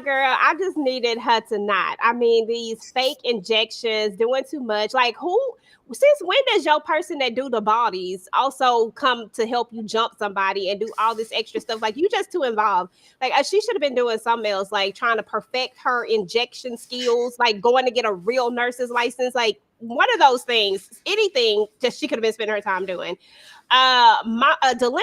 girl, I just needed her to not. I mean, these fake injections, doing too much. Like, since when does your person that do the bodies also come to help you jump somebody and do all this extra stuff? Like, you just too involved. Like, she should have been doing something else, like trying to perfect her injection skills, like going to get a real nurse's license. Like, one of those things, anything that she could have been spending her time doing. Delinda,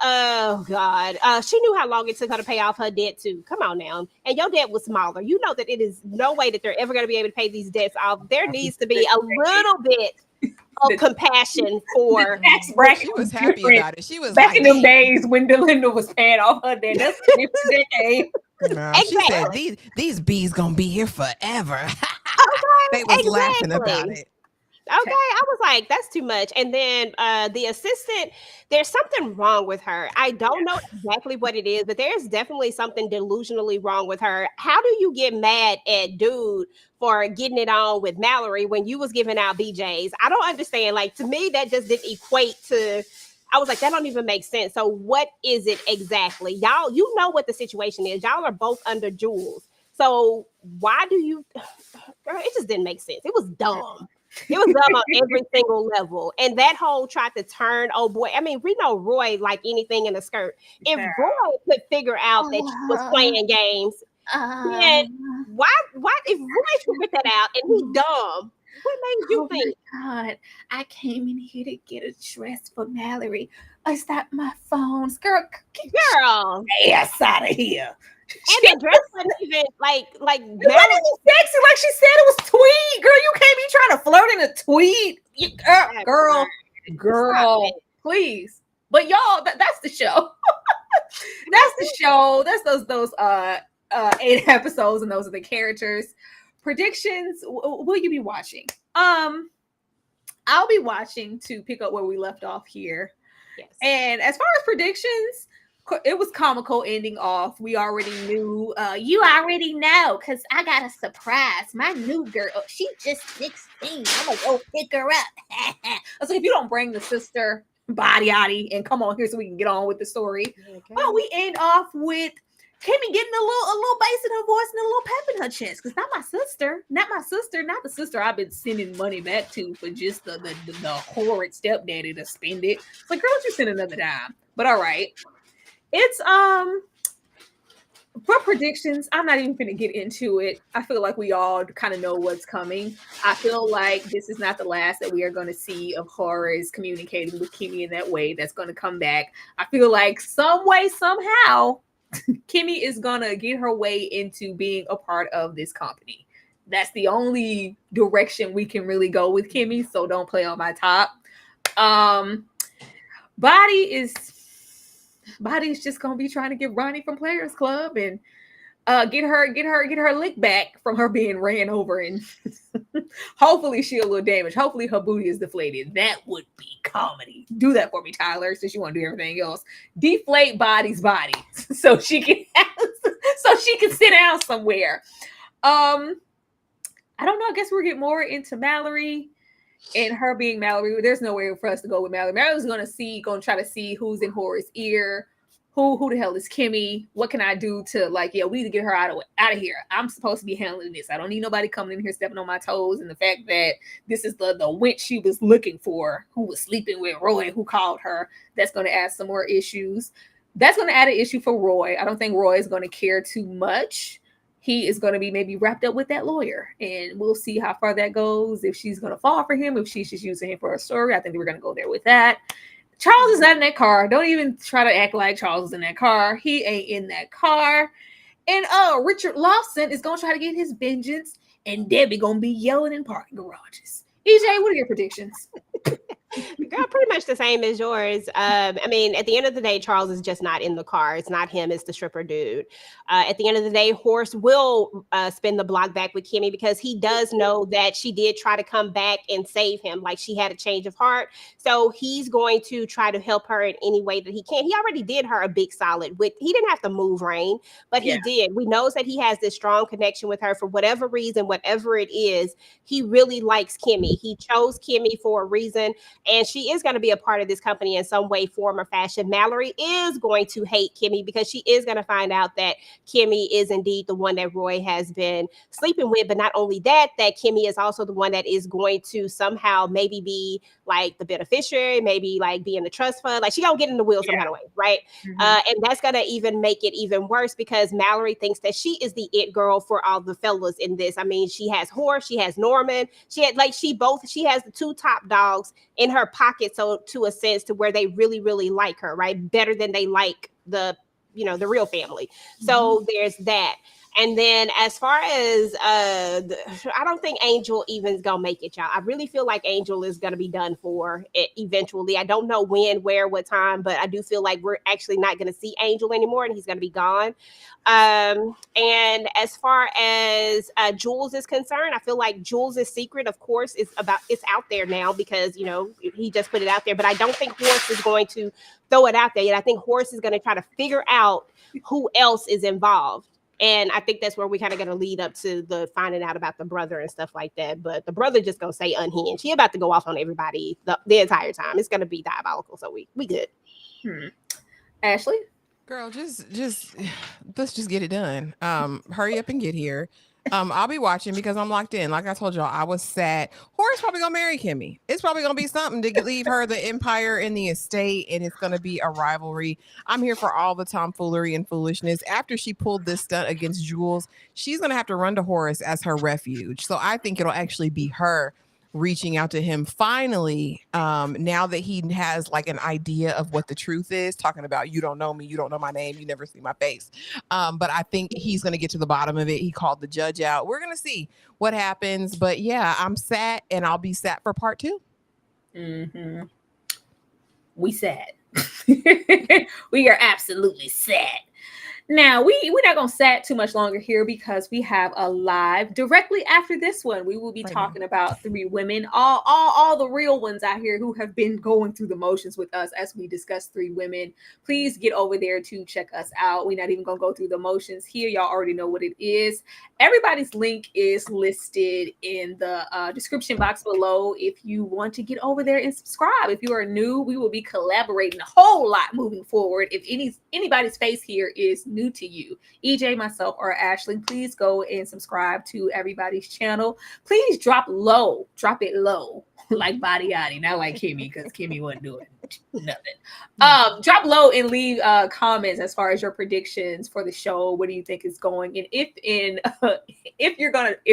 oh God, she knew how long it took her to pay off her debt too. Come on now. And your debt was smaller. You know that it is no way that they're ever going to be able to pay these debts off. There needs to be a little bit of compassion for. Tax bracket She was happy different about it. She was back like, in them "Damn." days when Delinda was paying off her debt. That's a different decade. No, she said these bees gonna be here forever. They was laughing about Exactly. it. Okay, I was like, that's too much. And then the assistant, there's something wrong with her. I don't know exactly what it is, but there's definitely something delusionally wrong with her. How do you get mad at dude for getting it on with Mallory when you was giving out BJs? I don't understand. Like, to me, that just didn't equate to. I was like, that don't even make sense. So what is it exactly? Y'all, you know what the situation is. Y'all are both under Jules. So why do you? Girl, it just didn't make sense. It was dumb. It was dumb on every single level. And that whole tried to turn, oh boy. I mean, we know Roy like anything in a skirt. If Roy could figure out that she was playing games, then why if Roy figured that out and he's dumb, what made you think? God, I came in here to get a dress for Mallory. Is that my phones? Girl, ass out of here. And the dress wasn't even like it wasn't even sexy like she said it was tweed. Girl, you can't be trying to flirt in a tweed. Girl, please. But y'all, that's the show. That's the show. That's those 8 episodes, and those are the characters. Predictions, will you be watching? I'll be watching to pick up where we left off here. Yes. And as far as predictions, it was comical ending off. We already knew. You already know because I got a surprise. My new girl, she just 16. I'm gonna go pick her up. I was like, if you don't bring the sister body and come on here so we can get on with the story. Okay. Well, we end off with Kimmie getting a little bass in her voice and a little pep in her chest. Because not the sister I've been sending money back to for just the horrid stepdaddy to spend it. It's like, girl, you send another dime. But all right. It's for predictions, I'm not even gonna get into it. I feel like we all kind of know what's coming. I feel like this is not the last that we are going to see of Horace communicating with Kimmie in that way. That's going to come back. I feel like some way, somehow, Kimmie is gonna get her way into being a part of this company. That's the only direction we can really go with Kimmie. So don't play on my top. Body's just gonna be trying to get Ronnie from Players Club and get her lick back from her being ran over, and hopefully she a little damaged. Hopefully her booty is deflated. That would be comedy. Do that for me, Tyler, since you want to do everything else. Deflate Body's body so she can sit down somewhere. I don't know. I guess we'll get more into Mallory. And her being Mallory, there's no way for us to go with Mallory. Mallory's gonna try to see who's in Horace's ear. Who the hell is Kimmie? What can I do to we need to get her out of here. I'm supposed to be handling this. I don't need nobody coming in here stepping on my toes. And the fact that this is the wench she was looking for, who was sleeping with Roy, who called her, that's gonna add some more issues. That's gonna add an issue for Roy. I don't think Roy is gonna care too much. He is going to be maybe wrapped up with that lawyer, and we'll see how far that goes. If she's going to fall for him, if she's just using him for a story, I think we're going to go there with that. Charles is not in that car. Don't even try to act like Charles is in that car. He ain't in that car. And Richard Lawson is going to try to get his vengeance, and Debbie going to be yelling in parking garages. EJ, what are your predictions? Girl, pretty much the same as yours. I mean, at the end of the day, Charles is just not in the car. It's not him. It's the stripper dude. At the end of the day, Horace will spin the block back with Kimmie because he does know that she did try to come back and save him. Like, she had a change of heart. So he's going to try to help her in any way that he can. He already did her a big solid. He didn't have to move Rain, but he did. We knows that he has this strong connection with her for whatever reason, whatever it is. He really likes Kimmie. He chose Kimmie for a reason. And she is going to be a part of this company in some way, form, or fashion. Mallory is going to hate Kimmie because she is going to find out that Kimmie is indeed the one that Roy has been sleeping with. But not only that Kimmie is also the one that is going to somehow maybe be like the beneficiary, maybe like be in the trust fund. Like, she gonna get in the wheel some kind of way, right? Mm-hmm. And that's going to even make it even worse because Mallory thinks that she is the it girl for all the fellas in this. I mean, she has Horace, she has Norman, she has the 2 top dogs in her pocket, so to a sense to where they really, really like her, right? Better than they like the real family. So there's that. And then as far as I don't think Angel even is gonna make it, y'all. I really feel like Angel is gonna be done for eventually. I don't know when, where, what time, but I do feel like we're actually not gonna see Angel anymore, and he's gonna be gone. And as far as Jules is concerned, I feel like Jules' secret, of course, it's out there now because he just put it out there. But I don't think Horace is going to throw it out there yet. I think Horace is going to try to figure out who else is involved. And I think that's where we kind of going to lead up to the finding out about the brother and stuff like that. But the brother just going to stay unhinged. He about to go off on everybody the entire time. It's going to be diabolical. So we good. Ashley? Girl, just let's just get it done. Hurry up and get here. I'll be watching because I'm locked in. Like I told y'all, I was sad. Horace probably gonna marry Kimmie. It's probably gonna be something to leave her the empire and the estate, and it's gonna be a rivalry. I'm here for all the tomfoolery and foolishness. After she pulled this stunt against Jules, she's gonna have to run to Horace as her refuge. So I think it'll actually be her reaching out to him finally, now that he has like an idea of what the truth is, talking about, you don't know me, you don't know my name, you never see my face. But I think he's going to get to the bottom of it. He called the judge out. We're going to see what happens. But yeah, I'm sad, and I'll be sad for part 2. Mm-hmm. We sad. We are absolutely sad. Now, we're not going to sat too much longer here because we have a live directly after this one. We will be talking about 3 women, all the real ones out here who have been going through the motions with us as we discuss 3 women. Please get over there to check us out. We're not even going to go through the motions here. Y'all already know what it is. Everybody's link is listed in the description box below if you want to get over there and subscribe. If you are new, we will be collaborating a whole lot moving forward. If anybody's face here is new to you, EJ, myself, or Ashley, please go and subscribe to everybody's channel. Please drop it low, like Body Yaddy, not like Kimmie, because Kimmie wasn't doing nothing. Drop low and leave comments as far as your predictions for the show. What do you think is going? And if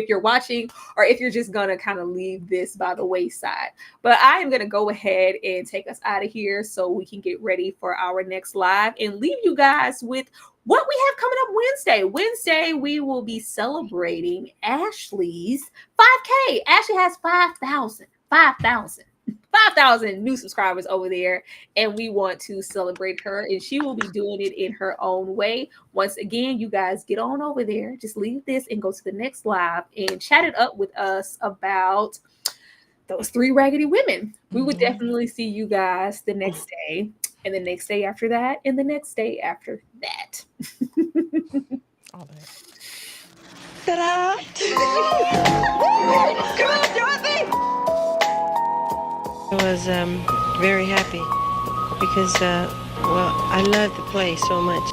you're watching, or if you're just gonna kind of leave this by the wayside. But I am gonna go ahead and take us out of here so we can get ready for our next live and leave you guys with what we have coming up Wednesday. Wednesday, we will be celebrating Ashley's 5K. Ashley has 5,000 new subscribers over there, and we want to celebrate her, and she will be doing it in her own way. Once again, you guys get on over there, just leave this and go to the next live and chat it up with us about those 3 raggedy women. We would definitely see you guys the next day, and the next day after that, and the next day after that. All that. Ta-da! Come on, Dorothy! I was very happy because, I love the play so much.